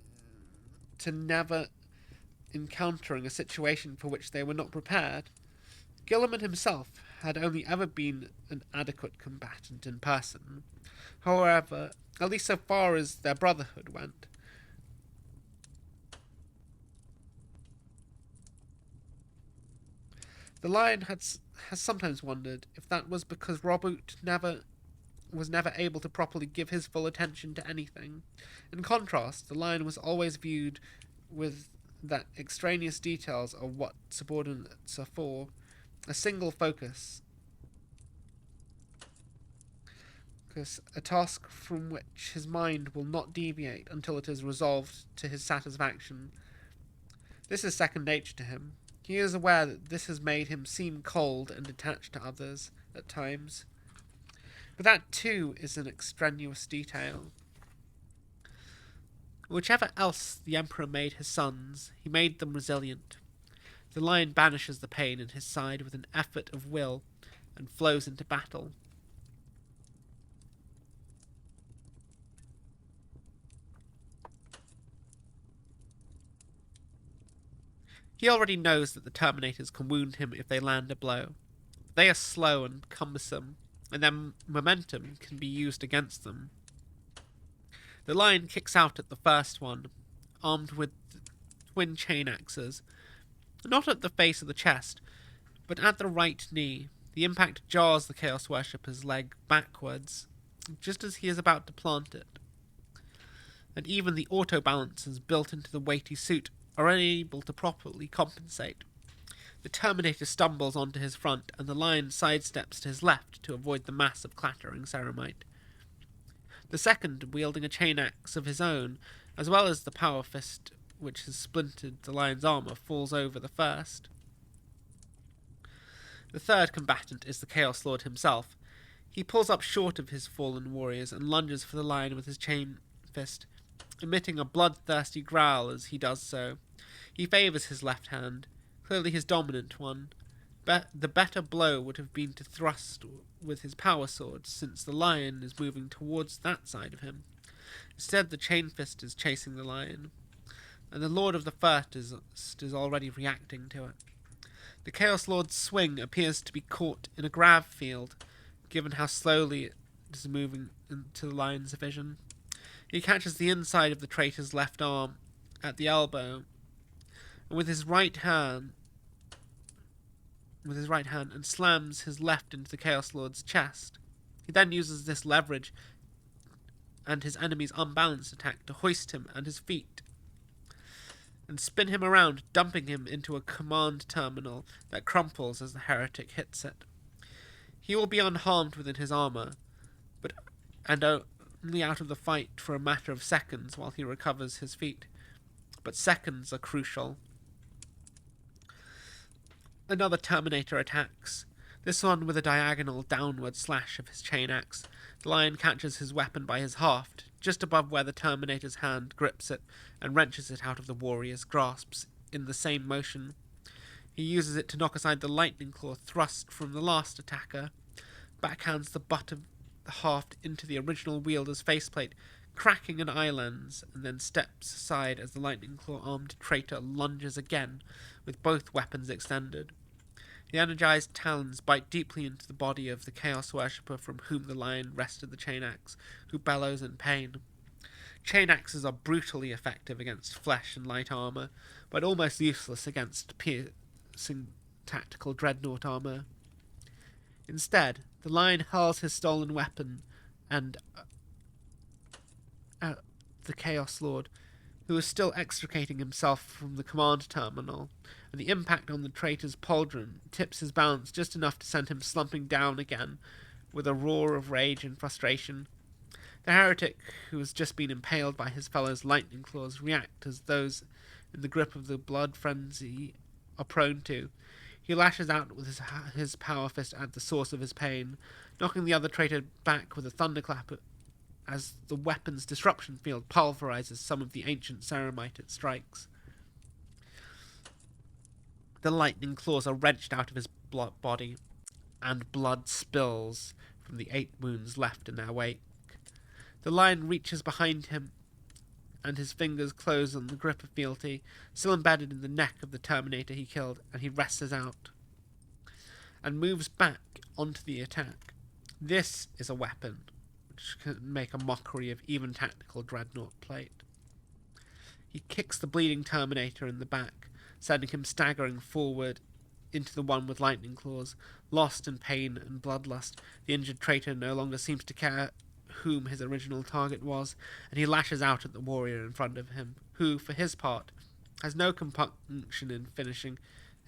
to never encountering a situation for which they were not prepared. Gilliman himself had only ever been an adequate combatant in person. However, at least so far as their brotherhood went, the lion has sometimes wondered if that was because Robert was never able to properly give his full attention to anything. In contrast, the lion was always viewed with that extraneous details of what subordinates are for, a single focus, a task from which his mind will not deviate until it is resolved to his satisfaction. This is second nature to him. He is aware that this has made him seem cold and detached to others at times. But that too is an extraneous detail. Whichever else the Emperor made his sons, he made them resilient. The lion banishes the pain in his side with an effort of will and flows into battle. He already knows that the Terminators can wound him if they land a blow. They are slow and cumbersome, and their momentum can be used against them. The lion kicks out at the first one, armed with twin chain axes, not at the face of the chest, but at the right knee. The impact jars the Chaos Worshipper's leg backwards, just as he is about to plant it. And even the auto-balancers built into the weighty suit are unable to properly compensate. The Terminator stumbles onto his front, and the lion sidesteps to his left to avoid the mass of clattering ceramite. The second, wielding a chain axe of his own, as well as the power fist which has splintered the lion's armour, falls over the first. The third combatant is the Chaos Lord himself. He pulls up short of his fallen warriors and lunges for the lion with his chain fist, emitting a bloodthirsty growl as he does so. He favours his left hand, clearly his dominant one. The better blow would have been to thrust with his power sword, since the lion is moving towards that side of him. Instead, the chain fist is chasing the lion, and the Lord of the First is already reacting to it. The Chaos Lord's swing appears to be caught in a grav field, given how slowly it is moving into the lion's vision. He catches the inside of the traitor's left arm at the elbow, and with his right hand and slams his left into the Chaos Lord's chest. He then uses this leverage and his enemy's unbalanced attack to hoist him and his feet and spin him around, dumping him into a command terminal that crumples as the heretic hits it. He will be unharmed within his armour, and only out of the fight for a matter of seconds while he recovers his feet. But seconds are crucial. Another Terminator attacks, this one with a diagonal downward slash of his chain axe. The lion catches his weapon by his haft, just above where the Terminator's hand grips it, and wrenches it out of the warrior's grasps in the same motion. He uses it to knock aside the lightning claw thrust from the last attacker, backhands the butt of the haft into the original wielder's faceplate, cracking an eye lens, and then steps aside as the lightning claw-armed traitor lunges again, with both weapons extended. The energized talons bite deeply into the body of the Chaos Worshipper from whom the lion wrested the chain axe, who bellows in pain. Chain axes are brutally effective against flesh and light armor, but almost useless against piercing tactical dreadnought armor. Instead, the lion hurls his stolen weapon and at the Chaos Lord, who is still extricating himself from the command terminal, and the impact on the traitor's pauldron tips his balance just enough to send him slumping down again with a roar of rage and frustration. The heretic, who has just been impaled by his fellow's lightning claws, react as those in the grip of the blood frenzy are prone to. He lashes out with his power fist at the source of his pain, knocking the other traitor back with a thunderclap as the weapon's disruption field pulverizes some of the ancient ceramite it strikes. The lightning claws are wrenched out of his body, and blood spills from the 8 wounds left in their wake. The lion reaches behind him, and his fingers close on the grip of fealty, still embedded in the neck of the Terminator he killed, and he wrests out and moves back onto the attack. This is a weapon which can make a mockery of even tactical dreadnought plate. He kicks the bleeding Terminator in the back, sending him staggering forward into the one with lightning claws. Lost in pain and bloodlust, the injured traitor no longer seems to care whom his original target was, and he lashes out at the warrior in front of him, who, for his part, has no compunction in finishing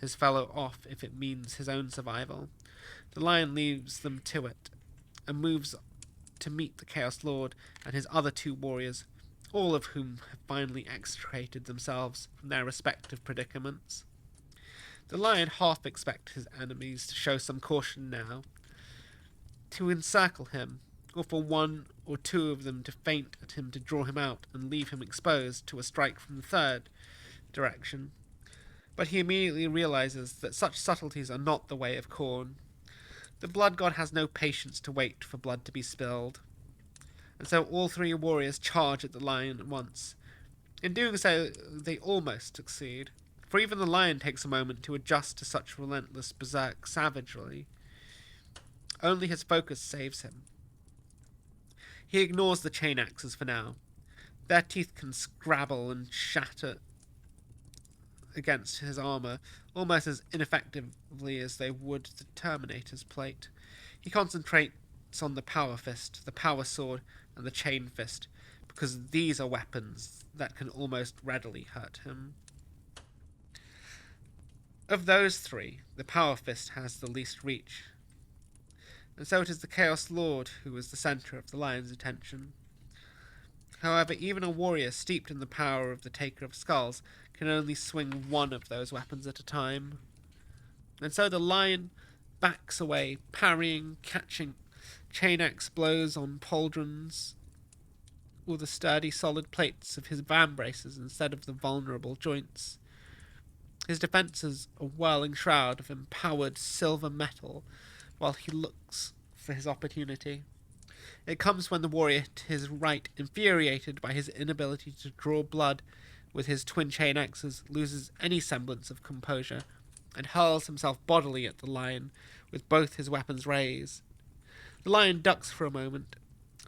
his fellow off if it means his own survival. The lion leaves them to it, and moves to meet the Chaos Lord and his other 2 warriors, all of whom have finally extricated themselves from their respective predicaments. The lion half expects his enemies to show some caution now, to encircle him, or for 1 or 2 of them to feint at him to draw him out and leave him exposed to a strike from the 3rd direction. But he immediately realizes that such subtleties are not the way of Khorne. The blood god has no patience to wait for blood to be spilled, and so all 3 warriors charge at the lion at once. In doing so, they almost succeed, for even the lion takes a moment to adjust to such relentless berserk savagery. Only his focus saves him. He ignores the chain axes for now. Their teeth can scrabble and shatter against his armor almost as ineffectively as they would the Terminator's plate. He concentrates on the power fist, the power sword, and the chain fist, because these are weapons that can almost readily hurt him. Of those 3, the power fist has the least reach, and so it is the Chaos Lord who is the centre of the lion's attention. However, even a warrior steeped in the power of the Taker of Skulls can only swing 1 of those weapons at a time. And so the lion backs away, parrying, catching chain axe blows on pauldrons or the sturdy solid plates of his van braces instead of the vulnerable joints. His defence is a whirling shroud of empowered silver metal while he looks for his opportunity. It comes when the warrior to his right, infuriated by his inability to draw blood with his twin chain axes, loses any semblance of composure and hurls himself bodily at the lion with both his weapons raised. The lion ducks for a moment,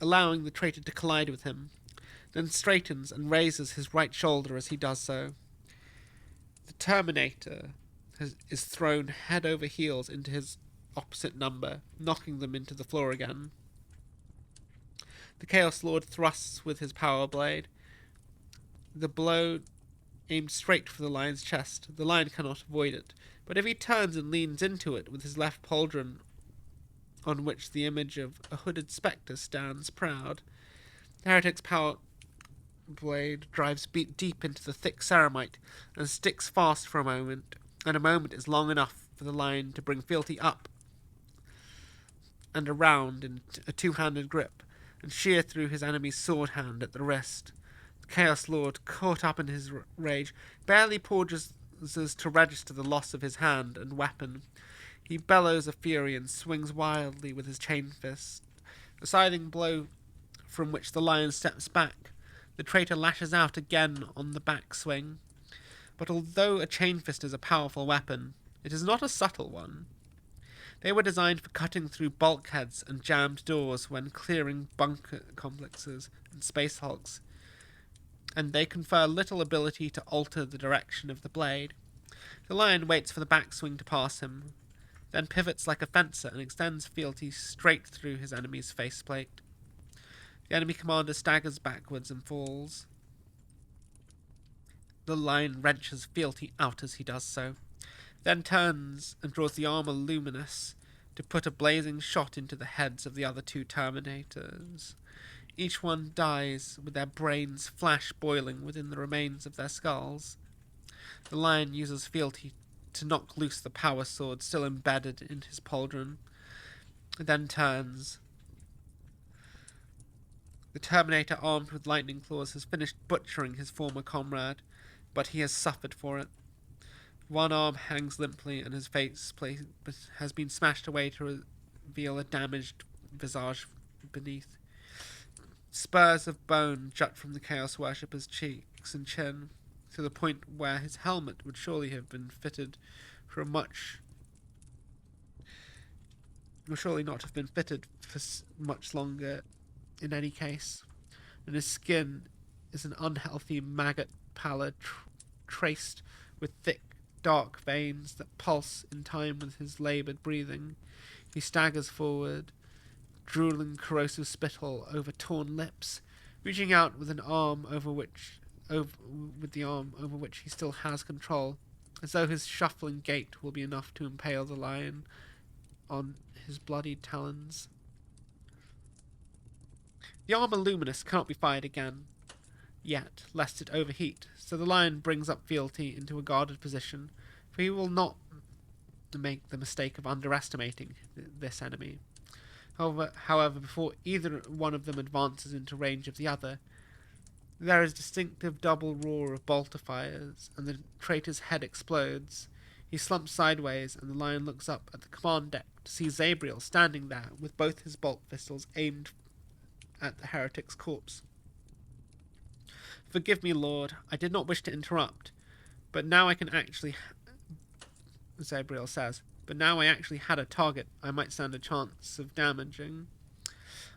allowing the traitor to collide with him, then straightens and raises his right shoulder as he does so. The Terminator is thrown head over heels into his opposite number, knocking them into the floor again. The Chaos Lord thrusts with his power blade. The blow aimed straight for the lion's chest. The lion cannot avoid it, but if he turns and leans into it with his left pauldron, on which the image of a hooded spectre stands proud, the heretic's power blade drives deep into the thick ceramite and sticks fast for a moment, and a moment is long enough for the lion to bring fealty up and around in a 2-handed grip and shear through his enemy's sword hand at the wrist. The Chaos Lord, caught up in his rage, barely pauses to register the loss of his hand and weapon. He bellows a fury and swings wildly with his chain fist. A scything blow from which the lion steps back. The traitor lashes out again on the backswing. But although a chain fist is a powerful weapon, it is not a subtle one. They were designed for cutting through bulkheads and jammed doors when clearing bunker complexes and space hulks, and they confer little ability to alter the direction of the blade. The lion waits for the backswing to pass him, then pivots like a fencer and extends fealty straight through his enemy's faceplate. The enemy commander staggers backwards and falls. The lion wrenches fealty out as he does so, then turns and draws the armor luminous to put a blazing shot into the heads of the other two Terminators. Each one dies with their brains flash boiling within the remains of their skulls. The lion uses fealty to knock loose the power sword still embedded in his pauldron, then turns. The Terminator armed with lightning claws has finished butchering his former comrade, but he has suffered for it. One arm hangs limply and his face has been smashed away to reveal a damaged visage beneath. Spurs of bone jut from the Chaos Worshipper's cheeks and chin, to the point where his helmet would surely have been fitted for would surely not have been fitted for much longer in any case, and his skin is an unhealthy maggot pallor traced with thick, dark veins that pulse in time with his laboured breathing. He staggers forward, drooling corrosive spittle over torn lips, reaching out with the arm over which he still has control, as though his shuffling gait will be enough to impale the lion on his bloodied talons. The armor luminous cannot be fired again yet, lest it overheat, so the lion brings up fealty into a guarded position, for he will not make the mistake of underestimating this enemy. However, before either one of them advances into range of the other, there is a distinctive double roar of bolter-fires, and the traitor's head explodes. He slumps sideways, and the lion looks up at the command deck to see Zabriel standing there with both his bolt pistols aimed at the heretic's corpse. "Forgive me, Lord, I did not wish to interrupt, but now I can actually..." Zabriel says, "but now I actually had a target I might stand a chance of damaging."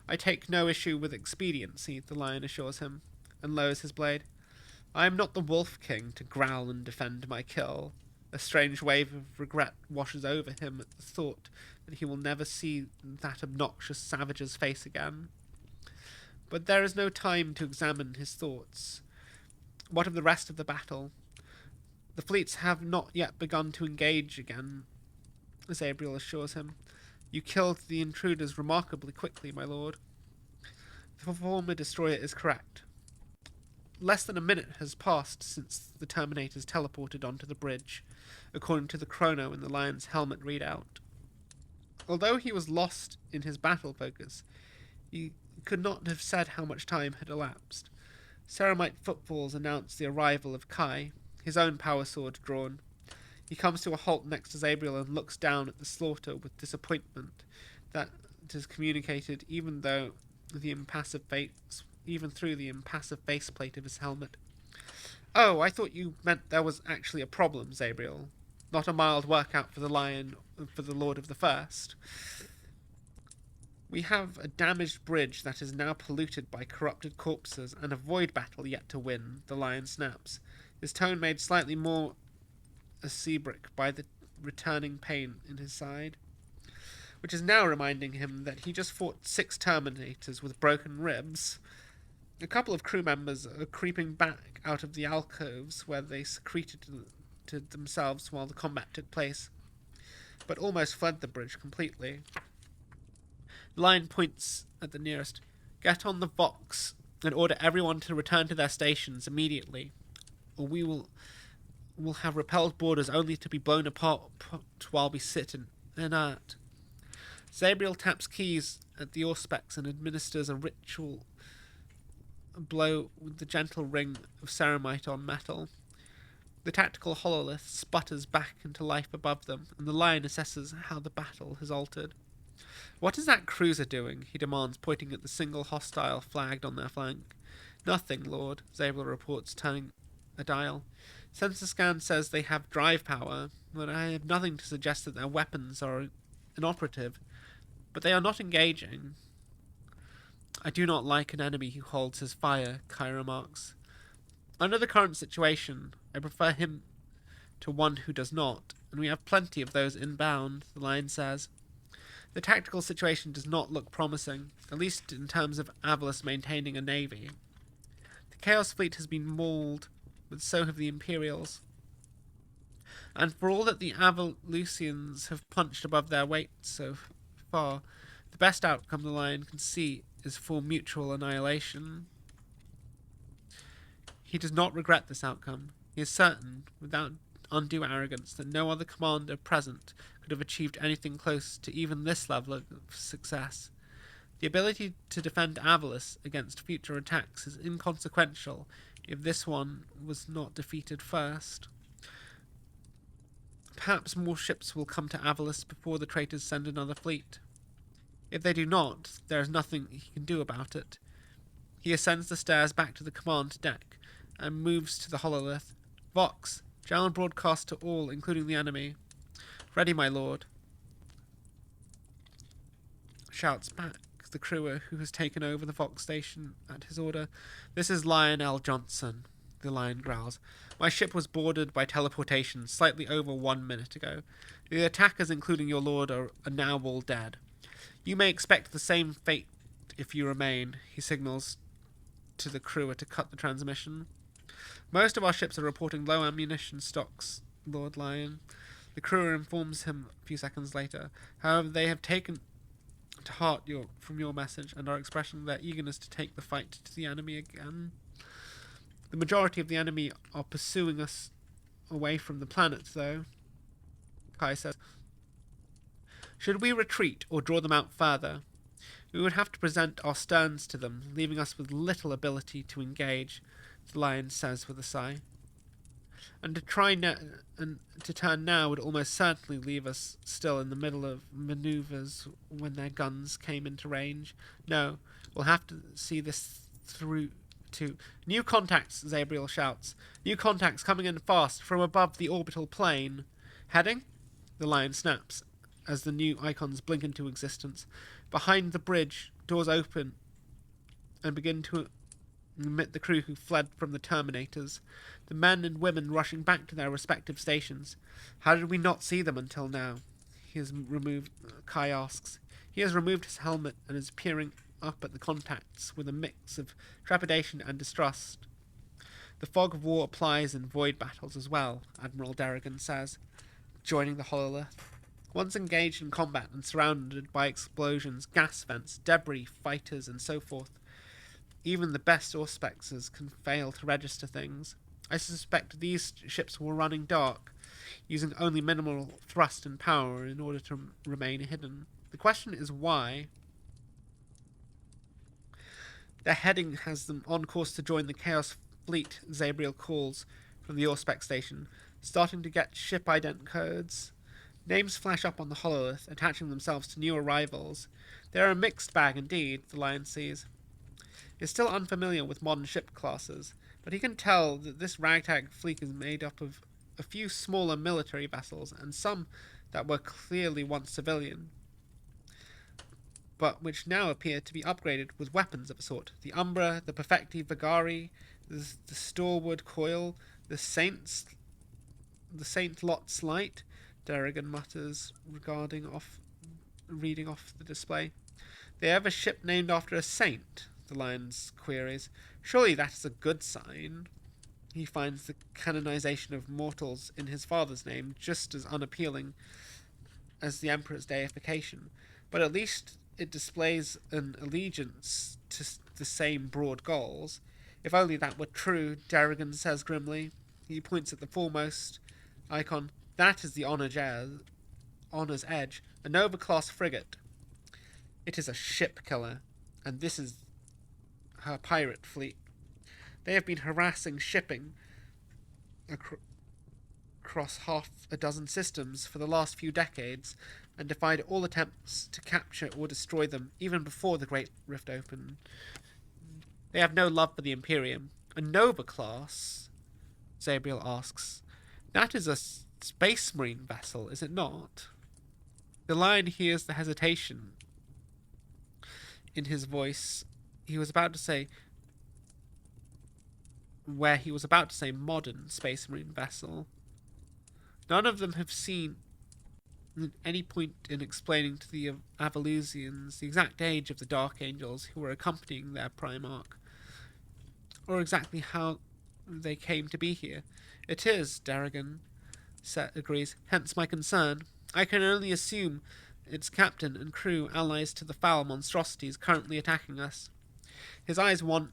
"I take no issue with expediency," the lion assures him, and lowers his blade. "I am not the Wolf King to growl and defend my kill." A strange wave of regret washes over him at the thought that he will never see that obnoxious savage's face again. But there is no time to examine his thoughts. What of the rest of the battle? "The fleets have not yet begun to engage again," Zabriel assures him. "You killed the intruders remarkably quickly, my lord." The former destroyer is correct. Less than a minute has passed since the Terminators teleported onto the bridge, according to the chrono in the lion's helmet readout. Although he was lost in his battle focus, he could not have said how much time had elapsed. Ceramite footfalls announced the arrival of Kai, his own power sword drawn. He comes to a halt next to Zabriel and looks down at the slaughter with disappointment that is communicated even through the impassive faceplate of his helmet. "Oh, I thought you meant there was actually a problem, Zabriel. Not a mild workout for the lion, for the Lord of the First. We have a damaged bridge that is now polluted by corrupted corpses and a void battle yet to win," the lion snaps, his tone made slightly more acerbic by the returning pain in his side, which is now reminding him that he just fought 6 Terminators with broken ribs. A couple of crew members are creeping back out of the alcoves where they secreted to themselves while the combat took place, but almost fled the bridge completely. The lion points at the nearest. "Get on the Vox and order everyone to return to their stations immediately, or we'll have repelled boarders only to be blown apart while we sit inert." Zabriel taps keys at the auspex and administers a ritual blow with the gentle ring of ceramite on metal. The tactical hololith sputters back into life above them, and the lion assesses how the battle has altered. "What is that cruiser doing?" he demands, pointing at the single hostile flagged on their flank. "Nothing, Lord," Zabriel reports, turning a dial. "Sensor scan says they have drive power, but I have nothing to suggest that their weapons are inoperative. But they are not engaging." "I do not like an enemy who holds his fire," Kai remarks. "Under the current situation, I prefer him to one who does not, and we have plenty of those inbound, the Lion says. The tactical situation does not look promising, at least in terms of Avalos maintaining a navy. The Chaos Fleet has been mauled, but so have the Imperials. And for all that the Avalusians have punched above their weight so far, the best outcome the Lion can see is full mutual annihilation. He does not regret this outcome. He is certain, without undue arrogance, that no other commander present could have achieved anything close to even this level of success. The ability to defend Avalos against future attacks is inconsequential if this one was not defeated first. Perhaps more ships will come to Avalos before the traitors send another fleet. If they do not, there is nothing he can do about it. He ascends the stairs back to the command deck and moves to the hololith. Vox, general broadcast to all, including the enemy. Ready, my lord. Shouts back the crewer who has taken over the Vox station at his order. This is Lionel Johnson, the Lion growls. My ship was boarded by teleportation slightly over 1 minute ago. The attackers, including your lord, are now all dead. You may expect the same fate if you remain, he signals to the crewer to cut the transmission. Most of our ships are reporting low ammunition stocks, Lord Lion. The crewer informs him a few seconds later. However, they have taken to heart from your message and are expressing their eagerness to take the fight to the enemy again. The majority of the enemy are pursuing us away from the planet, though, Kai says. Should we retreat or draw them out further? We would have to present our sterns to them, leaving us with little ability to engage, the Lion says with a sigh. And to turn now would almost certainly leave us still in the middle of maneuvers when their guns came into range. No, we'll have to see this through to... New contacts, Zabriel shouts. New contacts coming in fast from above the orbital plane. Heading? The Lion snaps as the new icons blink into existence. Behind the bridge, doors open and begin to admit the crew who fled from the Terminators, the men and women rushing back to their respective stations. How did we not see them until now? Kai asks. He has removed his helmet and is peering up at the contacts with a mix of trepidation and distrust. The fog of war applies in void battles as well, Admiral Derrigan says, joining the hololith. Once engaged in combat and surrounded by explosions, gas vents, debris, fighters, and so forth, even the best auspexes can fail to register things. I suspect these ships were running dark, using only minimal thrust and power in order to remain hidden. The question is why. Their heading has them on course to join the Chaos Fleet, Zabriel calls from the Auspex station, starting to get ship ident codes. Names flash up on the hololith, attaching themselves to new arrivals. They are a mixed bag indeed, the Lion sees. He is still unfamiliar with modern ship classes, but he can tell that this ragtag fleet is made up of a few smaller military vessels and some that were clearly once civilian, but which now appear to be upgraded with weapons of a sort. The Umbra, the Perfecti Vagari, the Storwood Coil, the Saint Lot's Light, Derrigan mutters, reading off the display. They have a ship named after a saint, the Lion's queries. Surely that is a good sign. He finds the canonization of mortals in his father's name just as unappealing as the Emperor's deification, but at least it displays an allegiance to the same broad goals. If only that were true, Derrigan says grimly. He points at the foremost icon. That is the Honor's Edge, a Nova-class frigate. It is a ship killer, and this is her pirate fleet. They have been harassing shipping across half a dozen systems for the last few decades, and defied all attempts to capture or destroy them even before the Great Rift opened. They have no love for the Imperium. A Nova class? Zabriel asks. That is a Space Marine vessel, is it not? The Lion hears the hesitation in his voice. He was about to say modern Space Marine vessel. None of them have seen any point in explaining to the Avalusians the exact age of the Dark Angels who were accompanying their Primarch, or exactly how they came to be here. It is, Darrigan agrees, hence my concern. I can only assume its captain and crew allies to the foul monstrosities currently attacking us. His eyes wander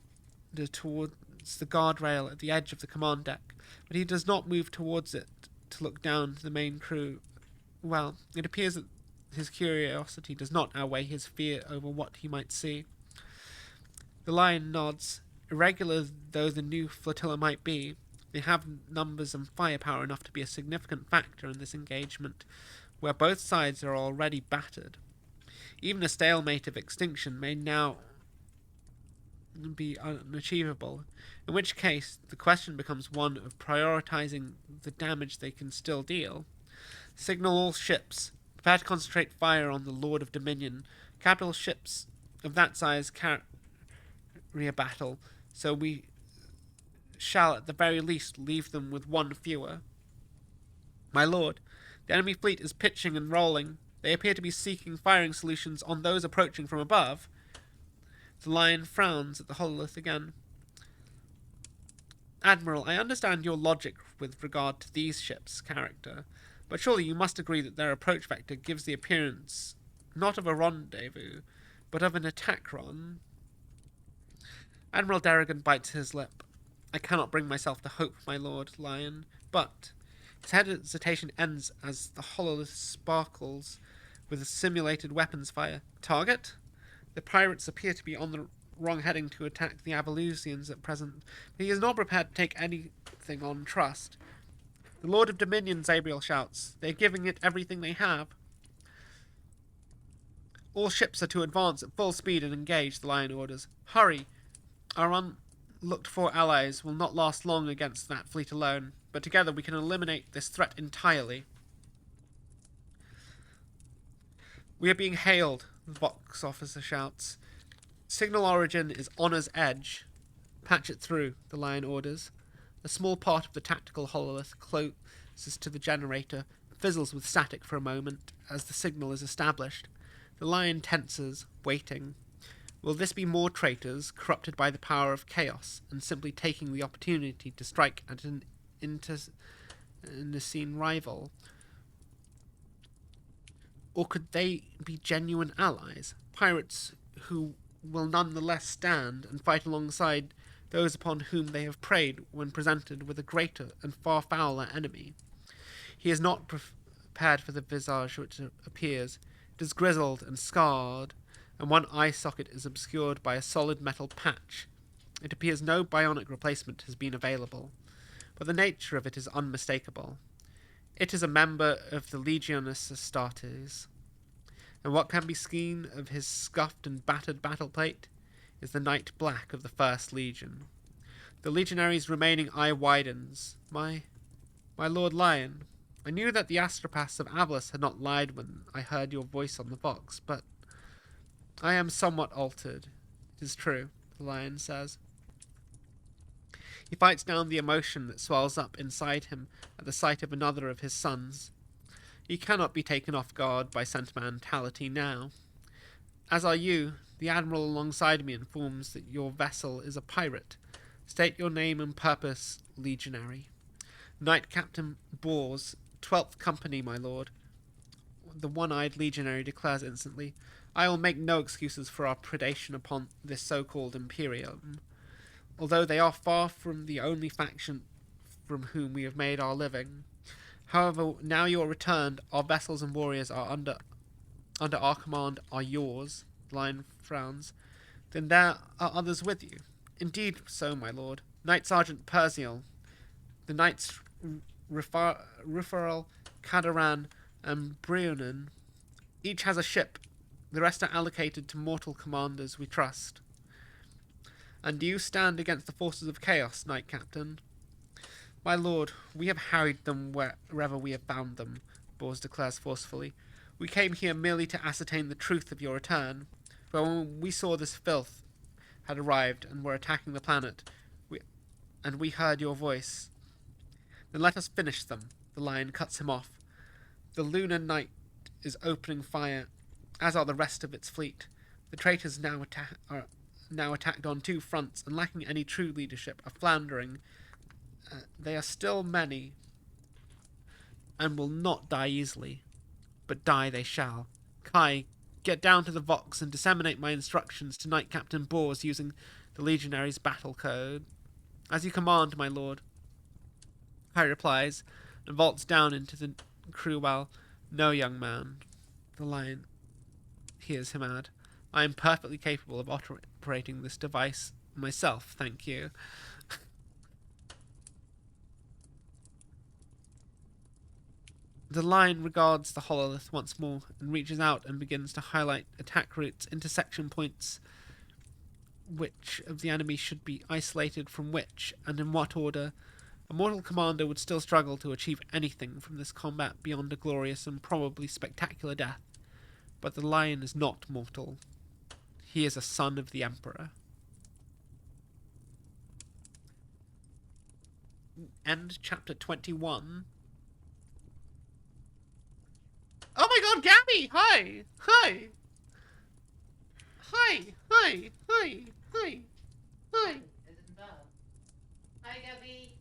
towards the guardrail at the edge of the command deck, but he does not move towards it to look down to the main crew. Well, it appears that his curiosity does not outweigh his fear over what he might see. The Lion nods. Irregular though the new flotilla might be, they have numbers and firepower enough to be a significant factor in this engagement, where both sides are already battered. Even a stalemate of extinction may now be unachievable, in which case the question becomes one of prioritizing the damage they can still deal. Signal all ships. Prepare to concentrate fire on the Lord of Dominion. Capital ships of that size carry a battle, so we shall at the very least leave them with one fewer. My lord, the enemy fleet is pitching and rolling. They appear to be seeking firing solutions on those approaching from above. The Lion frowns at the hololith again. Admiral, I understand your logic with regard to these ships' character, but surely you must agree that their approach vector gives the appearance not of a rendezvous, but of an attack run. Admiral Darrigan bites his lip. I cannot bring myself to hope, my lord Lion, but his hesitation ends as the hololith sparkles with a simulated weapons fire. Target? The pirates appear to be on the wrong heading to attack the Avalusians at present, but he is not prepared to take anything on trust. The Lord of Dominion, Zabriel shouts. They are giving it everything they have. All ships are to advance at full speed and engage, the Lion orders. Hurry! Our unlooked-for allies will not last long against that fleet alone, but together we can eliminate this threat entirely. We are being hailed, the Vox officer shouts. Signal origin is Honor's Edge. Patch it through, the Lion orders. A small part of the tactical hololith closes to the generator, fizzles with static for a moment as the signal is established. The Lion tenses, waiting. Will this be more traitors, corrupted by the power of chaos, and simply taking the opportunity to strike at an internecine rival? Or could they be genuine allies, pirates who will nonetheless stand and fight alongside those upon whom they have preyed when presented with a greater and far fouler enemy? He is not prepared for the visage which appears. It is grizzled and scarred, and one eye socket is obscured by a solid metal patch. It appears no bionic replacement has been available, but the nature of it is unmistakable. It is a member of the Legionis Astartes, and what can be seen of his scuffed and battered battleplate is the night black of the First Legion. The legionary's remaining eye widens. My Lord Lion, I knew that the astropaths of Avlis had not lied when I heard your voice on the Vox, but I am somewhat altered. It is true, the Lion says. He fights down the emotion that swells up inside him at the sight of another of his sons. He cannot be taken off guard by sentimentality now. As are you. The Admiral alongside me informs that your vessel is a pirate. State your name and purpose, legionary. Knight Captain Bors, 12th Company, my lord. The one-eyed legionary declares instantly. I will make no excuses for our predation upon this so-called Imperium, although they are far from the only faction from whom we have made our living. However, now you are returned, our vessels and warriors are under our command are yours. The Lion frowns. Then there are others with you. Indeed so, my lord. Knight Sergeant Persial, the Knights Rufarel, Cadaran, and Brionan. Each has a ship. The rest are allocated to mortal commanders we trust. And do you stand against the forces of chaos, Knight Captain? My lord, we have harried them wherever we have found them, Bors declares forcefully. We came here merely to ascertain the truth of your return, for when we saw this filth had arrived and were attacking the planet, we heard your voice. Then let us finish them. The Lion cuts him off. The Lunar Knight is opening fire, as are the rest of its fleet. The traitors are now attacked on two fronts, and lacking any true leadership, are floundering. They are still many, and will not die easily, but die they shall. Kai, get down to the Vox and disseminate my instructions to Knight Captain Bors using the Legionaries' battle code. As you command, my lord. Kai replies, and vaults down into the crew well. No, young man. The Lion hears him add, I am perfectly capable of operating this device myself, thank you. The Lion regards the hololith once more and reaches out and begins to highlight attack routes, intersection points, which of the enemy should be isolated from which, and in what order. A mortal commander would still struggle to achieve anything from this combat beyond a glorious and probably spectacular death. But the Lion is not mortal. He is a son of the Emperor. End chapter 21. Oh my god, Gabby! Hi! Hi! Hi! Hi! Hi! Hi! Hi! Hi, Gabby.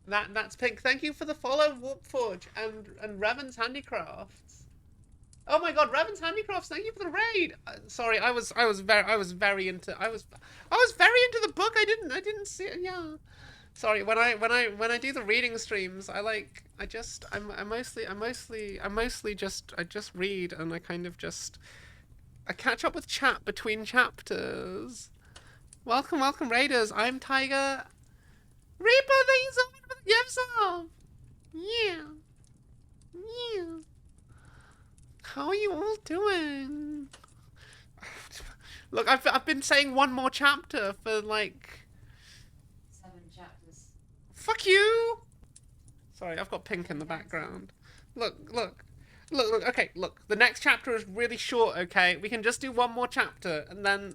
That's Pink. Thank you for the follow, Warpforge and Revan's Handicrafts. Oh my god, Revan's Handicrafts, thank you for the raid. Sorry, I was very into the book. I didn't see it. Yeah. Sorry, when I do the reading streams, I mostly just read, and I kind of just I catch up with chat between chapters. Welcome raiders. I'm Tiger. Reaper, thank you so much for the gifts off. Yeah. Yeah. How are you all doing? Look, I've been saying one more chapter for like 7 chapters. Fuck you! Sorry, I've got Pink in the background. Look. Okay, look. The next chapter is really short. Okay, we can just do one more chapter, and then.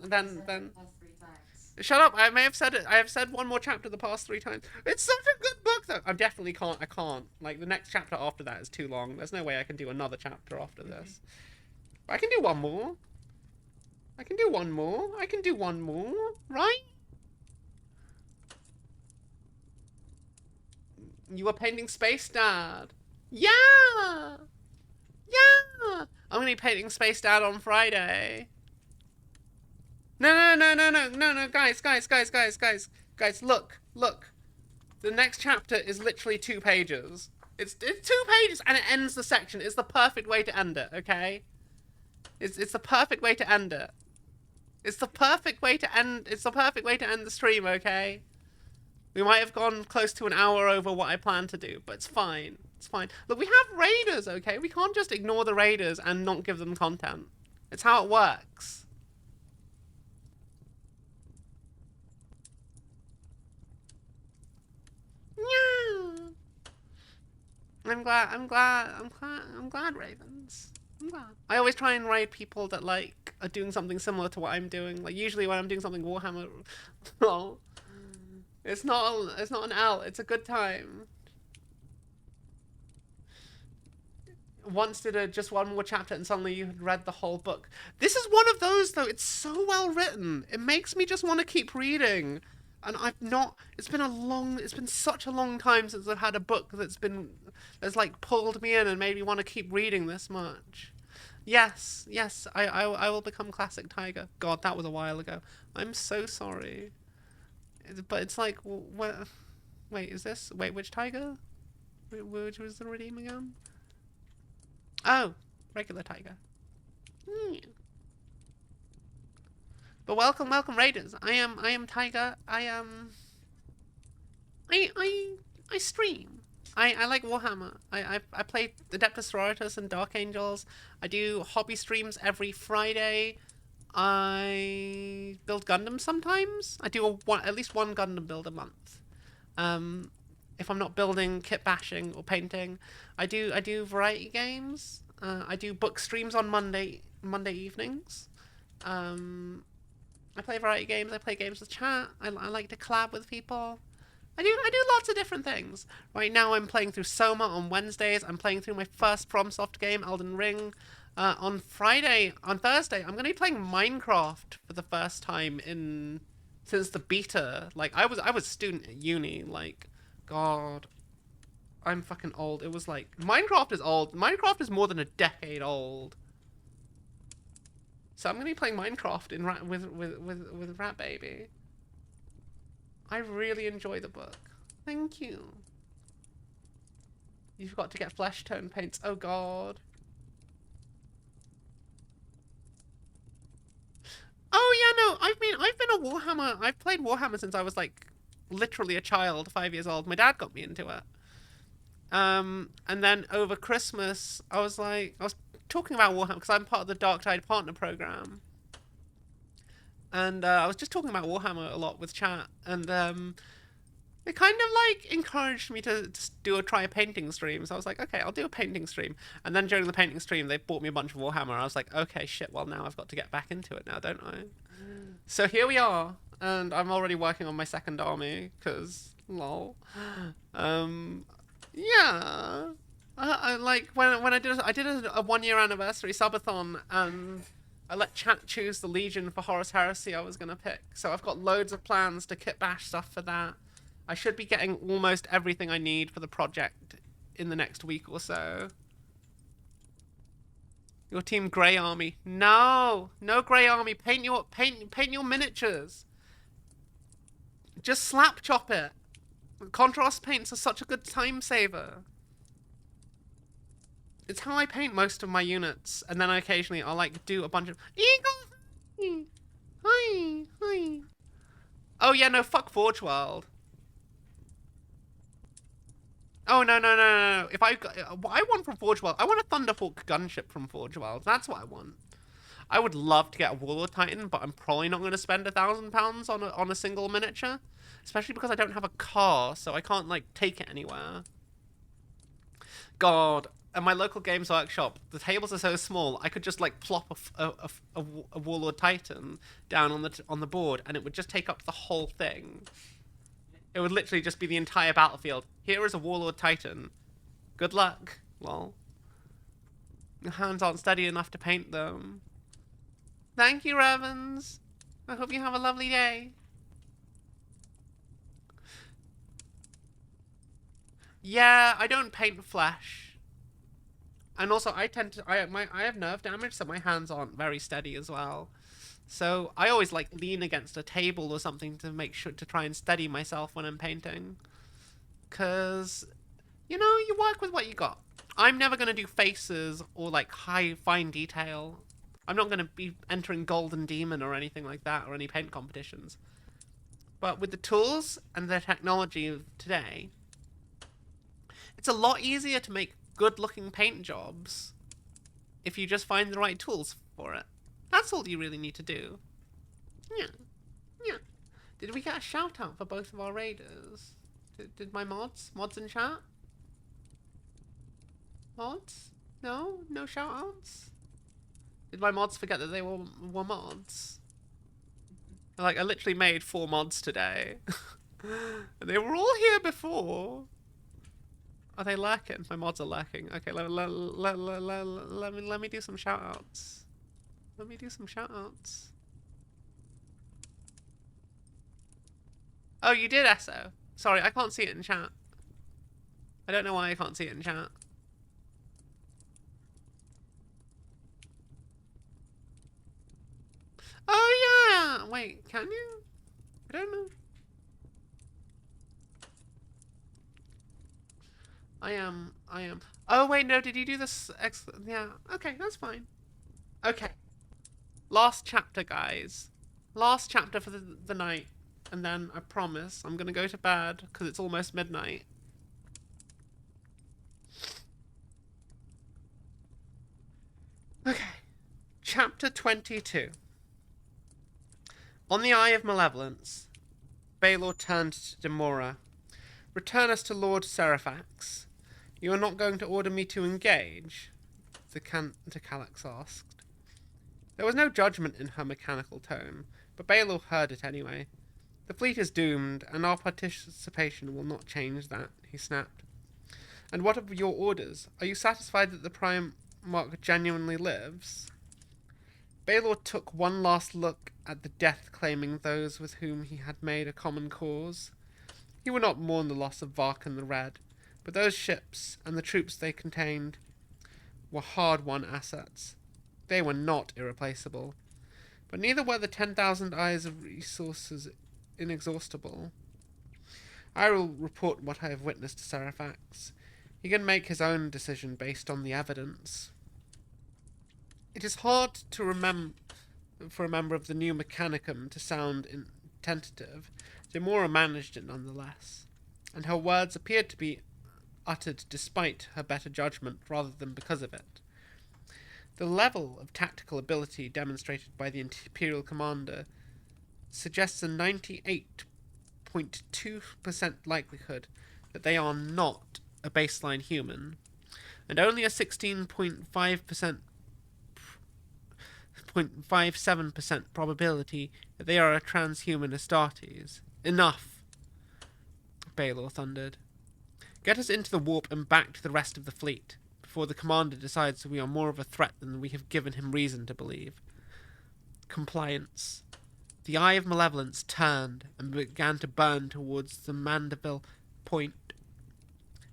Shut up! I have said one more chapter the past 3 times. It's such a good book, though. I definitely can't. I can't. Like the next chapter after that is too long. There's no way I can do another chapter after this. But I can do one more. I can do one more. Right? You were painting Space Dad. Yeah! Yeah! I'm gonna be painting Space Dad on Friday. No, guys, look. The next chapter is literally 2 pages. It's 2 pages, and it ends the section. It's the perfect way to end it, okay? It's the perfect way to end it. It's the perfect way to end the stream, okay? We might have gone close to an hour over what I planned to do, but it's fine. It's fine. Look, we have raiders, okay? We can't just ignore the raiders and not give them content. It's how it works. Yeah. I'm glad, Ravens. I'm glad. I always try and raid people that like are doing something similar to what I'm doing. Like usually when I'm doing something Warhammer, well, it's not an L. It's a good time. Once did just one more chapter and suddenly you had read the whole book. This is one of those though. It's so well written. It makes me just want to keep reading. And I've not. It's been such a long time since I've had a book that's like pulled me in and made me want to keep reading this much. Yes, I will become Classic Tiger. God, that was a while ago. I'm so sorry. But it's like, wait, is this? Wait, which Tiger? Which was the redeem again? Oh, regular Tiger. Yeah. But welcome, raiders. I am Tiger. I stream. I like Warhammer. I play Adeptus Sororitas and Dark Angels. I do hobby streams every Friday. I build Gundams sometimes. I do at least one Gundam build a month. If I'm not building, kit bashing, or painting, I do variety games. I do book streams on Monday evenings. I play variety games. I play games with chat. I like to collab with people. I do lots of different things. Right now I'm playing through Soma on Wednesdays. I'm playing through my first FromSoft game, Elden Ring. On Thursday, I'm gonna be playing Minecraft for the first time in since the beta. Like I was a student at uni. Like, God, I'm fucking old. It was like Minecraft is old. Minecraft is more than a decade old. So I'm gonna be playing Minecraft with Rat Baby. I really enjoy the book. Thank you. You've got to get flesh tone paints. Oh God. Oh yeah, no. I've been a Warhammer. I've played Warhammer since I was like literally a child, 5 years old. My dad got me into it. And then over Christmas, I was talking about Warhammer because I'm part of the Darktide partner program. And I was just talking about Warhammer a lot with chat, and it kind of like encouraged me to try a painting stream. So I was like, okay, I'll do a painting stream. And then during the painting stream, they bought me a bunch of Warhammer. I was like, okay, shit. Well, now I've got to get back into it now, don't I? So here we are, and I'm already working on my second army because lol. Yeah. I like when I did a 1 year anniversary subathon, and I let chat choose the Legion for Horus Heresy I was gonna pick. So I've got loads of plans to kit bash stuff for that. I should be getting almost everything I need for the project in the next week or so. Your team Grey Army. No Grey Army. Paint your miniatures. Just slap chop it. Contrast paints are such a good time saver. It's how I paint most of my units, and then occasionally I'll like do a bunch of Eagle. Hi. Oh yeah, no, fuck Forge World. Oh no. If what I want from Forge World, I want a Thunderhawk gunship from Forge World. That's what I want. I would love to get a Warlord Titan, but I'm probably not going to spend £1,000 on a single miniature, especially because I don't have a car, so I can't like take it anywhere. God, at my local Games Workshop, the tables are so small. I could just like plop a Warlord Titan down on the board, and it would just take up the whole thing. It would literally just be the entire battlefield. Here is a Warlord Titan. Good luck. Lol. Your hands aren't steady enough to paint them. Thank you, Revens. I hope you have a lovely day. Yeah, I don't paint flesh. And also, I have nerve damage, so my hands aren't very steady as well. So I always like lean against a table or something to make sure to try and steady myself when I'm painting. Cause, you know, you work with what you got. I'm never gonna do faces or like fine detail. I'm not gonna be entering Golden Demon or anything like that, or any paint competitions. But with the tools and the technology of today, it's a lot easier to make good-looking paint jobs if you just find the right tools for it. That's all you really need to do. Yeah. Did we get a shout-out for both of our raiders? Did my mods in chat? Mods? No shout-outs? Did my mods forget that they were mods? Like, I literally made 4 mods today. And they were all here before. Are they lurking? My mods are lurking. Okay, let me do some shout-outs. Oh, you did, Esso. Sorry, I can't see it in chat. I don't know why I can't see it in chat. Oh, yeah! Wait, can you? I don't know. I am. Oh, wait, no, did you do this? Yeah, okay, that's fine. Okay. Last chapter, guys. Last chapter for the night. And then, I promise, I'm gonna go to bed, because it's almost midnight. Okay. Chapter 22. On the Eye of Malevolence, Baelor turned to Demora. Return us to Lord Seraphax. You are not going to order me to engage? The Calax asked. There was no judgment in her mechanical tone, but Baelor heard it anyway. The fleet is doomed, and our participation will not change that, he snapped. And what of your orders? Are you satisfied that the Primarch genuinely lives? Baelor took one last look at the death claiming those with whom he had made a common cause. He would not mourn the loss of Varkan the Red, but those ships and the troops they contained were hard-won assets. They were not irreplaceable, but neither were the 10,000 eyes of resources inexhaustible. I will report what I have witnessed to Seraphax. He can make his own decision based on the evidence. It is hard to for a member of the new Mechanicum to sound tentative. Demora managed it nonetheless, and her words appeared to be uttered despite her better judgment rather than because of it. The level of tactical ability demonstrated by the Imperial Commander suggests a 98.2% likelihood that they are not a baseline human, and only a 0.57% probability that they are a transhuman Astartes. Enough, Baelor thundered. Get us into the warp and back to the rest of the fleet, before the commander decides we are more of a threat than we have given him reason to believe. Compliance. The eye of malevolence turned and began to burn towards the Mandeville point.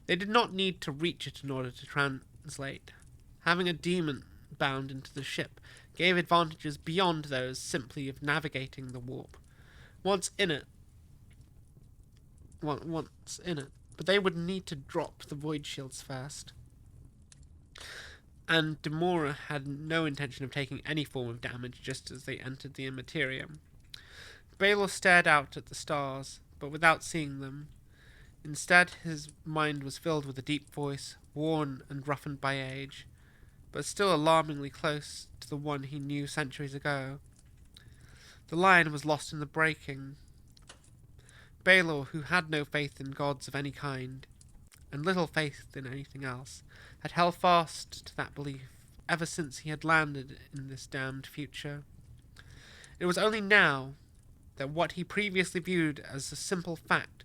They did not need to reach it in order to translate. Having a demon bound into the ship gave advantages beyond those simply of navigating the warp. Once in it, but they would need to drop the void shields first. And Demora had no intention of taking any form of damage just as they entered the Immaterium. Baelor stared out at the stars, but without seeing them. Instead, his mind was filled with a deep voice, worn and roughened by age, but still alarmingly close to the one he knew centuries ago. The line was lost in the breaking. Baelor, who had no faith in gods of any kind, and little faith in anything else, had held fast to that belief ever since he had landed in this damned future. It was only now that what he previously viewed as a simple fact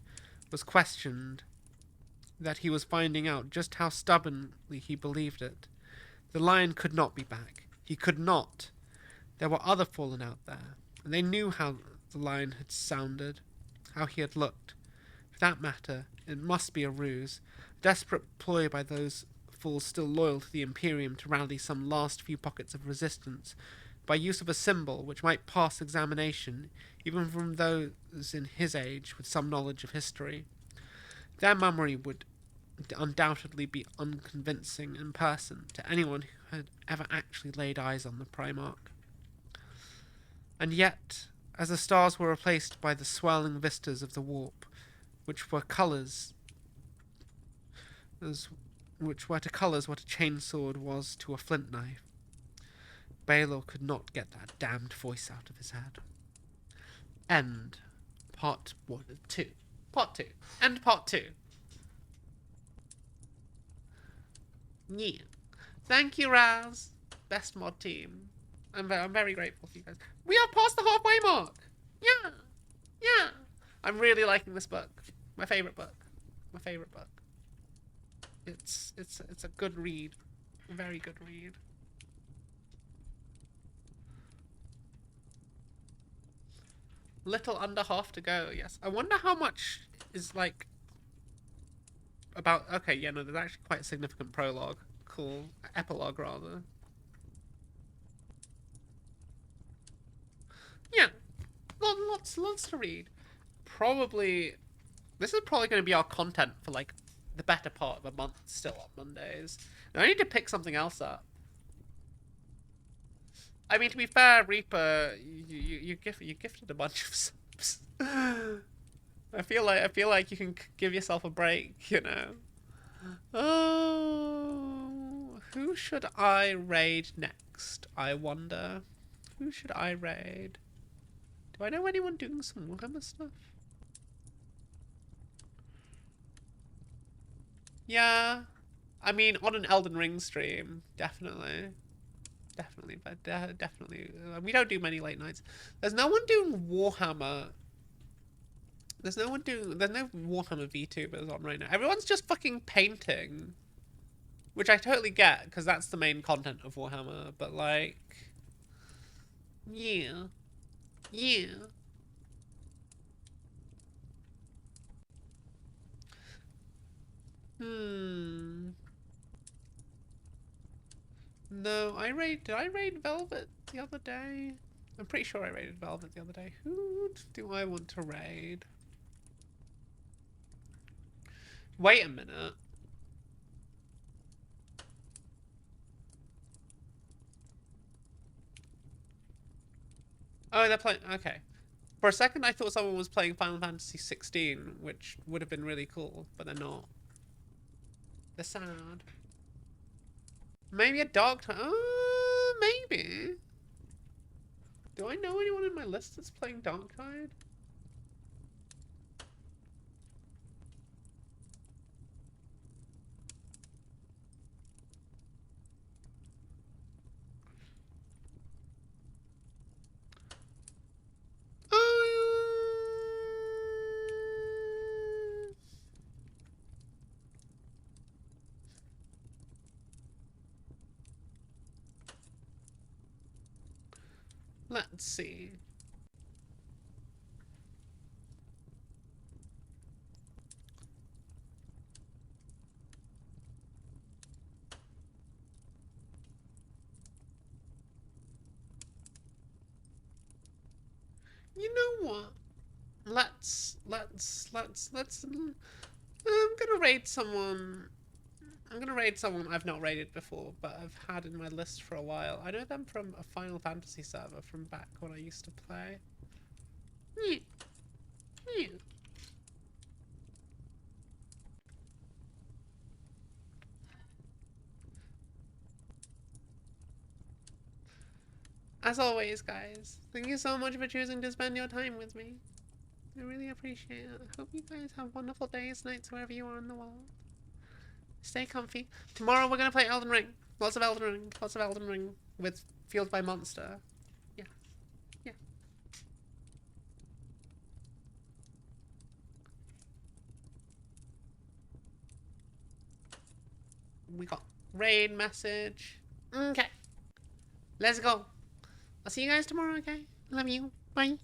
was questioned, that he was finding out just how stubbornly he believed it. The lion could not be back. He could not. There were other fallen out there, and they knew how the lion had sounded, how he had looked. For that matter, it must be a ruse, a desperate ploy by those fools still loyal to the Imperium to rally some last few pockets of resistance, by use of a symbol which might pass examination, even from those in his age with some knowledge of history. Their memory would undoubtedly be unconvincing in person to anyone who had ever actually laid eyes on the Primarch. And yet, as the stars were replaced by the swirling vistas of the warp, which were to colours what a chainsword was to a flint knife, Baelor could not get that damned voice out of his head. End part 2. Part 2. End part 2. Yeah. Thank you, Raz. Best mod team. I'm very grateful for you guys. We are past the halfway mark. Yeah. Yeah. I'm really liking this book. My favorite book. My favorite book. It's a good read. A very good read. Little under half to go, yes. I wonder how much is, like, about... Okay, yeah, no, there's actually quite a significant prologue. Cool. Epilogue, rather. Yeah. Lots to read. Probably... This is probably going to be our content for, like, the better part of a month still on Mondays. Now, I need to pick something else up. I mean, to be fair, Reaper, you gifted a bunch of subs. I feel like you can give yourself a break, you know. Oh, who should I raid next? I wonder. Who should I raid? Do I know anyone doing some Warhammer stuff? Yeah, I mean, on an Elden Ring stream, definitely. Definitely. We don't do many late nights. There's no one doing Warhammer There's no one doing. There's no Warhammer VTubers on right now. Everyone's just fucking painting, which I totally get because that's the main content of Warhammer. But like, yeah, yeah. Hmm. No, did I raid Velvet the other day? I'm pretty sure I raided Velvet the other day. Who do I want to raid? Wait a minute. Oh, they're playing. Okay. For a second, I thought someone was playing Final Fantasy 16, which would have been really cool, but they're not. They're sad. Maybe a Darktide. Maybe. Do I know anyone in my list that's playing Darktide? Let's see. You know what? I'm gonna raid someone. I'm gonna raid someone I've not raided before, but I've had in my list for a while. I know them from a Final Fantasy server from back when I used to play. Yeah. Yeah. As always, guys, thank you so much for choosing to spend your time with me. I really appreciate it. I hope you guys have wonderful days, nights, wherever you are in the world. Stay comfy. Tomorrow we're gonna play Elden Ring. Lots of Elden Ring. Lots of Elden Ring with Fueled by Monster. Yeah. Yeah. We got raid message. Okay. Let's go. I'll see you guys tomorrow, okay? Love you. Bye.